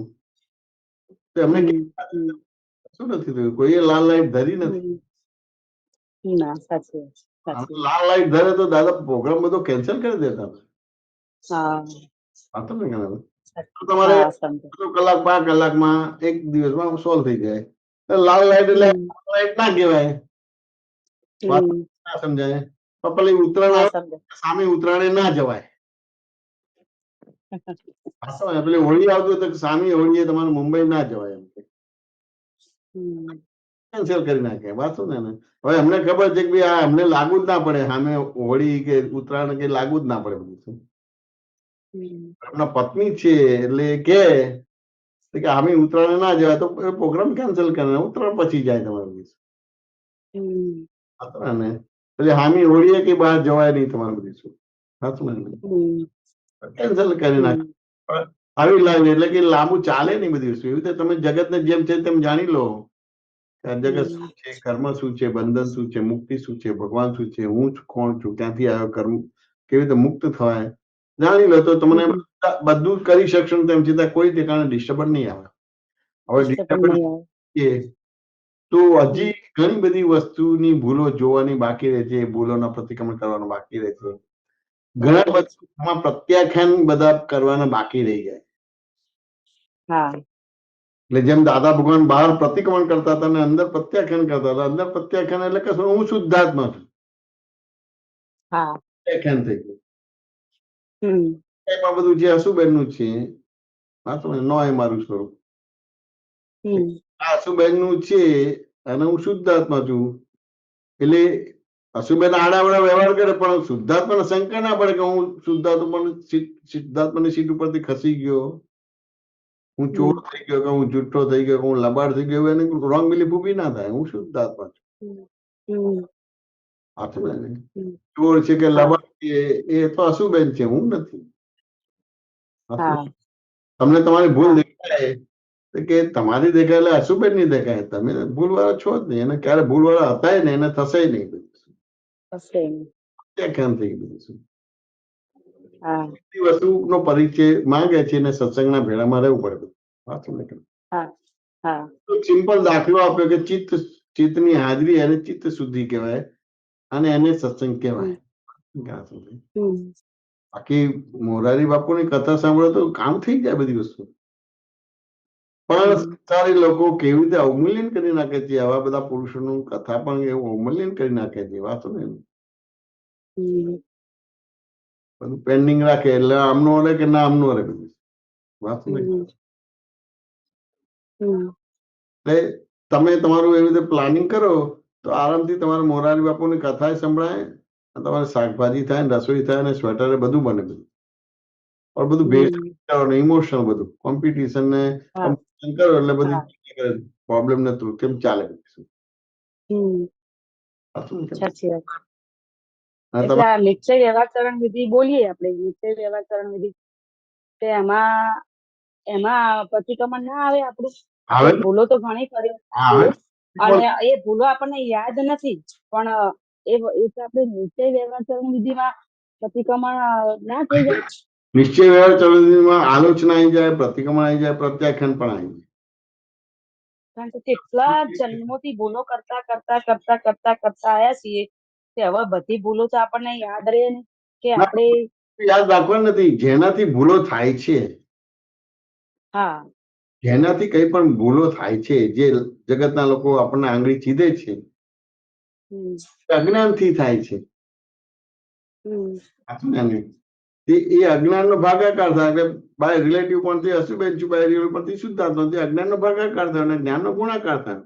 એમને શું નથી થયું? કોઈએ લાલ લાઈટ ધરી નથી. ના સાચી વાત. લાલ લાઈટ ધરે તો દાદા પ્રોગ્રામ બધો કેન્સલ કરી દેતા. હા તમારે સમજો. કલાક 5 કલાકમાં એક દિવસમાં સોલ્વ થઈ જાય. લાલ લાઈટ એટલે લાઈટ ના કહેવાય. વાત ના સમજાય. પણ પેલી ઉત્તરાયણ આવે સામે ઉત્તરાયણે ના જવાય. પેલી હોળી આવતી તો સામે હોળીએ તમારે મુંબઈ ના જવાય એમ કેન્સલ કરી નાખે. વાત ને હવે અમને ખબર છે કે ભાઈ આ અમને લાગુ જ ના પડે, સામે હોળી કે ઉત્તરાયણ કે લાગુ જ ના પડે બધું. એમના પત્ની છે એટલે કે તો કે આમે ઉત્તરાયણ ના જવાય તો પ્રોગ્રામ કેન્સલ કરે, ઉત્તરાયણ પછી જાય તમારે બધું. હમ, સાચું ને? એટલે હામી હોળીએ કે બહાર જવાય નહીં તમારે બધું શું. સાચું ને? હમ, કેન્સલ કરી નાખે. હમ. પણ આવી લાગે એટલે કે લાંબુ ચાલે નહીં બધી વસ્તુ. એવી રીતે તમે જગતને જેમ છે તેમ જાણી લો કે આ જગત શું છે, કર્મ શું છે, બંધન શું છે, મુક્તિ શું છે, ભગવાન શું છે, હું કોણ છું, ક્યાંથી આવ્યો, કર્મ કેવી રીતે મુક્ત થવાય જાણી લો તો તમને હમ. બધું જ કરી શકશો ને તેમ છતાં કોઈ ઠેકાણે ડિસ્ટર્બન્સ નહીં આવે. હવે ડિસ્ટર્બ ડિસ્ટર્બન્સ નહીં આવે. છે તો હજી ઘણી બધી વસ્તુની ભૂલો જોવાની બાકી રહે છે, ભૂલોના પ્રતિક્રમણ કરવાનું બાકી રહે છે. ઘણા વસ્તુમાં પ્રત્યાખ્યાન બધા કરવાના બાકી રહી જાય. હા, એટલે જેમ દાદા ભગવાન બહાર પ્રતિક્રમણ કરતા હતા અને અંદર પ્રત્યાખ્યાન કરતા હતા. અંદર પ્રત્યાખ્યાન એટલે કે શું? હું શુદ્ધાત્મા છું. હા. પ્રત્યાખ્યાન થઈ ગયું. હમ, એમાં બધું જે હસુબેનનું છે, વાંચો ને, નો એ મારું સ્વરૂપ. હમ, આ હસુબેનનું છે અને હું શુદ્ધાત્મા છું. એટલે હસુબેન આડાવડા વ્યવહાર કરે પણ શુદ્ધાત્માને શંકા ના પડે કે હું શુદ્ધાત્માની સીટ ઉપરથી ખસી ગયો, હું ચોર થઈ ગયો, કે હું જુઠ્ઠો થઈ ગયો, કે હું લબાડ થઈ ગયો, એને રોંગ બિલીફ ઉભી ના થાય. હું શુદ્ધાત્મા છું. હમ, હસુબેન હમ. ચોર છે કે હા. લબાડ છે એ તો હસુબેન છે, હું નથી. હા, તમને તમારી ભૂલ હા. દેખાય તો કે તમારી દેખાય એટલે હસુબેન ની દેખાય. તમે ભૂલ વાળા છો જ નહીં. એને ક્યારે ભૂલ વાળા હતા ને એને થશે નહીં. હશે નહીં. વ્યાખ્યાન થઈ ગયું છે. હા, બધી વસ્તુનો પરિચય માંગે છે અને સત્સંગના ભેળામાં રહેવું પડે. વાંચો ને. હા, હા. તો સિમ્પલ દાખલો આપ્યો કે ચિત્તની હાજરી અને ચિત્ત શુદ્ધિ કહેવાય અને એને સત્સંગ કહેવાય. હમ, બાકી મોરારી બાપુની કથા સાંભળો તો કામ થઈ જાય બધી વસ્તુ. પણ સંસારી લોકો કેવી રીતે અવમૂલ્યન કરી નાખે છે. આવા બધા પુરુષોનું કથા પણ એવું અવમૂલ્યન કરી નાખે છે. વાંચો ને, હમ. બધું પેન્ડિંગ રાખે એટલે આમનું અરે કે ના આમનું અરે બધું. વાંચો ને. હમ, હમ. એટલે તમે તમારું એવી રીતે પ્લાનિંગ કરો તો આરામથી તમારે મોરારી બાપુની કથા સંભળાય, તમારે શાકભાજી થાય ને રસોઈ થાય ને સ્વેટરે બધું બને બધું. और બધું ભેળ ઇમોશનલ બધું કોમ્પિટિશન ને હા. competition કરો એટલે હા. બધી પ્રોબ્લેમ નતું કેમ ચાલે. હમ. સાચું ને? સાચી વાત. અને એટલે આ નિશ્ચય વ્યવહારકરણ વિધિ બોલીએ આપણે, નિશ્ચય વ્યવહારકરણ વિધિ, તો એમાં પ્રતિક્રમણ ના આવે આપણું? આવે આપણે ભૂલો તો ઘણી કરી આવે અને એ ભૂલો આપણને યાદ નથી, પણ એ તો આપણે નિશ્ચય વ્યવહારકરણ વિધિમાં પ્રતિક્રમણ ના થઈ જાય? નિશ્ચય વ્યવહાર ચળવળીમાં આલોચના આવી જાય, પ્રતિક્રમણ આવી જાય, પ્રત્યાખ્યાન પણ આવી જાય. કારણ કે કેટલા જન્મોથી ભૂલો કરતા કરતા કરતા કરતા કરતા આયા છીએ કે હવે બધી ભૂલો તો આપણને યાદ રહે ને કે ના, આપણે. યાદ રાખવાનું નથી. જેનાથી ભૂલો થાય છે, હા. જેનાથી કઈ પણ ભૂલો થાય છે, જે જગતના લોકો આપણને આંગળી ચીધે છે, હમ, અજ્ઞાનથી થાય છે. હમ. એ અજ્ઞાનનો ભાગાકાર થાય એટલે બાય રિલેટિવ કોણથી હસુબેન છું, બાય રિલેટિવ પરથી શુદ્ધાત્મા, અજ્ઞાનનો ભાગાકાર થાય અને જ્ઞાનનો ગુણાકાર થાય.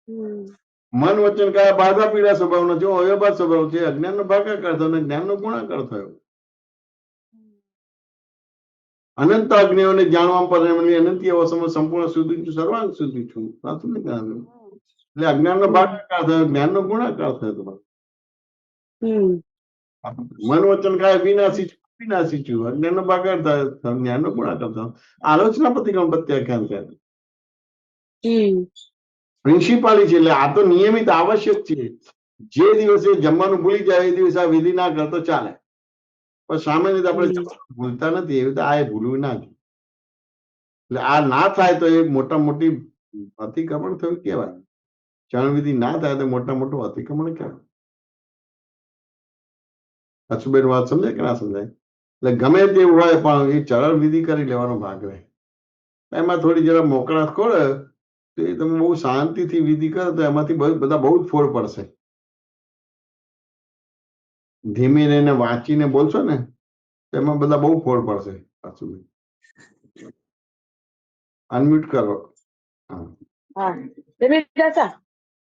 હમ. મન વચન કાયા બાધા પીડા સ્વભાવનો છે, અવ્યભાત સ્વભાવ છે. અજ્ઞાનનો ભાગાકાર થયો અને જ્ઞાનનો ગુણાકાર થયો. અનંત અગ્નિઓને જાણવા પરિણમેલી અનંતી અવસ્થામાં સંપૂર્ણ સુધી છું, સર્વાંગ સુધી છું. સાચું ને કહેવાનું? એટલે અજ્ઞાનનો ભાગાકાર થયો, જ્ઞાનનો ગુણાકાર થયો તમારો. હમ. મન વચન કાયા વિનાશી છું, વિનાશી છું. અજ્ઞાનનો ભાગાકાર થયો, જ્ઞાનનો ગુણાકાર થયો. આલોચના પ્રતિક્રમણ પ્રત્યાખ્યાન કરે. હમ. પ્રિન્સિપાલી છે એટલે આ તો નિયમિત આવશ્યક છે. જે દિવસે જમવાનું ભૂલી જાય એ દિવસે આ વિધિ ના કરતો ચાલે, પણ સામાન્ય રીતે આપણે ભૂલતા નથી. એવી રીતે આ ભૂલવું ના જોઈએ. એટલે આ ના થાય તો એ મોટા મોટી અતિક્રમણ થયું કેવાય. ચરણ વિધિ ના થાય તો મોટા મોટું અતિક્રમણ કહેવાય. અચુબેન વાત સમજાય કે ના સમજાય? એટલે ગમે તેવું હોય પણ એ ચરણ વિધિ કરી લેવાનો ભાગ રહે. એમાં થોડી જરા મોકળાશ ખોળે તો એ તમે બહુ શાંતિથી વિધિ કરો તો એમાંથી બધા બહુ જ ફોડ પડશે. ધીમે રહીને વાંચીને બોલશો ને તો એમાં બધા બહુ ફોડ પડશે. પાછું અનમ્યુટ કરો. હા.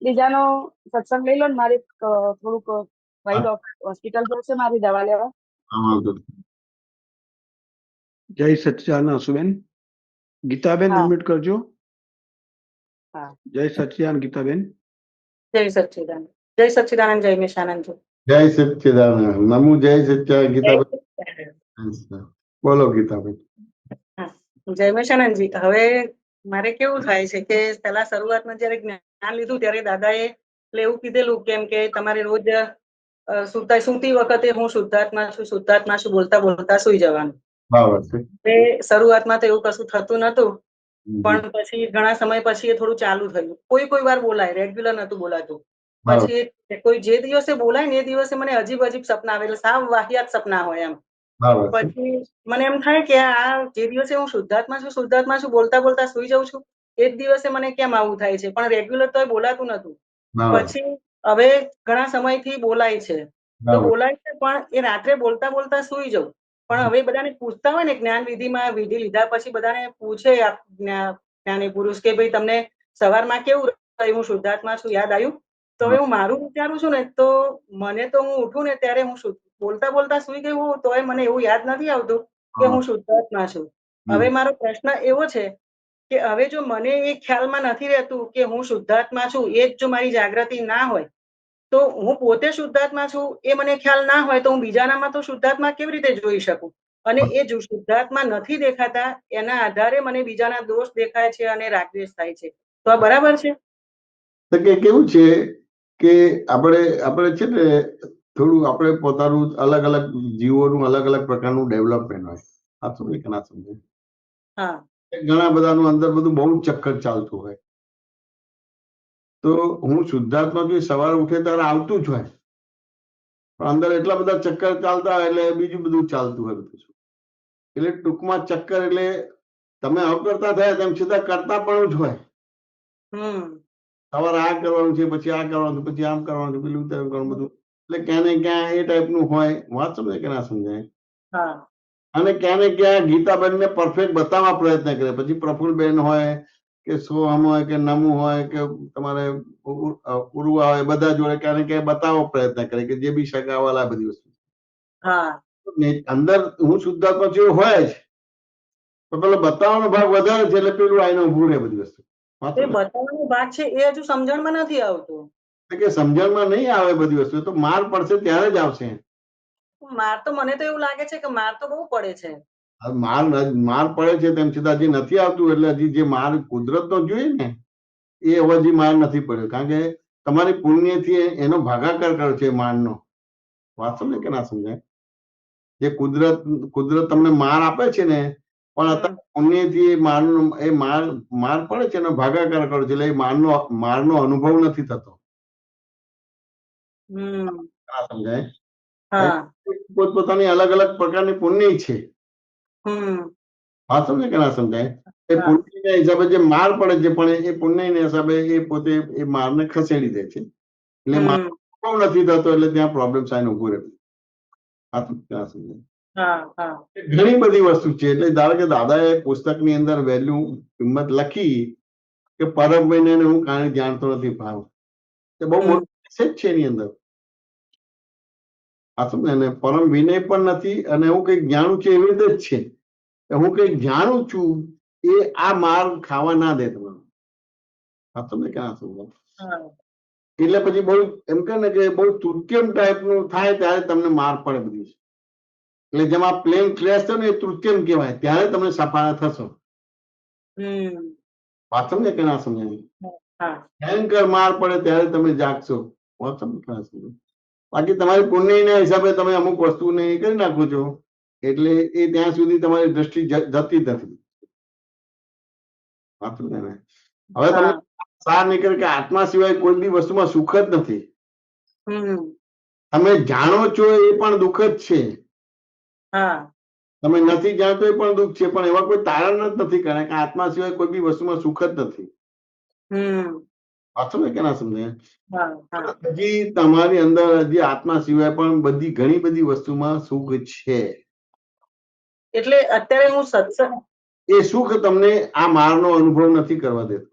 બીજાનો સત્સંગ લઈ લો ને, મારે થોડુંક ભાઈ હોસ્પિટલ જશે મારી દવા લેવા. હા, જય સચ્ચિદાનંદ હસુબેન. ગીતાબેન હા. અનમ્યુટ કરજો. હા. જય સચ્ચિદાનંદ ગીતાબેન. જય સચ્ચિદાનંદ. જય સચ્ચિદાનંદ, જય નિશાનંદ. જય સચ્ચિદાનંદ. નમો જય સચ્ચિદાનંદ. જય ગીતાબેન બોલો. ગીતાબેન જય મેશાનંદજી. હવે મારે કેવું થાય છે કે પહેલા શરૂઆતમાં જયારે જ્ઞાન લીધું ત્યારે દાદાએ એટલે એવું કીધેલું કેમ કે તમારે રોજ સૂતી વખતે હું શુદ્ધાત્મા છું બોલતા બોલતા સુઈ જવાનું. બરાબર છે. એ શરૂઆતમાં તો એવું કશું થતું નતું, પણ પછી ઘણા સમય પછી એ થોડું ચાલુ થયું. કોઈ વાર બોલાય, રેગ્યુલર નતું બોલાતું. પછી કોઈ જે દિવસે બોલાય ને એ દિવસે મને અજીબ અજીબ સપના આવે, એટલે સાવ વાહિયાત સપના હોય એમ. બરાબર છે. પછી મને એમ થાય કે આ જે દિવસે હું શુદ્ધાત્મા છું બોલતા બોલતા સુઈ જાઉં છું, એ જ દિવસે મને કેમ આવું થાય છે, પણ રેગ્યુલર તો બોલાતું નતું. બરાબર પછી હવે ઘણા સમયથી બોલાય છે, તો બરાબર. બોલાય છે પણ એ રાત્રે બોલતા બોલતા સુઈ જાઉં. પણ હવે બધાને પૂછતા હોય ને, જ્ઞાન વિધિમાં વિધિ લીધા પછી બધાને પૂછે જ્ઞાની પુરુષ કે ભાઈ તમને સવારમાં કેવું રહ્યું, હું શુદ્ધાત્મા છું, યાદ આવ્યું? તો હવે હું મારું વિચારું છું ને, તો મને તો હું ઉઠું ને ત્યારે હું બોલતા બોલતા સુઈ ગઈ હોઉં તોય મને એવું યાદ નથી આવતું કે હું શુદ્ધાત્મા છું. હવે મારો પ્રશ્ન એવો છે કે હવે જો મને એ ખ્યાલમાં નથી રહેતું કે હું શુદ્ધાત્મા છું, એ જ જો મારી જાગૃતિ ના હોય, તો હું પોતે શુદ્ધાત્મા છું એ મને ખ્યાલ ના હોય, તો હું બીજાનામાં તો શુદ્ધાત્મા કેવી રીતે જોઈ શકું? અને એ જો શુદ્ધાત્મા નથી દેખાતા એના આધારે મને બીજાના દોષ દેખાય છે અને રાગદ્વેષ થાય છે. તો આ બરાબર છે? તો કે કેવું છે કે આપણે છે ને થોડું આપણે પોતાનું અલગ અલગ જીવોનું અલગ અલગ પ્રકારનું ડેવલપમેન્ટ હોય. આ સમજે કે ના સમજે? હા. ઘણા બધાનું અંદર બધું બહુ ચક્કર ચાલતું હોય. તો હું શુદ્ધાત્મા છું સવારે ઉઠે ત્યારે આવતું જ હોય, પણ અંદર એટલા બધા ચક્કર ચાલતા હોય એટલે બીજું બધું ચાલતું હોય બધું. એટલે ટૂંકમાં ચક્કર એટલે તમે અવકર્તા થયા તેમ છતાં કરતા પણ જ હોય. સવારે આ કરવાનું છે, પછી આ કરવાનું છે, પછી આમ કરવાનું છે, પેલું તેમ કરવાનું બધું. એટલે ક્યાં ને ક્યાં એ ટાઈપનું હોય. વાત સમજે કે ના સમજાય? અને ક્યાં ને ક્યાં ગીતાબેન ને પરફેક્ટ બતાવવા પ્રયત્ન કરે. પછી પ્રફુલ્લબેન હોય કે સોહમ હોય કે નમુ હોય કે તમારે ઉર્વા હોય, બધા જોડે ક્યાં ને ક્યાં બતાવવા પ્રયત્ન કરે કે જે બી સગાવાલા બધી વસ્તુ અંદર હું શુદ્ધાત્મા છું હોય જ, તો પેલો બતાવવાનો ભાગ વધારે છે એટલે પેલું આઈને ઉભું રહે બધી વસ્તુ. એ બતાવવાનો ભાગ છે એ હજુ સમજણમાં નથી આવતું. કે સમજણમાં નહીં આવે બધી વસ્તુ, તો માર પડશે ત્યારે જ આવશે. માર તો મને તો એવું લાગે છે કે માર તો બહુ પડે છે. માર પડે છે તેમ છતાં હજી નથી આવતું, એટલે હજી જે માર કુદરતનો જોઈએ ને એ હજી માર નથી પડ્યો. કારણ કે તમારી પુણ્યથી એનો ભાગાકાર કર્યો છે મારનો. વાત સમજે કે ના સમજાય? જે કુદરત તમને માર આપે છે ને, પણ અત્યારે પુણ્યથી માર પડે છે એનો ભાગાકાર કર્યો છે, એટલે એ મારનો અનુભવ નથી થતો. સમજાય? પોતપોતાની અલગ અલગ પ્રકારની પુણ્ય છે. વાત સમજે કે ના સમજાય? એ પુણ્યના હિસાબે જે માર પડે છે, પણ એ પુણ્યના હિસાબે એ પોતે એ મારને ખસેડી દે છે. એટલે માર નથી થતો, એટલે ત્યાં પ્રોબ્લેમ સાઈન ઉભો રહે. વાત ના સમજાય? ઘણી બધી વસ્તુ છે. એટલે ધારો કે દાદાએ પુસ્તકની અંદર વેલ્યુ કિંમત લખી કે પરમ વિનયને હું કાંઈ જાણતો નથી ભાવ, એ બહુ મોટો મેસેજ છે એની અંદર. આ સમજે ને? પરમ વિનય પણ નથી અને હું કઈક જાણું છું એવી રીતે જ છે. હું કઈક જાણું છું એ આ માર ખાવા ના દે તમને. આ સમજે કે ના સમજે? એટલે પછી બહુ એમ કે ને કે બહુ તૃત્યમ ટાઈપનું થાય ત્યારે તમને માર પડે બધી. એટલે જેમાં પ્લેન ક્લેશ થયો ને એ તૃત્યમ કહેવાય, ત્યારે તમે સફાળા થશો. વાત સમજે કે ના સમજે? ભયંકર માર પડે ત્યારે તમે જાગશો. વાત સમજે કે ના સમજે? બાકી તમારી પુણ્યના હિસાબે તમે અમુક વસ્તુને કરી નાખો છો, એટલે એ ત્યાં સુધી તમારી દ્રષ્ટિ જતી જ નથી. વાત સમજે ને? હવે તમને સાર નીકળે કે આત્મા સિવાય કોઈ બી વસ્તુમાં સુખ જ નથી. તમે જાણો છો એ પણ દુઃખ જ છે. તમે નથી જાણતો એ પણ દુઃખ છે, પણ એવા કોઈ તારણ જ નથી, કારણ કે આત્મા સિવાય કોઈ બી વસ્તુમાં સુખ જ નથી. વાત સમજે કે ના સમજે? હજી તમારી અંદર હજી આત્મા સિવાય પણ બધી ઘણી બધી વસ્તુમાં સુખ છે. એટલે અત્યારે હું સત્સંગ એ સુખ તમને આ મારનો અનુભવ નથી કરવા દેતો.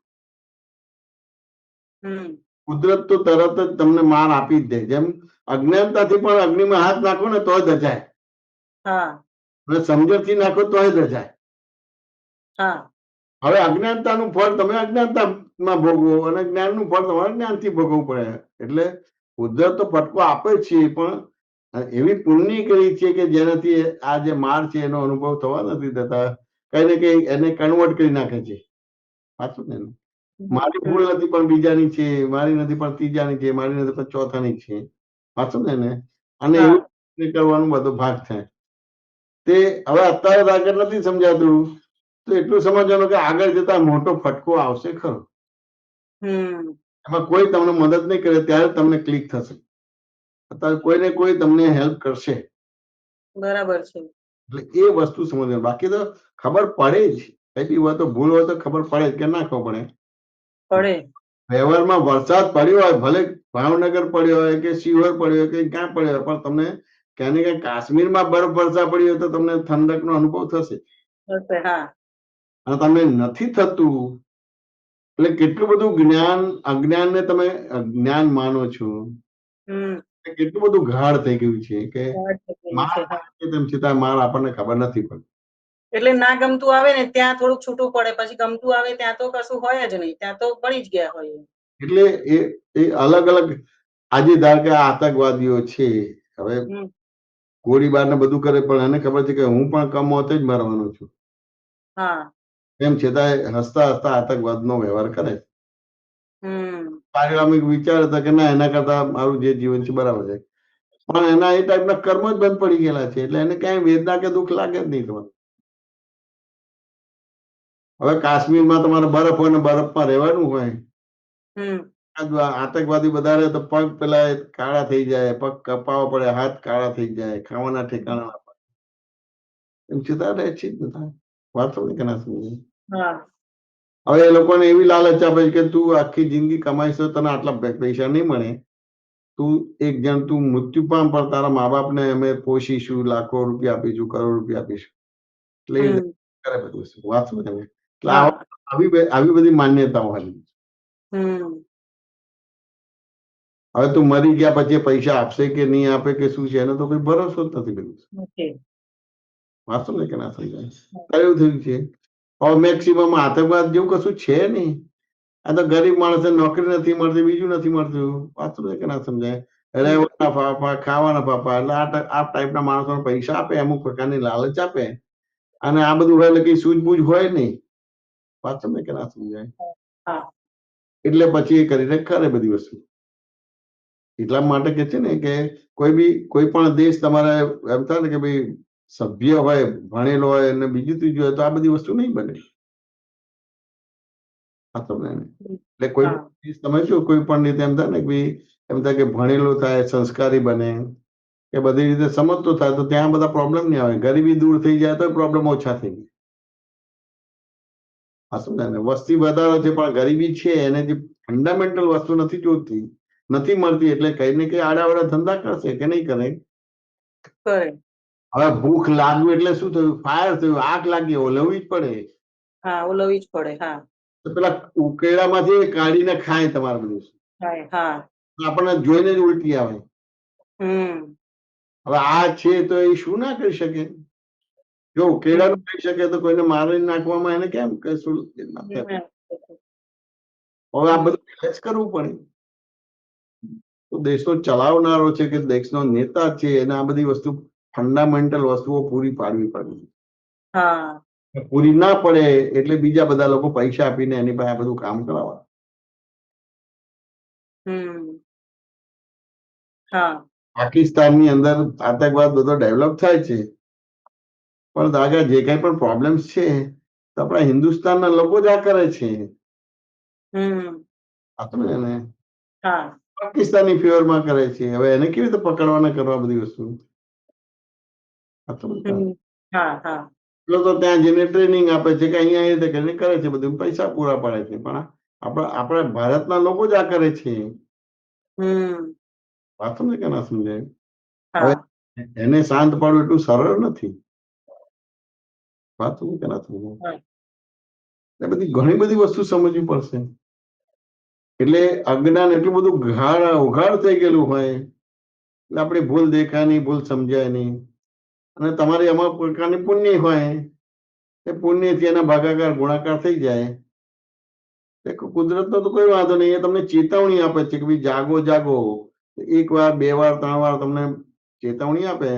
કુદરત તો તરત જ તમને માર આપી જ દે. જેમ અજ્ઞાનતાથી પણ અગ્નિમાં હાથ નાખો ને તોય દજાય, અને સમજણથી નાખો તોય દજાય. હવે અજ્ઞાનતાનું ફળ તમે અજ્ઞાનતામાં ભોગવો અને જ્ઞાનનું ફળ તમારે જ્ઞાનથી ભોગવવું પડે. એટલે કુદરત તો ફટકો આપે જ છે, પણ એવી પુણ્ય કરી છે કે જેનાથી આ જે માર છે એનો અનુભવ થવા નથી દેતા. કઈ ને કઈ એને કન્વર્ટ કરી નાખે છે. સાચું ને? મારી ભૂલ નથી પણ બીજાની છે, મારી નથી પણ ત્રીજાની છે, મારી નથી પણ ચોથાની છે. સાચું ને? અને હા. એવું કરવાનું બધો ભાગ થાય. તે હવે અત્યારે આગળ નથી સમજાતું, તો એટલું સમજવાનું કે આગળ જતા મોટો ફટકો આવશે ખરો. હમ એમાં કોઈ તમને મદદ નહીં કરે ત્યારે તમને ક્લિક થશે. અત્યારે કોઈને કોઈ તમને હેલ્પ કરશે. બરાબર છે. એટલે એ વસ્તુ સમજવાનું. બાકી તો ખબર પડે જ, કઈ બી હોય તો ભૂલ હોય તો ખબર પડે જ કે ના ખબર પડે. પડે. વ્યવહારમાં વરસાદ પડ્યો હોય, ભલે ભાવનગર પડ્યો હોય કે શિહોર પડ્યો હોય કે ક્યાં પડ્યો હોય, પણ તમને ક્યાં ને ક્યાં કાશ્મીરમાં બરફ વર્ષા પડી હોય તો તમને ઠંડકનો અનુભવ થશે. હશે, હા. અને તમને નથી થતું, એટલે કેટલું બધું જ્ઞાન અજ્ઞાનને તમે જ્ઞાન માનો છો. હમ કેટલું બધું ગાઢ થઈ ગયું છે કે વાત થઈ ગઈ માર છે, હા. આવે તેમ છતાં માર આપણને ખબર નથી પડતી. એટલે ના ગમતું આવે ને ત્યાં થોડુંક છૂટું પડે, પછી ગમતું આવે ત્યાં તો કશું હોય જ નહીં, ત્યાં તો પડી જ ગયા હોય. એટલે એ અલગ અલગ આજે ધાર કે આ આતંકવાદીઓ છે, હવે હમ ગોળીબાર ને બધું કરે, પણ એને ખબર છે કે હું પણ કમોતે જ મરવાનો છું. હા. એમ છતાં હસતા હસતા આતંકવાદનો વ્યવહાર કરે. હમ પારિણામિક વિચાર હતા કે ના એના કરતા મારું જે જીવન છે બરાબર છે, પણ એના એ ટાઈપના કર્મ જ બંધ પડી ગયેલા છે. એટલે એને ક્યાંય વેદના કે દુઃખ લાગે જ નહીં તમારે. હવે કાશ્મીરમાં તમારે બરફ હોય ને બરફમાં રહેવાનું હોય, હમ આતંકવાદી બધા રહે તો પગ પેલા કાળા થઈ જાય, પગ કપાવો પડે, હાથ કાળા થઈ જાય, ખાવાના ઠેકાણા ના પડે. એમ છતાં રહે છે જ બધા. વાત સમજે કે ના સમજે? હા. હવે એ લોકોને એવી લાલચ આપે છે કે તું આખી જિંદગી કમાઈશ તો તને આટલા પૈસા નહીં મળે. તું એક જણ તું મૃત્યુ પામ પણ તારા મા બાપને અમે પોષીશું, લાખો રૂપિયા આપીશું, કરોડ રૂપિયા આપીશું. એટલે એ હમ કરે બધું વસ્તુ. વાત સમજે ને? એટલે હા. આવી બધી માન્યતાઓ હાલી. હમ હવે તું મરી ગયા પછી પૈસા આપશે કે નહીં આપે કે શું છે એનો તો કોઈ ભરોસો જ નથી બધું. ઓકે. વાત સમજે કે ના સમજાય? એવું થયું છે. હવે મેક્સિમમ આતંકવાદ જેવું કશું છે નહીં. આ તો ગરીબ માણસને નોકરી નથી મળતી, બીજું નથી મળતું. વાત સમજે કે ના સમજાય? રહેવાના ફાફા, ખાવાના ફાફા. એટલે આ ટાઈપના માણસોને પૈસા આપે, અમુક પ્રકારની લાલચ આપે, અને આ બધું હોય એટલે કઈ સૂઝબૂઝ હોય નહીં. વાત સમજે કે ના સમજાય? હા. એટલે પછી એ કરીને કરે બધી વસ્તુ. એટલા માટે કે છે ને કે કોઈ પણ દેશ તમારે એમ થાય ને કે ભાઈ સભ્ય હોય, ભણેલો હોય અને બીજું ત્રીજું હોય તો આ બધી વસ્તુ નહીં બને. હા તો ને એટલે કોઈ હા. પણ દેશ તમે જો કોઈ પણ રીતે એમ થાય ને કે ભાઈ એમ થાય કે ભણેલો થાય, સંસ્કારી બને, કે બધી રીતે સમજતો થાય તો ત્યાં બધા પ્રોબ્લેમ નહીં આવે. ગરીબી દૂર થઈ જાય તો પ્રોબ્લેમ ઓછા થઈ જાય. હા સમજાય ને? વસ્તી વધારો છે પણ ગરીબી છે, એને જે ફંડામેન્ટલ વસ્તુ નથી જોતી, નથી મળતી, એટલે કઈ ને કઈ આડાવડા ધંધા કરશે કે નહીં કરે? કરે. હવે ભૂખ લાગવી એટલે શું થયું? ફાયર થયું, આગ લાગી, ઓલવવી જ પડે. હા, ઓલવવી જ પડે. હા. તો પેલા ઉકેળામાંથી કાઢીને ખાય તમારે બધું. થાય. હા. આપણને જોઈને જ ઉલટી આવે. હમ હવે આ છે તો એ શું ના કરી શકે? જો ઉકેળાનું કહી શકે તો કોઈને મારી નાખવામાં એને કેમ કશું ના થાય? હમ. હવે આ બધું મેનેજ કરવું પડે. તો દેશનો ચલાવનારો છે કે દેશનો નેતા છે એને આ બધી વસ્તુ ફંડામેન્ટલ વસ્તુઓ પૂરી પાડવી પડે. હા. પૂરી ના પડે એટલે બીજા બધા લોકો પૈસા આપીને એની પાસે આ બધું કામ કરાવવા. હમ હા. પાકિસ્તાનની અંદર આતંકવાદ બધો ડેવલપ થાય છે, પણ આગળ જે કઈ પણ પ્રોબ્લેમ્સ છે તો આપણા હિન્દુસ્તાનના લોકો જ આ કરે છે. હમ આપણે એને હા. પાકિસ્તાની ફેવરમાં કરે છે. હવે એને કેવી રીતે પકડવાના કરવા બધી વસ્તુ? હમ હા. હા. તો ત્યાં જઈને ટ્રેનિંગ આપે છે કે અહીંયા એ રીતે કરીને કરે છે, બધું પૈસા પૂરા પાડે છે, પણ આપણા ભારતના લોકો જ આ કરે છે. હમ વાત સમજે કે ના સમજાય? હવે હા. એને શાંત પાડવું એટલું સરળ નથી. વાત સમજે કે ના સમજાય? હા. એ બધી ઘણી બધી વસ્તુ સમજવી પડશે. એટલે અજ્ઞાન એટલું બધું ઉઘાડ થઈ ગયેલું હોય એટલે આપણી ભૂલ દેખાય નહીં, ભૂલ સમજાય નહીં, અને તમારી અમુક પ્રકારની પુણ્ય હોય એ પુણ્યથી એના ભાગાકાર ગુણાકાર થઈ જાય. કુદરતનો તો કોઈ વાંધો નહીં, એ તમને ચેતવણી આપે છે કે ભાઈ જાગો જાગો. એક વાર, બે વાર, ત્રણ વાર તમને ચેતવણી આપે,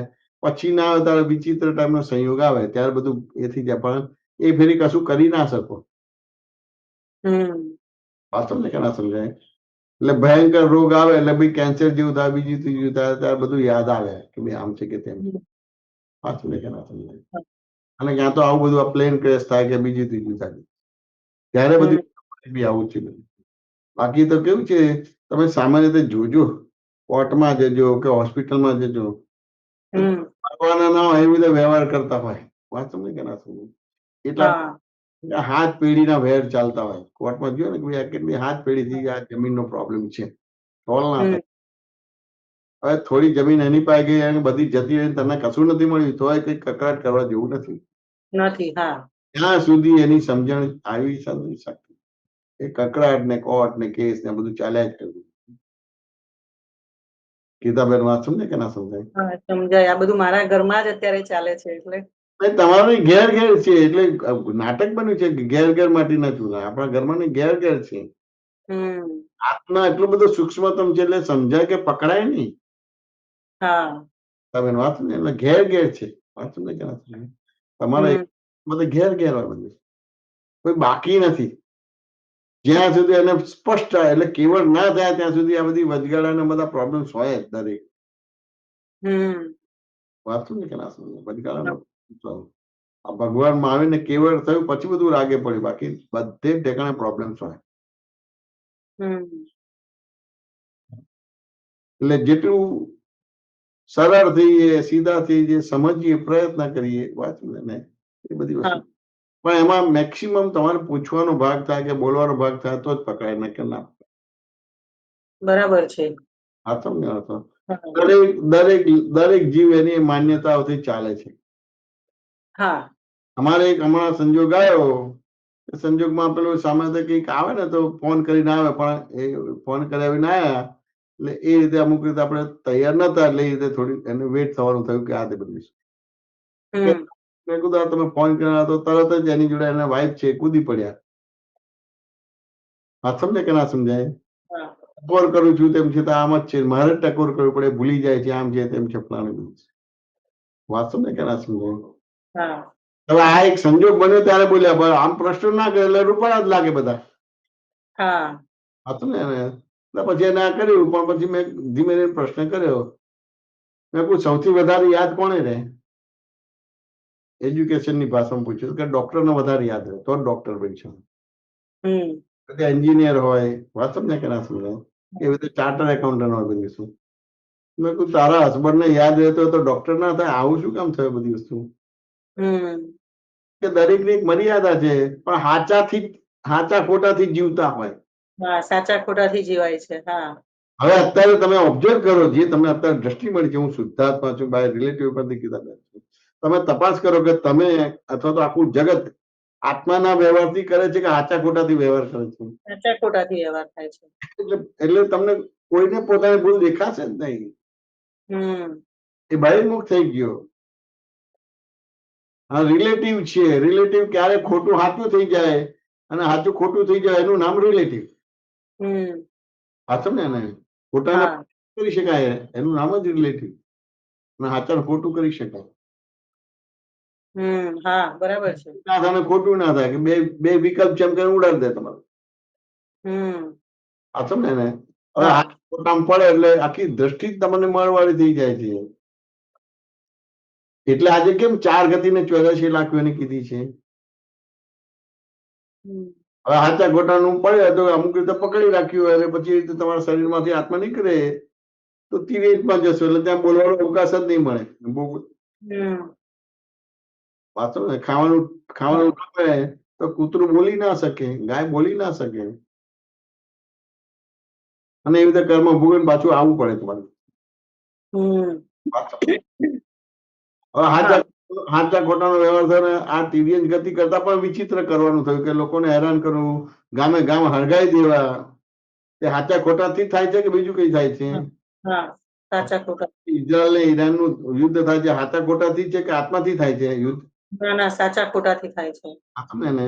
પછી ના આવે ત્યારે વિચિત્ર ટાઈપનો સંયોગ આવે ત્યારે બધું એ થઈ જાય, પણ એ ફેરી કશું કરી ના શકો. વાત તમને કે ના સમજાય? એટલે ભયંકર રોગ આવે એટલે ભાઈ કેન્સર જેવું થાય, બીજું ત્રીજું થાય, ત્યારે બધું યાદ આવે કે ભાઈ આમ છે કે તેમ છે. વાત તમને કે ના સમજાય? અને ક્યાં તો આવું બધું પ્લેન ક્રેશ થાય કે બીજું ત્રીજું થાય, ત્યારે બધું બી આવું છે બધું. બાકી તો કેવું છે, તમે સામાન્ય રીતે જોજો, કોર્ટમાં જજો કે હોસ્પિટલમાં જજો, ભગવાનના નામ એવી રીતે વ્યવહાર કરતા હોય. વાત તમને કે ના સમજાય? એટલા હાથ પેઢીના વેર ચાલતા હોય. કોર્ટમાં જોયો ને કે ભાઈ આ કેટલી હાથ પેઢીથી આ જમીનનો પ્રોબ્લેમ છે, સોલ્વ ના થાય. હવે થોડી જમીન એની પાસે ગઈ અને બધી જતી રહી, તમને કશું નથી મળ્યું, તોય કઈ કકડાટ કરવા જેવું નથી. ત્યાં સુધી એની સમજણ આવી નથી શકતી. એ કકડાટ ને કોર્ટ ને કેસ ને બધું ચાલ્યા જ કર્યું. ગીતાબેન વાત સમજે કે ના સમજાય? સમજાય. આ બધું મારા ઘરમાં જ અત્યારે ચાલે છે એટલે તમારું ઘેર ઘેર છે, એટલે નાટક બન્યું છે કે ઘેર ઘેર માટીના ચૂલા. આપણા ઘરમાં ઘેર ઘેર છે. આત્મા એટલું બધું સૂક્ષ્મતમ છે એટલે સમજાય કે પકડાય નહીં. તમે વાત ને એટલે ઘેર ઘેર છે. વાત સમજે કે ના સમજાય? તમારે બધે ઘેર ઘેર હોય બધું, કોઈ બાકી નથી. જ્યાં સુધી એને સ્પષ્ટ એટલે કેવળ ના થાય ત્યાં સુધી આ બધી વચગાળાના બધા પ્રોબ્લેમ્સ હોય જ દરેક. વાત સમજે કે ના સમજે? વચગાળામાં આ ભગવાનમાં આવીને કેવળ થયું પછી બધું રાગે પડ્યું, બાકી બધે ઠેકાણે પ્રોબ્લેમ્સ હોય. એટલે જેટલું સરળ થઈએ, સીધા થઈએ, સમજીએ, પ્રયત્ન કરીએ, વાત ને એ બધી વસ્તુ. પણ એમાં મેક્સિમમ તમારે પૂછવાનો ભાગ થાય કે બોલવાનો ભાગ થાય તો જ પકડાય, ને કે ના. બરાબર છે. આ તમને હતો દરેક દરેક દરેક જીવ એની માન્યતાઓથી ચાલે છે. અમારે એક હમણાં સંજોગ આવ્યો, સંજોગમાં પેલું સામે કંઈક આવે ને તો ફોન કરીને આવે, પણ એ ફોન કર્યા વિના આવ્યા એટલે એ રીતે અમુક રીતે આપણે તૈયાર નતા, એટલે એ રીતે થોડી એને વેટ થવાનું થયું કે આ તે બધું. મેં કીધું તમે ફોન કર્યા તો તરત જ એની જોડે એના વાઇફ છે કૂદી પડ્યા. હા સમજે કે ના સમજાય? ટકોર કરું છું તેમ છતાં આમ જ છે, મારે ટકોર કરવું પડે, ભૂલી જાય છે, આમ છે તેમ છે, ફલાણું બધું. વાત સમજે કે ના સમજાય? હવે આ એક સંજોગ બન્યો ત્યારે બોલ્યા, પણ આમ પ્રશ્ન ના કરે એટલે રૂપાળા જ લાગે બધા. હતું ને એટલે પછી એને આ કર્યું, પણ પછી મેં ધીમે ધીમે પ્રશ્ન કર્યો. મેં કોઈ સૌથી વધારે યાદ કોને રહે? એજ્યુકેશનની ભાષામાં પૂછ્યું કે ડોક્ટરને વધારે યાદ રહે તો ડોક્ટર બનશો. એન્જિનિયર હોય, વાત સમજે કે ના સમજાય? એવી રીતે ચાર્ટર એકાઉન્ટન્ટ હોય બધી વસ્તુ. મેં કહ્યું તારા હસબન્ડને યાદ રહેતો તો ડોક્ટર ના થાય, આવું શું કામ થયું બધી વસ્તુ? કે દરેકની એક મર્યાદા છે, પણ હાચા ખોટાથી જીવતા હોય. સાચા ખોટાથી જીવાય છે. હવે અત્યારે તમે ઓબ્ઝર્વ કરો, જે તમને અત્યારે દ્રષ્ટિ મળી છે, હું શુદ્ધાત્મા છું, બાય રિલેટિવ પરથી કીધા છું, તમે તપાસ કરો કે તમે અથવા તો આખું જગત આત્માના વ્યવહારથી કરે છે કે સાચા ખોટાથી વ્યવહાર કરે છે? સાચા ખોટાથી વ્યવહાર થાય છે. એટલે તમને કોઈને પોતાની ભૂલ દેખાશે જ નહીં. એ બહિર્મુખ થઈ ગયો. હા રિલેટિવ છે. રિલેટિવ ક્યારે ખોટું સાચું થઈ જાય અને સાચું ખોટું થઈ જાય એનું નામ રિલેટિવ. સાચું ને? ખોટાને કરી શકાય એનું નામ જ રિલેટિવ, અને સાચા ખોટું કરી શકાય. બરાબર છે. ના થાય ખોટું ના થાય કે બે વિકલ્પ છે એમ કરીને ઉડાડી દે તમારું. સાચું ને? હવે ખોટામાં પડે એટલે આખી દ્રષ્ટિ જ તમને મળવાળી થઈ જાય છે. એટલે આજે કેમ 4 ગતિ ને 84 લાખ યોની કીધી છે? હવે સાચા ખોટાનું પડે તો અમુક રીતે પકડી રાખ્યું હોય, અને પછી તમારા શરીરમાંથી આત્મા નીકળે તો તિરેજમાં જશો એટલે ત્યાં બોલવાનો અવકાશ જ નહીં મળે. વાંચો ને, ખાવાનું તો કૂતરું બોલી ના શકે, ગાય બોલી ના શકે, અને એવી રીતે કર્મ ભોગવીને પાછું આવવું પડે તમારે. હવે હાચા ખોટાનો વ્યવહાર થયો, આ તિર્યક ગતિ કરતા પણ વિચિત્ર કરવાનું થયું કે લોકોને હેરાન કરવું, ગામે ગામ હળગાઈ દેવા. તે હાચા ખોટાથી થાય છે કે બીજું કઈ થાય છે? સાચા ખોટા. ઇઝરાયલ ને ઈરાન નું યુદ્ધ થાય છે હાચા ખોટાથી છે કે આત્માથી થાય છે યુદ્ધ? ના ના સાચા ખોટાથી થાય છે. સમજે ને?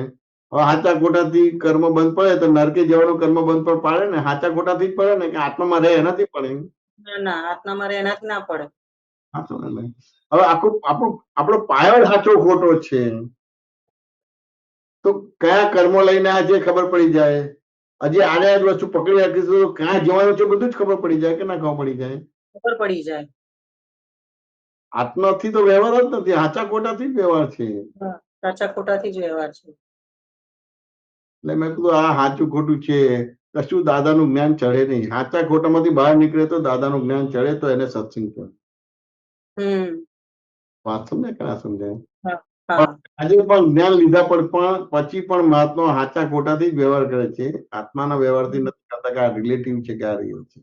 હવે સાચા ખોટાથી કર્મ બંધ પડે તો નરકે જવાનું કર્મ બંધ પણ પાડે ને, સાચા ખોટાથી જ પડે ને, કે આત્મામાં રહે એનાથી પડે. ના ના આત્મામાં રહે એનાથી ના પડે. હા, સમજે ને? હવે આપણો પાયો જ સાચો ખોટો છે, તો કયા કર્મો લઈને આ છે ખબર પડી જાય. હજી આડે આડ વસ્તુ પકડી રાખીશું તો ક્યાં જવાનું છે બધું જ ખબર પડી જાય કે ના ખબર પડી જાય. ખબર પડી જાય. આત્માથી તો વ્યવહાર જ નથી, સાચા ખોટાથી જ વ્યવહાર છે. હા, સાચા ખોટાથી જ વ્યવહાર છે. એટલે મેં કીધું આ સાચું ખોટું છે, કશું દાદાનું જ્ઞાન ચડે નહીં. સાચા ખોટામાંથી બહાર નીકળે તો દાદાનું જ્ઞાન ચડે, તો એને સત્સંગ કહેવાય. વાત સમજે કે ના સમજાય? હા હા આજે પણ જ્ઞાન લીધા પણ પછી પણ મહાત્મા સાચા ખોટાથી જ વ્યવહાર કરે છે, આત્માના વ્યવહારથી નથી કરતા કે આ રિલેટિવ છે કે આ રિયલ છે.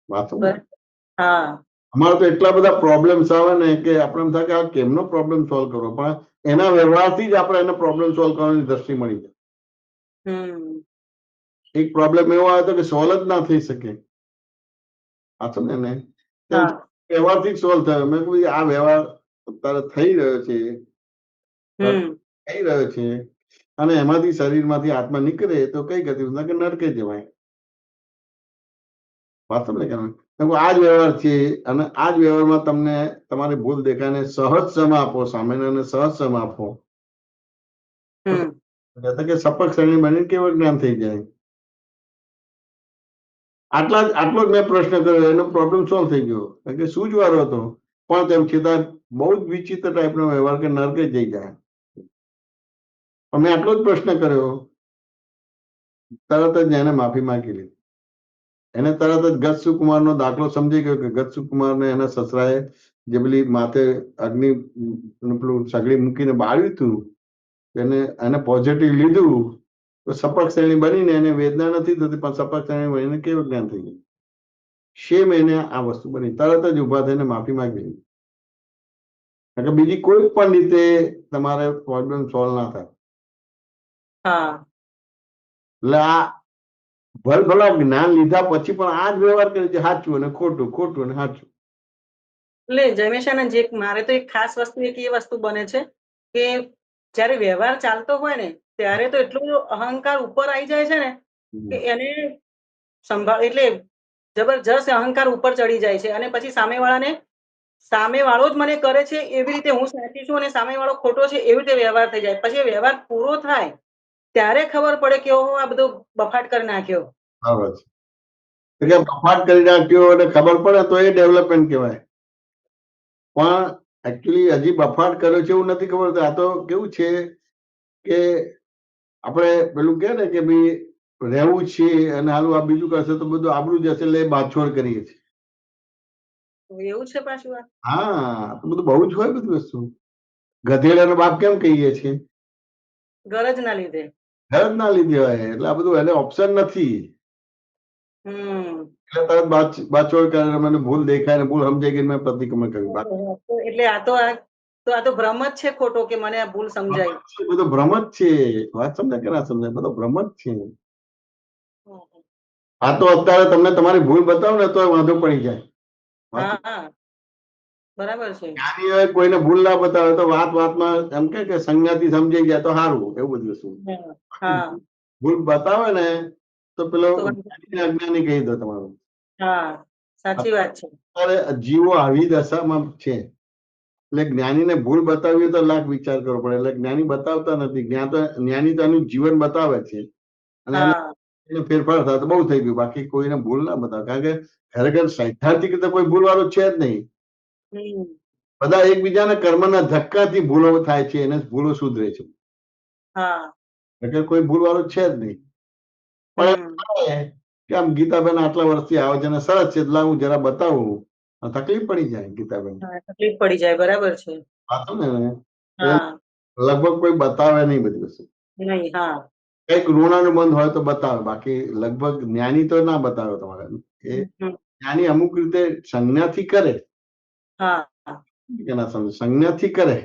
વાત સમજે? બરાબર. હા અમારે તો એટલા બધા પ્રોબ્લેમ્સ આવે ને કે આપણે એમ થાય કે આ કેમનો પ્રોબ્લેમ સોલ્વ કરવો, પણ એના વ્યવહારથી જ આપણે એને પ્રોબ્લેમ સોલ્વ કરવાની દ્રષ્ટિ મળી જાય. એક પ્રોબ્લેમ એવો આવે તો કે સોલ્વ જ ના થઈ શકે. આ સમજે ને? તેમ હા વ્યવહારથી જ સોલ્વ થયો. મેં કહ્યું આ વ્યવહાર અત્યારે થઈ રહ્યો છે, થઈ રહ્યો છે, અને એમાંથી શરીરમાંથી આત્મા નીકળે તો કઈ ગતિ કે નરકે જવાય. વાત સમજે કે નહીં? આ જ વ્યવહાર છે, અને આ જ વ્યવહારમાં તમને તમારી ભૂલ દેખાયને સહજ સમા આપો, સામેને સહજ સમા આપો, કે સપક શ્રેણી બની કેવું જ્ઞાન થઈ જાય. આટલો જ મેં પ્રશ્ન કર્યો, એનો પ્રોબ્લેમ સોલ્વ થઈ ગયો. કારણ કે સૂઝવાળો હતો, પણ તેમ છતાં બહુ જ વિચિત્ર ટાઈપનો વ્યવહાર કે નરકે જઈ જાય. મેં આટલો જ પ્રશ્ન કર્યો, તરત જ એને માફી માંગી લીધી. એને તરત જ ગત્સુ કુમારનો દાખલો સમજી ગયો કે ગત્સુ કુમારને એના સસરાએ જે પેલી માથે અગ્નિ પેલું સગડી મૂકીને બાળ્યું હતું, એને પોઝિટિવ લીધું તો સપક શ્રેણી બનીને એને વેદના નથી થતી, પણ સપક શ્રેણી બનીને કેવું જ્ઞાન થઈ ગયું. સેમ એને આ વસ્તુ બની, તરત જ ઉભા થઈને માફી માંગી લીધી. કારણ કે બીજી કોઈ પણ રીતે તમારે પ્રોબ્લેમ સોલ્વ ના થાય. એટલે આ ભલભલા જ્ઞાન લીધા પછી પણ આ જ વ્યવહાર કરે છે, સાચું અને ખોટું, ખોટું અને સાચું. એટલે જમેશાના જે મારે તો એક ખાસ વસ્તુ એક એ વસ્તુ બને છે કે જ્યારે વ્યવહાર ચાલતો હોય ને ત્યારે તો એટલો અહંકાર ઉપર આવી જાય છે ને કે એને સંભાળ એટલે જબરજસ્ત અહંકાર ઉપર ચડી જાય છે, અને પછી સામેવાળો જ મને કરે છે એવી રીતે હું સાચી છું અને સામેવાળો ખોટો છે એવી રીતે વ્યવહાર થઈ જાય. પછી વ્યવહાર પૂરો થાય ત્યારે ખબર પડે કે ઓહો આ બધો બફાટ કરી નાખ્યો. બરાબર છે. એટલે બફાટ કરી નાખ્યો અને ખબર પડે તો એ ડેવલપમેન્ટ કહેવાય. પણ એકચ્યુઅલી હજી બફાટ કર્યો છે એવું નથી ખબર. આ તો કેવું છે કે આપણે પેલું કે ને કે ભાઈ રહેવું છે અને હાલું આ બીજું કરશે તો બધું આબરું જશે, એટલે બાછોડ કરીએ છીએ. એવું છે પાછું આ? હા, તો બધું બહુ જ હોય બધી વસ્તુ. ગધેડાનો બાપ કેમ કહીએ છીએ? ગરજ ના લીધે. ગરજ ના લીધી હોય, એટલે આ બધું એને ઓપ્શન નથી. એટલે તરત બાછોડ કરે, મને ભૂલ દેખાય ને ભૂલ સમજાય ગઈ, મેં પ્રતિક્રમણ કર્યું. એટલે આ તો ભ્રમ જ છે ખોટો કે મને આ ભૂલ સમજાય. બધો ભ્રમ જ છે. વાત સમજાય કે ના સમજાય? બધો ભ્રમ જ છે. આ તો અત્યારે તમને તમારી ભૂલ બતાવો ને તો વાંધો પડી જાય. હા બરાબર છે. જ્ઞાનીઓએ કોઈને ભૂલ ના બતાવે તો વાતમાં એમ કે સંજ્ઞાથી સમજાઈ જાય તો સારું, એવું બધું શું. ભૂલ બતાવે ને તો પેલો અજ્ઞાની કહી દો તમારું. સાચી વાત છે. અત્યારે જીવો આવી દશામાં છે, એટલે જ્ઞાનીને ભૂલ બતાવી તો લાખ વિચાર કરવો પડે. એટલે જ્ઞાની બતાવતા નથી. જ્ઞાની તો એનું જીવન બતાવે છે, અને એને ફેરફાર થાય તો બહુ થઈ ગયું. બાકી કોઈને ભૂલ ના બતાવે, કારણ કે ખરેખર સૈદ્ધાંતિક રીતે કોઈ ભૂલ વાળું છે જ નહીં. બધા એકબીજાના કર્મના ધક્કાથી ભૂલો થાય છે, એને ભૂલો સુધરે છે. એટલે કોઈ ભૂલ વાળું છે જ નહીં. પણ કે આમ ગીતાબેન આટલા વર્ષથી આવે છે અને સરસ છે, એટલે હું જરા બતાવું. તકલીફ પડી જાય ગીતાબેન. તકલીફ પડી જાય. બરાબર છે. લગભગ કોઈ બતાવે નહીં બધી વસ્તુ. કઈક ઋણાનુબંધ હોય તો બતાવે, બાકી લગભગ જ્ઞાની તો ના બતાવે તમારે. એ જ્ઞાની અમુક રીતે સંજ્ઞાથી કરે. સંજ્ઞાથી કરે.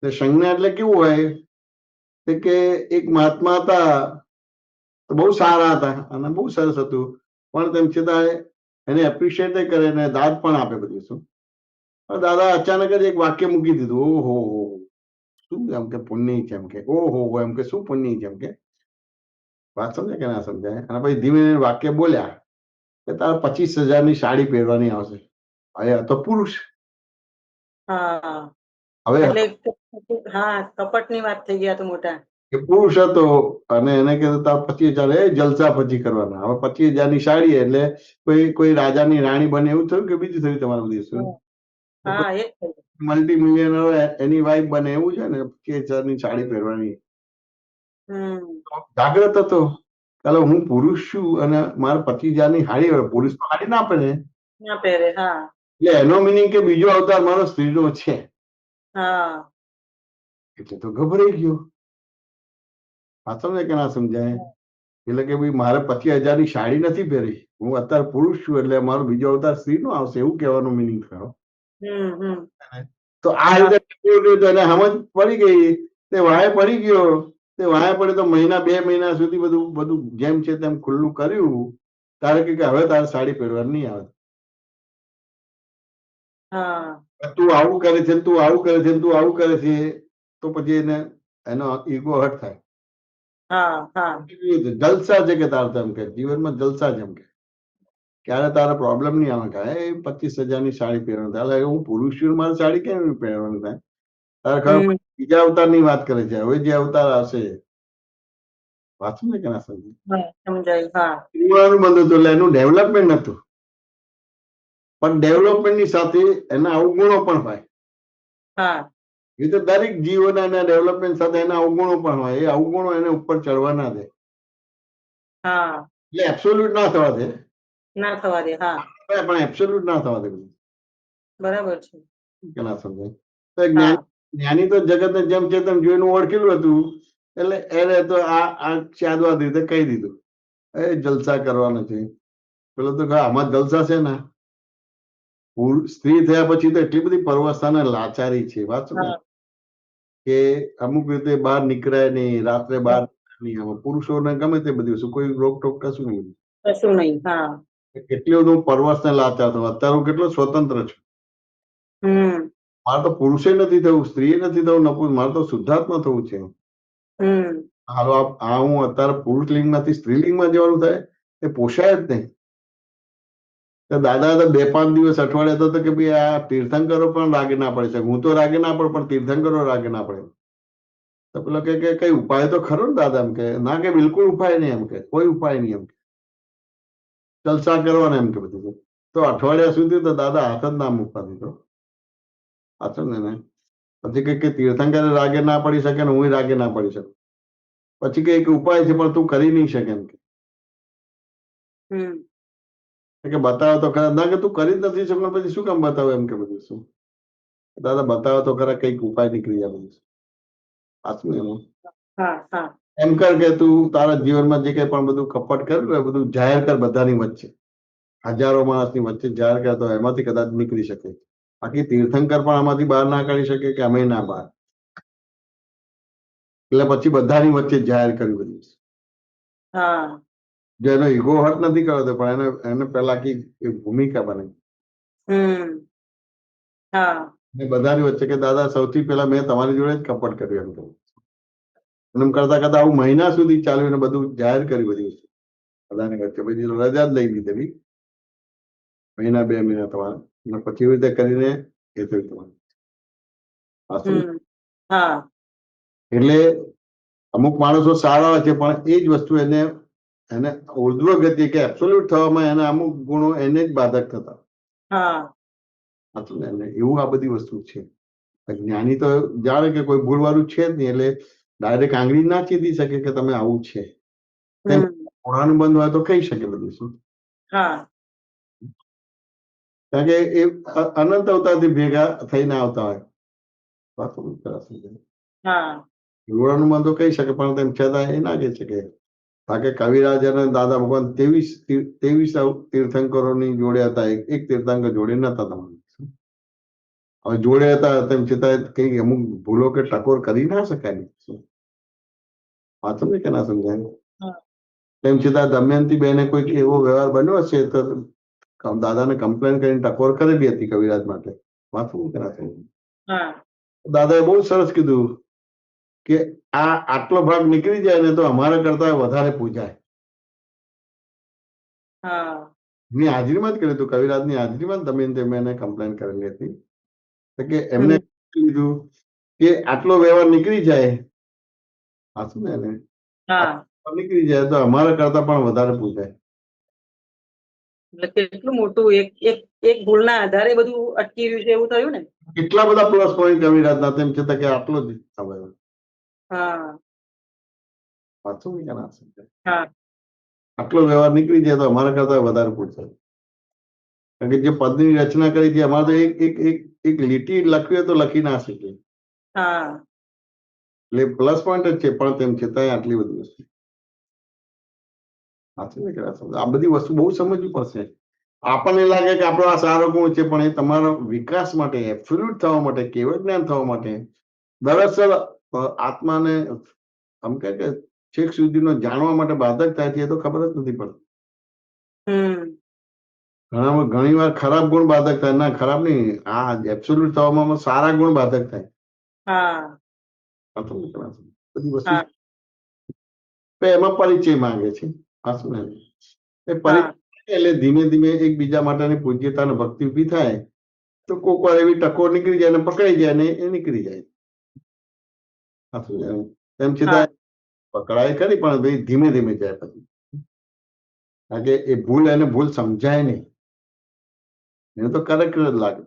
સંજ્ઞા એટલે કેવું હોય કે એક મહાત્મા હતા, તો બહુ સારા હતા અને બહુ સરસ હતું, પણ તેમ છતાં એને એપ્રિશિએટ કરે ને દાદ પણ આપે બધી શું. દાદા અચાનક જ એક વાક્ય મૂકી દીધું, ઓહો શું એમ કે પુણ્ય છે એમ કે, ઓહો એમ કે શું પુણ્ય છે એમ કે. વાત સમજે કે ના સમજાય? અને પછી ધીમે ધીમે વાક્ય બોલ્યા કે તારે 25,000 સાડી પહેરવાની આવશે. હવે આ તો પુરુષ. હા હવે એટલે હા કપટની વાત થઈ ગયા તો મોટા. એ પુરુષ હતો અને એને કીધું તાર 25,000 જલસા પછી કરવાના. હવે 25,000 સાડી એટલે કોઈ રાજાની રાણી બને એવું થયું કે બીજું થયું તમારા દેશમાં? હા એ જ થયું. મલ્ટી મિલિયનર એની વાઈફ બને એવું છે ને, 25,000 સાડી પહેરવાની. જાગ્રત હતો. ચાલો હું પુરુષ છું અને મારે 25,000 સાડી, પુરુષ તો સાડી ના પહેરે. ના પહેરે. હા એટલે એનો મિનિંગ કે બીજો અવતાર મારો સ્ત્રીનો છે. હા એટલે તો ગભરાઈ ગયો. આ સમજે કે ના સમજાય? એટલે કે ભાઈ મારે 25,000 સાડી નથી પહેરી, હું અત્યારે પુરુષ છું એટલે મારો બીજો અવતાર સ્ત્રીનો આવશે, એવું કહેવાનો મિનિંગ થયો. તો આ રીતે એને સમજ પડી ગઈ. તે વાય પડી ગયો. તે વાય પડે તો મહિના 2 મહિના સુધી બધું જેમ છે તેમ ખુલ્લું કર્યું. તારે કે હવે તારે સાડી પહેરવાની નહીં આવે. તું આવું કરે છે, તું આવું કરે છે, તું આવું કરે છે, તો પછી એનો ઈગો હર્ટ થાય. જલસા છે કે તારે એમ કે જીવનમાં જલસા છે એમ કે ક્યારે તારે પ્રોબ્લેમ નહીં આવે. કે 25,000 સાડી પહેરવાની તારે હું પુરુષ છું, મારે સાડી કેમ પહેરવાની થાય? તારે ખબર બીજા અવતારની વાત કરે છે. હવે જે અવતાર આવશે વાત સમજે કે ના સમજે? સમજાયું. બંધ હતું એટલે એનું ડેવલપમેન્ટ હતું. પણ ડેવલપમેન્ટની સાથે એના અવગુણો પણ હોય. એ તો દરેક જીવન એના ડેવલપમેન્ટ સાથે એના અવગુણો પણ હોય. એ અવગુણો એને ઉપર ચડવા ના દે. એટલે એબ્સોલ્યુટ ના થવા દે. ના થવા દે. પણ એબ્સોલ્યુટ ના થવા દે. બરાબર છે. કે ના સમજાય? તો જ્ઞાની તો જગતને જેમ છે તેમ જોઈને ઓળખેલું હતું. એટલે એને તો આ ચાદવા રીતે કહી દીધું, એ જલસા કરવાનો છે. પેલો તો આમાં જલસા છે ને. સ્ત્રી થયા પછી તો એટલી બધી પરવસ્થા ને લાચારી છે. વાત સમજ કે અમુક રીતે બહાર નીકળાય નહીં, રાત્રે બહાર નહીં આવે. પુરુષોને ગમે તે બધી વસ્તુ, કોઈ રોકટોક કશું નહીં. કશું નહીં. કેટલી બધું પરવસ ને લાચાર થયું. અત્યારે હું કેટલો સ્વતંત્ર છું. મારે તો પુરુષે નથી થવું, સ્ત્રીએ નથી થવું, નપુંસક. મારે તો શુદ્ધાત્મા થવું છે. હાલો હું અત્યારે પુરુષ લિંગમાંથી સ્ત્રીલિંગમાં જવાનું થાય એ પોષાય જ નહીં. દાદા તો 2-5 દિવસ અઠવાડિયા તો કે ભાઈ આ તીર્થંકરો પણ રાગે ના પડે છે. હું તો રાગે ના પડે પણ તીર્થંકરો રાગે ના પડે. તો પેલો કે કઈ ઉપાય તો ખરો ને દાદા? એમ કે ના, કે બિલકુલ ઉપાય નહીં. એમ કે કોઈ ઉપાય નહીં. એમ કે જલસા કરવાના એમ કે બધું. તો અઠવાડિયા સુધી તો દાદા હાથ જ ના મૂકવા દીધો. સાચું ને? પછી કે તીર્થંકર રાગે ના પડી શકે ને હું રાગે ના પડી શકું. પછી કે એક ઉપાય છે પણ તું કરી નહીં શકે. એમ કે બતાવો તો ખરા. ના, કે તું કરી જ નથી શકતો પછી શું કામ બતાવો? એમ કે બધું શું દાદા બતાવો તો ખરા, કઈક ઉપાય નીકળી જાય બધું. સાચું ને? એમ કર કે તું તારા જીવનમાં જે કઈ પણ બધું કપટ કર્યું એ બધું જાહેર કર બધાની વચ્ચે. હજારો માણસની વચ્ચે જાહેર કર તો એમાંથી કદાચ નીકળી શકે. બાકી તીર્થંકર પણ આમાંથી બહાર ના કાઢી શકે કે અમે ના બહાર. એટલે પછી બધાની વચ્ચે જાહેર કર્યું બધું. જો એનો ઈગો હર્ટ નથી કરતો પણ એને પેલા આખી ભૂમિકા બને. બધાની વચ્ચે કે દાદા સૌથી પહેલા મેં તમારી જોડે જ કપટ કર્યું. એમ એમ કરતા કરતા આવું મહિના સુધી ચાલ્યું ને બધું જાહેર કર્યું બધી વસ્તુ બધાની વચ્ચે. પછી રજા જ લઈ લીધેલી મહિના 2 મહિના તમારે. પછી એવી રીતે કરીને એ થયું તમારે. એટલે અમુક માણસો સારા હોય છે પણ એ જ વસ્તુ એને ઉર્ધ્વ ગતિ કે એબ્સોલ્યુટ થવામાં એના અમુક ગુણો એને જ બાધક થતા. એવું આ બધી વસ્તુ છે. જ્ઞાની તો જાણે કે કોઈ ભૂલવાળું છે જ નહીં એટલે ડાયરેક્ટ આંગળી ના ચીધી શકે કે તમે આવું છે. પુરાણું બંધ હોય તો કહી શકે બધું શું. કારણ કે એ અનંત અવતારથી ભેગા થઈને આવતા હોય. પુરાણું બંધ તો કહી શકે પણ તેમ છતાં એ ના કહી શકે. કારણ કે કવિરાજ અને દાદા ભગવાન 23 તીર્થંકરોની જોડે હતા. એક તીર્થંકર જોડે નતા તમારે. હવે જોડે હતા તેમ છતાં કઈ અમુક ભૂલો કે ટકોર કરી ના શકાય. વાત સમજે કે ના સમજાય? તેમ છતાં દમયંતી બેને કોઈક એવો વ્યવહાર બન્યો હશે તો દાદાને કમ્પ્લેન કરીને ટકોર કરેલી હતી કવિરાજ માટે. વાંચવું કરાશે. હા દાદાએ બહુ સરસ કીધું કે આ આટલો ભાગ નીકળી જાય ને તો અમારા કરતા વધારે પૂજાય. હા મેં હાજરીમાં જ કર્યું હતું, કવિરાજની હાજરીમાં જ તમે એને કમ્પ્લેન કરેલી હતી. તો કે એમને કીધું કે આટલો વ્યવહાર નીકળી જાય, હાચું ને એને હા નીકળી જાય તો અમારા કરતા પણ વધારે પૂજાય. એટલે કેટલું મોટું એક એક એક ભૂલના આધારે બધું અટકી રહ્યું છે એવું થયું ને. કેટલા બધા પ્લસ પોઈન્ટ કવિરાજના, તેમ છતાં કે આટલો જ આવે. હા વાંચું કે ના સમજાય? હા આટલો વ્યવહાર નીકળી જાય તો અમારા કરતા વધારે પૂછાય. કારણ કે જે પદની રચના કરી છે અમારે તો એક એક એક એક લીટી લખવી હોય તો લખી ના શકીએ. હા એટલે પ્લસ પોઈન્ટ જ છે, પણ તેમ છતાં આટલી બધી વસ્તુ. સાચું ને કે ના સમજાય? આ બધી વસ્તુ બહુ સમજવી પડશે. આપણને લાગે કે આપણો આ સારો ગુણ છે, પણ એ તમારો વિકાસ માટે, એબ્સોલ્યુટ થવા માટે, કેવળ જ્ઞાન થવા માટે, દરઅસલ આત્માને આમ કે છેક સુધીનો જાણવા માટે બાધક થાય છે, એ તો ખબર જ નથી પડતી. ઘણી વાર ખરાબ ગુણ બાધક થાય. ના, ખરાબ નહીં, આ એબ્સોલ્યુટ થવામાં સારા ગુણ બાધક થાય. હા બધી વસ્તુ હા એમાં પરિચય માંગે છે. આ શું ને એ પરિચય હા એટલે ધીમે ધીમે એકબીજા માટેની પૂજ્યતા અને ભક્તિ ઉભી થાય તો કોક વાર એવી ટકોર નીકળી જાય ને પકડાઈ જાય ને એ નીકળી જાય. આ શું છે? તેમ છતાં પકડાય ખરી, પણ ભાઈ ધીમે ધીમે જાય પછી. કારણ કે એ ભૂલ એને ભૂલ સમજાય નહીં, એને તો કરેક્ટ જ લાગે.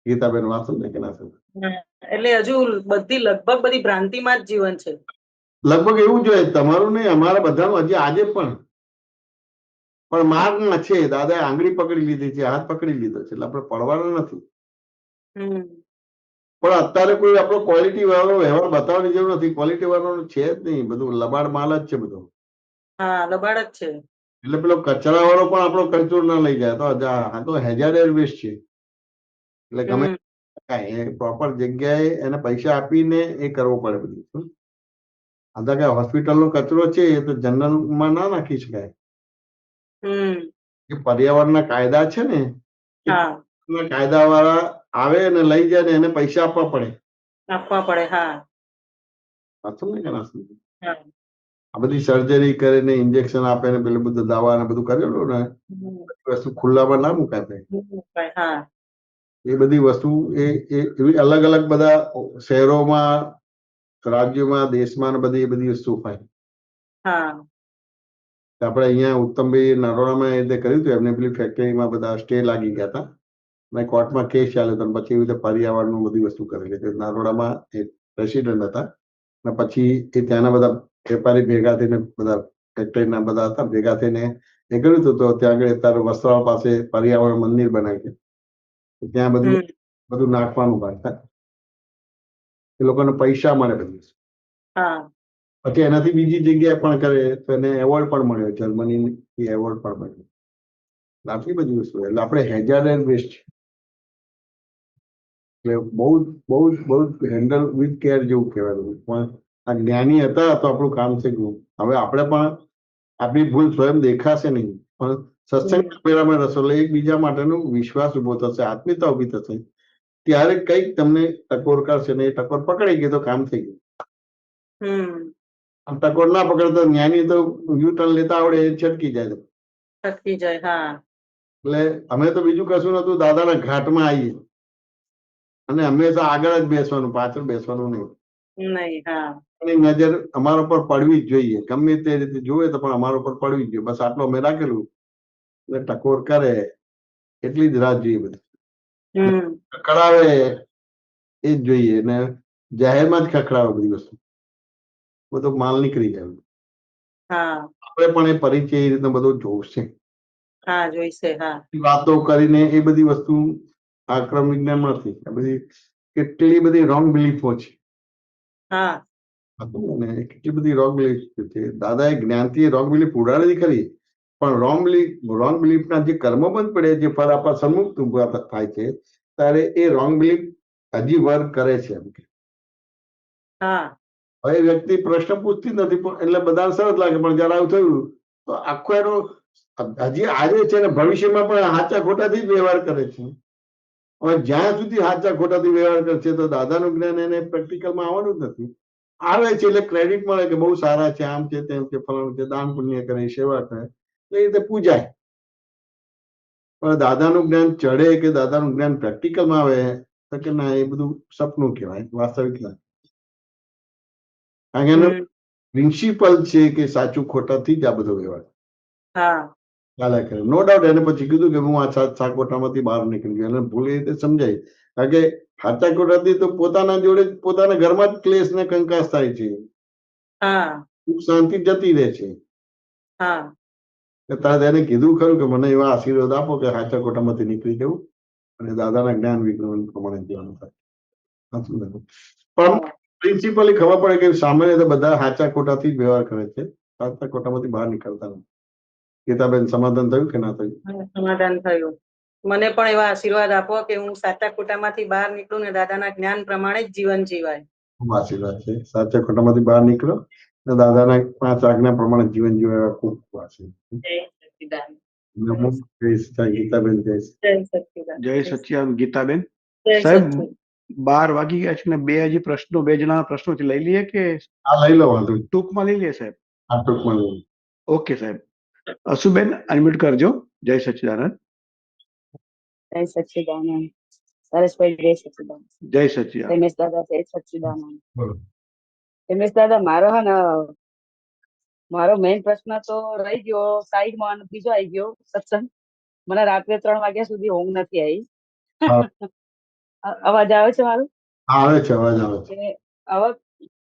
ગીતાબેન વાંચો ને કે ના સમજાય? એટલે હજુ બધી લગભગ બધી ભ્રાંતિમાં જ જીવન છે. લગભગ એવું જોઈએ, તમારું નહીં, અમારા બધાનું હજી આજે પણ માર્ગમાં છે. દાદાએ આંગળી પકડી લીધી છે, હાથ પકડી લીધો છે, એટલે આપણે પડવાનો નથી. પણ અત્યારે કોઈ આપણો ક્વોલિટી વાળો વ્યવહાર બતાવવાની જરૂર નથી. ક્વોલિટી વાળો છે જ નહીં, બધું લબાડ માલ જ છે બધું. હા લબાડ જ છે. એટલે પેલો કચરા વાળો પણ આપણો કચરો ના લઈ જાય તો આ તો હેઝાર્ડ વેસ્ટ છે. એટલે ગમે પ્રોપર જગ્યાએ એને પૈસા આપીને એ કરવો પડે બધું. આ કે હોસ્પિટલનો કચરો છે એ તો જનરલમાં ના નાખી શકાય. એ પર્યાવરણના કાયદા છે ને, કાયદા વાળા આવે ને લઈ જાય ને એને પૈસા આપવા પડે. હા સાચું ને કે ના સમજે? આ બધી સર્જરી કરીને ઇન્જેક્શન આપે ને પેલું બધું દવા ને બધું કરેલું ને વસ્તુ ખુલ્લામાં ના મુકાય. હા એ બધી વસ્તુ એવી અલગ અલગ બધા શહેરોમાં, રાજ્યોમાં, દેશમાં બધી એ બધી વસ્તુ થાય. હા આપણે અહીંયા ઉત્તમભાઈ નરોડામાં એ રીતે કર્યું હતું. એમને પેલી ફેક્ટરીમાં બધા સ્ટે લાગી ગયા હતા. મેં કોર્ટમાં કેસ ચાલ્યો હતો. પછી એવી રીતે પર્યાવરણનું બધી વસ્તુ કરેલી હતી. નરોડામાં એક પ્રેસિડેન્ટ હતા અને પછી એ ત્યાંના બધા વેપારી ભેગા થઈને બધા ફેક્ટરીના બધા હતા ભેગા થઈને એ કર્યું હતું. તો ત્યાં આગળ અત્યારે વસ્ત્રાલ પાસે પર્યાવરણ મંદિર બનાવ્યું છે. ત્યાં બધું નાખવાનું પાછા એ લોકોને પૈસા મળે બધું. પછી એનાથી બીજી જગ્યાએ પણ કરે તો એને એવોર્ડ પણ મળ્યો. જર્મની એવોર્ડ પણ મળ્યો. આટલી બધી વસ્તુ એટલે આપણે હેઝાર્ડ વેસ્ટ એટલે બહુ હેન્ડલ વિથ કેર જેવું કહેવાય. પણ આ જ્ઞાની હતા તો આપણું કામ થઈ ગયું. હવે આપણે પણ આપણી ભૂલ સ્વયં દેખાશે નહીં, પણ સત્સંગ મેળામાં રસો એટલે એકબીજા માટેનો વિશ્વાસ ઉભો થશે, આત્મીયતા ઉભી થશે. ત્યારે કંઈક તમને ટકોર કરશે ને એ ટકોર પકડી ગઈ તો કામ થઈ ગયું. ટકોર ના પકડે તો જ્ઞાની તો યુટર્ન લેતા આવડે એ છટકી જાય. એટલે અમે તો બીજું કશું નતું, દાદાના ઘાટમાં આવીએ અને હંમેશા આગળ જ બેસવાનું, પાછળ બેસવાનું નહીં. નજર અમારા ઉપર પડવી જ જોઈએ. ગમે તે રીતે જોવે તો પણ અમારા ઉપર પડવી જ જોઈએ. બસ આટલો અમે રાખેલું. એટલે ટકોર કરે એટલી જ રાહ જોઈએ. બધી ખખડાવે એ જ જોઈએ ને જાહેરમાં જ ખખડાવે બધી વસ્તુ. બધો માલ નીકળી જાય. આપણે પણ એ પરિચય એ રીતના બધો જોશે. વાતો કરીને એ બધી વસ્તુ આક્રમ વિજ્ઞાનમાં નથી. આ બધી કેટલી બધી રોંગ બિલીફો છે. કેટલી બધી રોંગ બિલીફ છે. દાદાએ જ્ઞાનથી રોંગ બિલીફ ઉડાડેલી ખરી, પણ રોંગ બિલીફના જે કર્મો બંધ પડે, જે ફળ આપણા સન્મુખ ઉભા થાય છે, ત્યારે એ રોંગ બિલીફ હજી વર્ક કરે છે. એમ કે હવે વ્યક્તિ પ્રશ્ન પૂછતી નથી એટલે બધાને સરસ લાગે, પણ જયારે આવું થયું તો આખો એનો હજી આજે છે ને ભવિષ્યમાં પણ સાચા ખોટાથી જ વ્યવહાર કરે છે. હવે જ્યાં સુધી સાચા ખોટાથી વ્યવહાર કરશે તો દાદાનું જ્ઞાન એને પ્રેક્ટિકલમાં આવવાનું જ નથી. આવે છે એટલે ક્રેડિટ મળે કે બહુ સારા છે, આમ છે, તેમ છે, ફલાણું છે, દાન પુણ્ય કરે, સેવા કરે, એ રીતે પૂજાય. પણ દાદાનું જ્ઞાન ચડે કે દાદાનું જ્ઞાન પ્રેક્ટિકલમાં આવે તો કે ના, એ બધું સપનું કહેવાય, વાસ્તવિક નથી. કારણ કે એનો પ્રિન્સિપલ છે કે સાચું ખોટાથી જ આ બધો વ્યવહાર હા ચાલ્યા કરે. નો ડાઉટ એને પછી કીધું કે હું આ સાચા ખોટામાંથી બહાર નીકળી ગયો, એને ભૂલ એ રીતે સમજાય. કારણ કે સાચા ખોટાથી તો પોતાના જોડે પોતાના ઘરમાં જ ક્લેશ ને કંકાસ થાય છે, હા સુખ શાંતિ જતી રહે છે. હા તારે એને કીધું ખરું કે મને એવા આશીર્વાદ આપો કે સાચા ખોટામાંથી નીકળી જવું અને દાદાના જ્ઞાન વિજ્ઞાન પ્રમાણે જીવન થાય. પણ પ્રિન્સિપલી ખબર પડે કે સામાન્ય રીતે બધા સાચા ખોટાથી જ વ્યવહાર કરે છે, સાચા ખોટામાંથી બહાર નીકળતા નથી. ગીતાબેન, સમાધાન થયું કે ના થયું? સમાધાન થયું. મને પણ એવા આશીર્વાદ આપો કે હું સાચા ખોટામાંથી બહાર નીકળું ને દાદાના જ્ઞાન પ્રમાણે જ જીવન જીવાય. ખૂબ આશીર્વાદ છે. સાચા ખોટામાંથી બહાર નીકળો અને દાદાના 5 આજ્ઞા પ્રમાણે જીવન જીવવા ખૂબ ખૂબ આશીર્વાદ. જય સચ્ચિદાનંદ. નમો જય ગીતાબેન, જય જય સચ્ચિદાનંદ. જય સચ્ચિદાનંદ ગીતાબેન. જય સાહેબ સચ્ચિદાનંદ. 12 વાગી ગયા છે ને બે હજી પ્રશ્નો, 2 જણાના પ્રશ્નો છે, લઈ લઈએ કે આ લઈ લો, વાંધો નહીં. ટૂંકમાં લઈ લઈએ સાહેબ? આ ટૂંકમાં લઈ લો. ઓકે સાહેબ. અશુબેન અનમ્યુટ કરજો. જય સચ્ચિદાનંદ. જય સચ્ચિદાનંદ. હરેશભાઈ જય સચ્ચિદાનંદ. જય સચ્ચિદાનંદ. રમેશ દાદા જય સચ્ચિદાનંદ. બોલો. રમેશ દાદા, મારો મેઇન પ્રશ્ન તો રહી ગયો સાઈડમાં, અને બીજો આવી ગયો સત્સંગ. મને રાત્રે 3 વાગ્યા સુધી ઊંઘ નથી આવી. હા. અવાજ આવે છે મારો? આવે છે, અવાજ આવે છે. કે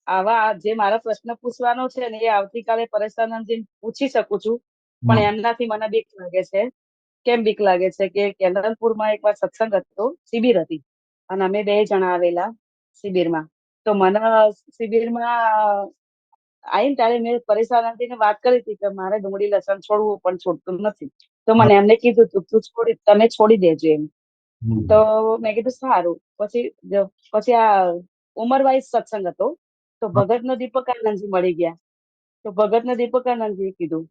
આવા જે મારા પ્રશ્ન પૂછવાનો છે ને એ આવતીકાલે પરેશાનંદજી પૂછી શકું છું, પણ એમનાથી મને બીક લાગે છે. કેમ બીક લાગે છે કે કેનલપુરમાં એકવાર સત્સંગ હતો, શિબિર હતી, અને અમે 2 જણા આવેલા શિબિરમાં. તો મને શિબિરમાં આવીને ત્યારે મેં પરેશાનંદજીને વાત કરી હતી કે મારે ડુંગળી લસણ છોડવું પણ છોડતું નથી. તો મને એમને કીધું તમે છોડી દેજો એમ. તો મેં કીધું સારું. પછી આ ઉંમર વાઇઝ સત્સંગ હતો, તો ભગતનો દીપકાનંદજી મળી ગયા. તો ભગતનો દીપકાનંદજીએ કીધું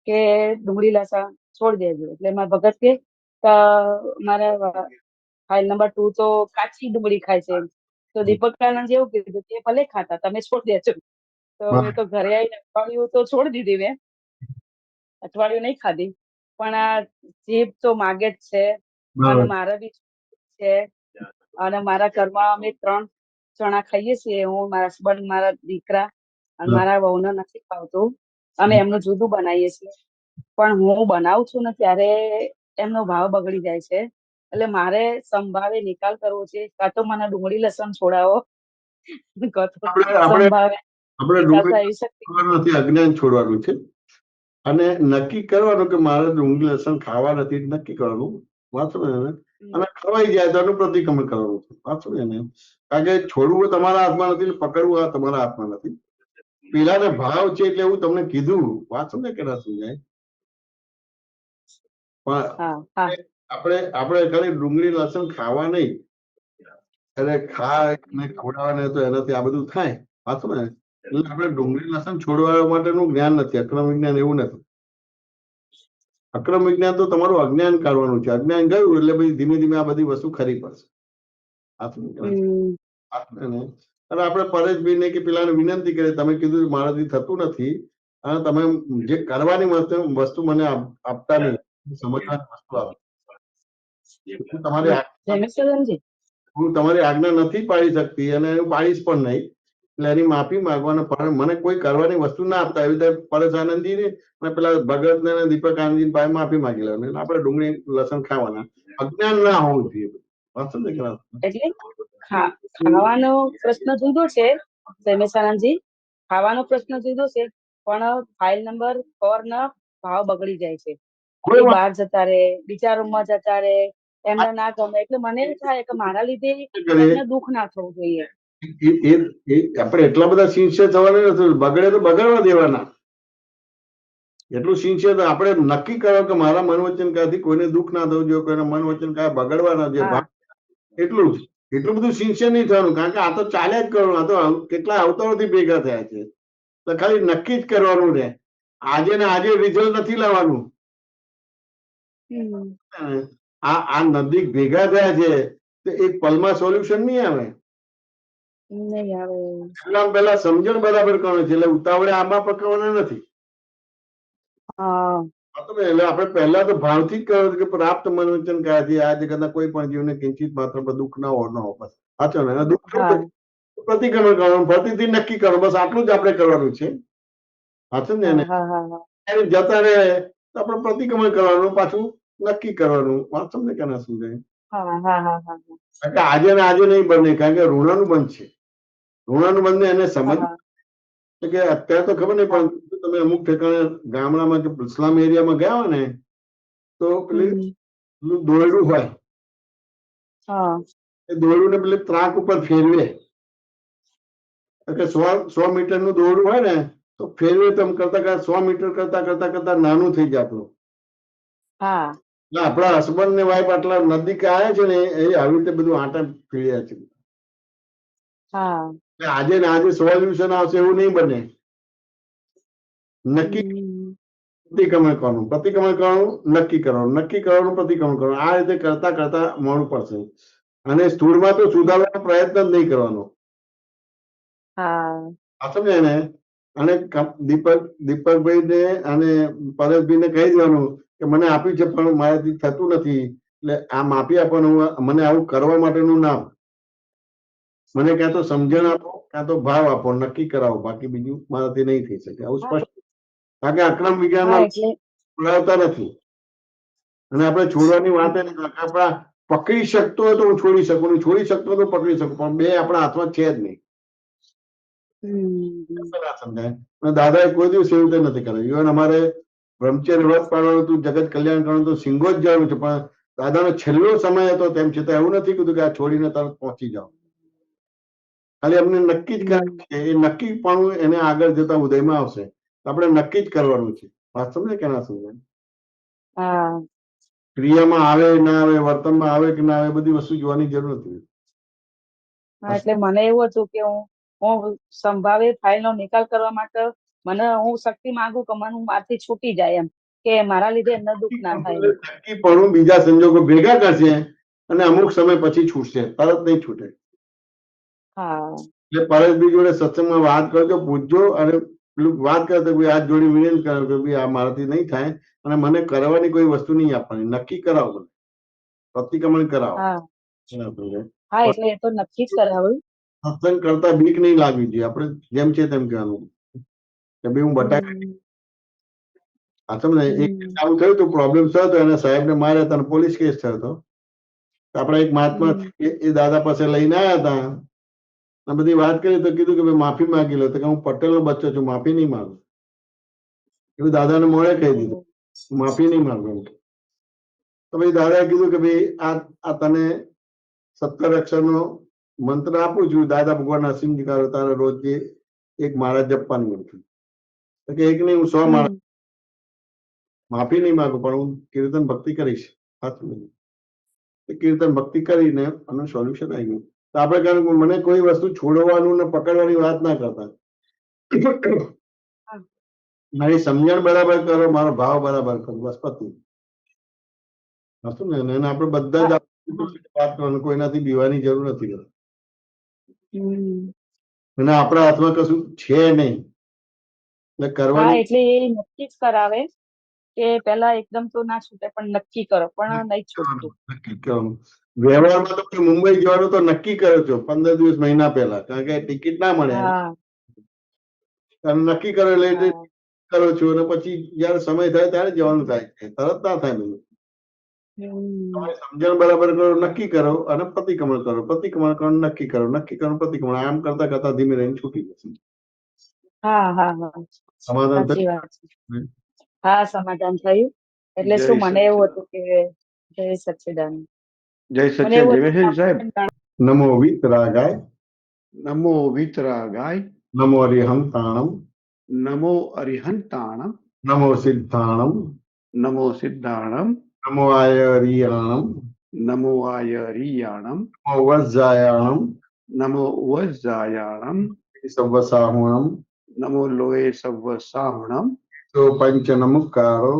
કે ડુંગળી લસણ છોડી દેજો. એટલે મારા ભગત કે મારા ફાઇલ નંબર 2 તો કાચી ડુંગળી ખાય છે. તો દીપકાનંદજી એવું કીધું કે ભલે ખાતા, તમે છોડી દેજો. તો મેં તો ઘરે આવીને અઠવાડિયું તો છોડી દીધી, મેં અઠવાડિયું નહીં ખાધી. પણ આ જીભ તો માગે જ છે, અને મારા બી છે, અને મારા ઘરમાં અમે 3 જણા ખાઈએ છીએ. હું, મારા હસબન્ડ, મારા દીકરા અને મારા વહુને નથી ખાવતું. અમે એમનું જુદું બનાવીએ છીએ, પણ હું બનાવું છું ને ત્યારે એમનો ભાવ બગડી જાય છે. એટલે મારે સંભાવે નિકાલ કરવો છે. કાં તો મને ડુંગળી લસણ છોડાવો, સંભાવે આપણે ડુંગળી છોડવાનું નથી, અજ્ઞાન છોડવાનું છે. અને નક્કી કરવાનું કે મારે ડુંગળી લસણ ખાવા નથી, નક્કી કરવાનું. વાંચો ને, અને ખવાઈ જાય તો એનું પ્રતિક્રમણ કરવાનું છે. વાંચો ને, કારણ કે છોડવું તમારા હાથમાં નથી, પકડવું આ તમારા હાથમાં નથી. પેલાને ભાવ છે એટલે એવું તમને કીધું. વાંચો ને કે ના સમજાય. પણ આપણે ખાલી ડુંગળી લસણ ખાવા નહીં, એટલે ખવડાવવાને તો એનાથી આ બધું થાય. વાંચો ને, એટલે આપણે ડુંગળી લસણ છોડવા માટેનું જ્ઞાન નથી. અક્રમ વિજ્ઞાન એવું નથી. અક્રમ વિજ્ઞાન તો તમારું અજ્ઞાન કાઢવાનું છે. અજ્ઞાન ગયું એટલે પછી ધીમે ધીમે આ બધી વસ્તુ ખરી પડશે. અને આપણે પરેશભાઈને કે પેલાને વિનંતી કરી, તમે કીધું મારાથી થતું નથી, અને તમે જે કરવાની વસ્તુ મને આપતા નહીં, સમજવાની વસ્તુ આપો. હું તમારી આજ્ઞા નથી પાડી શકતી, અને હું પાડીશ પણ નહીં. એટલે એની માફી માંગવાનો. પણ મને કોઈ કરવાની વસ્તુ ના આપતા, એવી રીતે પરેશાનંદજી ને અને પેલા ભગત ને દીપક આનંદજી પાસે માફી માંગી લેવાની. આપણે ડુંગળી લસણ ખાવાના. અજ્ઞાન ના હોવું જોઈએ. એટલે ખાવાનો પ્રશ્ન જુદો છે રમેશાનંદજી, ખાવાનો પ્રશ્ન જુદો છે, પણ ફાઇલ નંબર 4 ના ભાવ બગડી જાય છે. બહાર જતા રહે, બીજા રૂમમાં જતા રહે, એમને ના ગમે. એટલે મને એવું થાય કે મારા લીધે એમને દુઃખ ના થવું જોઈએ. આપણે એટલા બધા સિન્સિયર થવાના નથી. બગડે તો બગાડવા દેવાના. એટલું સિન્સિયર આપણે નક્કી કરો કે મારા મન વચન કાથી કોઈને દુઃખ ના થવું જોઈએ, કોઈને મન વચન કા બગડવા ના જોઈએ. એટલું જ. એટલું બધું સિન્સિયર નહીં થવાનું, કારણ કે આ તો ચાલ્યા જ કરવાનું. આ તો કેટલા અવતારોથી ભેગા થયા છે. તો ખાલી નક્કી જ કરવાનું રહે. આજે ને આજે રિઝલ્ટ નથી લાવવાનું. આ નજીક ભેગા થયા છે, તો એક પલમાં સોલ્યુશન નહીં આવે. નહીં આવે. પહેલા સમજણ બરાબર કરવાની છે, એટલે ઉતાવળે આંબા પકવવાના નથી. હા એટલે આપણે પહેલા તો ભાવથી જ કહ્યું કે પ્રાપ્ત મનોરંજન કયાથી આ જગતના કોઈ પણ જીવને કિંચિત માત્ર દુઃખ ના હોય ન હોય. બસ સાચો ને? દુઃખ થયું તો પ્રતિક્રમણ કરવાનું, ફરીથી નક્કી કરવાનું. બસ આટલું જ આપણે કરવાનું છે. સાચું ને? જતા રહે તો આપણે પ્રતિક્રમણ કરવાનું, પાછું નક્કી કરવાનું. વાત સમજે કે ના સમજાય? એટલે આજે ને આજે નહીં બને, કારણ કે ઋણાનું બંધ છે. ઋણાનું બંધ એને સમજ કે અત્યારે તો ખબર નહીં, પણ તમે અમુક ઠેકાણે ગામડામાં કે સ્લમ એરિયામાં ગયા હોય ને, તો પેલું દોરડું હોય, એ દોરડું ને પેલી ત્રાક ઉપર ફેરવે. એટલે 100 મીટરનું દોરડું હોય ને, તો ફેરવે તો કરતા કરતા 100 મીટર કરતા કરતા કરતા નાનું થઈ જાય આપણું. એટલે આપણા હસબન્ડ ને વાઈફ આટલા નજીક આવ્યા છે ને, એ આવી રીતે બધું આટા ફેર્યા છે. આજે ને આજે સોલ્યુશન આવશે એવું નહીં બને. નક્કી પ્રતિક્રમણ કરવાનું, પ્રતિક્રમણ કરવાનું, નક્કી કરવાનું, નક્કી કરવાનું, પ્રતિક્રમણ કરવાનું. આ રીતે કરતા કરતા મોડું પડશે. અને સ્થૂળમાં તો સુધારવાનો પ્રયત્ન જ નહીં કરવાનો. સમજાય ને? અને દીપકભાઈ ને અને પરેશભાઈ ને કહી દેવાનું કે મને આપ્યું છે પણ મારાથી થતું નથી, એટલે આ માફી આપવાનું, મને આવું કરવા માટેનું નામ. મને ક્યાં તો સમજણ આપો, ક્યાં તો ભાવ આપો, નક્કી કરાવો, બાકી બીજું મારાથી નહીં થઈ શકે. આવું સ્પષ્ટ. કારણ કે અક્રમ વિજ્ઞાનમાં છોડાવતા નથી. અને આપણે છોડવાની વાત આપણા પકડી શકતો હોય તો હું છોડી શકું, છોડી શકતો હોય તો પકડી શકું, પણ બે આપણા હાથમાં છે જ નહીં. દાદાએ કોઈ દિવસ એવી રીતે નથી કર્યું. ઇવન અમારે બ્રહ્મચર્ય વ્રત પાડવાનું હતું, જગત કલ્યાણ કરવાનું હતું, સિંગો જ જવાનું છે, પણ દાદાનો છેલ્લો સમય હતો, તેમ છતાં એવું નથી કીધું કે આ છોડીને તરત પહોંચી જાઓ. ખાલી અમને નક્કી જ કરવાનું છે. એ નક્કી પણ એને આગળ જતા ઉદયમાં આવશે. આપણે નક્કી જ કરવાનું છે. વાત સમજે કે ના સમજાય? ક્રિયામાં આવે ના આવે, વર્તનમાં આવે કે ના આવે, બધી વસ્તુ જોવાની જરૂર નથી. એટલે મને એવું હતું કે હું સંભાવિત ફાઇલનો નિકાલ કરવા માટે હું શક્તિ માંગુ કે મને મારથી છૂટી જાય, એમ કે મારા લીધે એમને દુઃખ ના થાય. નક્કી પણ બીજા સંજોગો ભેગા કરશે અને અમુક સમય પછી છૂટશે, તરત નહીં છૂટે. એટલે પરેશભાઈ જોડે સત્સંગમાં વાત કરજો, પૂછજો, અને પેલું વાત કરે તો ભાઈ હાથ જોડી વિનંતી કરો કે ભાઈ આ મારાથી નહીં થાય અને મને કરવાની કોઈ વસ્તુ નહીં આપવાની, નક્કી કરાવો, પ્રતિક્રમણ કરાવો. એટલે એ તો નક્કી જ કરાવ્યું. સત્સંગ કરતા બીક નહીં લાગવી જોઈએ. આપણે જેમ છે તેમ કહેવાનું કે ભાઈ હું બટાકા એક આવું થયું હતું, પ્રોબ્લેમ થયો હતો, એને સાહેબને માર્યા હતા, પોલીસ કેસ થયો હતો. આપણા એક મહાત્મા એ દાદા પાસે લઈને આવ્યા હતા, આ બધી વાત કરી તો કીધું કે ભાઈ માફી માંગી લો. તો કે હું પટેલનો બચ્ચો છું, માફી નહીં માંગુ. એવું દાદાને મોડે કહી દીધું, માફી નહીં માંગુ. તો ભાઈ દાદાએ કીધું કે ભાઈ આ તને 17 અક્ષરનો મંત્ર આપું છું, દાદા ભગવાન અસીમજી કરો, તારે રોજ એક માળા જપવાની નથી. કે એક નહીં, હું 100 માળા. માફી નહીં માંગુ, પણ હું કીર્તન ભક્તિ કરીશ. કીર્તન ભક્તિ કરીને આનું સોલ્યુશન આવી ગયું. તો આપણે કહ્યું મને કોઈ વસ્તુ છોડવાનું ને પકડવાની વાત ના કરતા. મારી સમજણ બરાબર કરો, મારો ભાવ બરાબર કરો, બસ પતી. હતું ને? એને આપણે બધા જ વાત કરવાનું, કોઈનાથી બીવાની જરૂર નથી. અને આપણા હાથમાં કશું છે નહીં એટલે કરવાની. એટલે એ નક્કી જ કરાવે કે પેલા એકદમ તો ના છૂટે, પણ નક્કી કરો, પણ નહીં છૂટતું. નક્કી કરવાનું. વ્યવહારમાં તો મુંબઈ જવાનું તો નક્કી કર્યો છો 15 દિવસ મહિના પહેલા, કારણ કે ટિકિટ ના મળે. નક્કી કરો એટલે કરો છો, અને પછી જયારે સમય થાય ત્યારે જવાનું થાય છે, તરત ના થાય. બધું સમજણ બરાબર કરો, નક્કી કરો અને પ્રતિક્રમણ કરો, પ્રતિક્રમણ કરો, નક્કી કરો, નક્કી કરો, પ્રતિક્રમણ. આમ કરતા કરતા ધીમે રહીને છૂટી જશે. સમાધાન થયું? સમાધાન થયું. એટલે શું મને એવું હતું કે જય સચ્ચિદાનંદ. જય સચ્ચિદાનંદ સાહેબ. નમો વિતરાગાય, નમો વિતરાગાય, નમો અરિહંતાણમ, નમો અરિહંતાણમ, નમો સિદ્ધાણમ, નમો સિદ્ધાણમ, નમો આયરિયાણમ, નમો આયરિયાણમ, નમો વજ્જાયાણમ, નમો વજ્જાયાણમ, સવસાહુણમ, નમો લોએ સવસાહણમ, તો પંચ નમુકારો,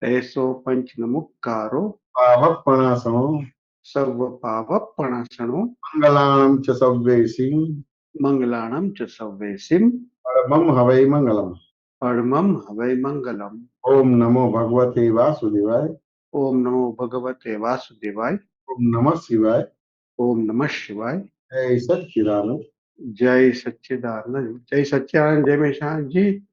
એસો પંચ નમુક્કારો, પાવપણાસણો, સર્વપાવપણાસણો મંગલાણમ ચ સવ્વેસિં મંગલાણમ ચ સવ્વેસિમ પરમં હવૈ મંગલમ. પરમમ હવૈ મંગલમ. ઓમ નમો ભગવતે વાસુદેવાય. ઓમ નમો ભગવતે વાસુદેવાય. ઓમ નમઃ શિવાય. ઓમ નમઃ શિવાય. જય સચ્ચિદાનંદ. જય સચ્ચિદાનંદ. જય સચ્ચિદાનંદ. જય મેશાનજી.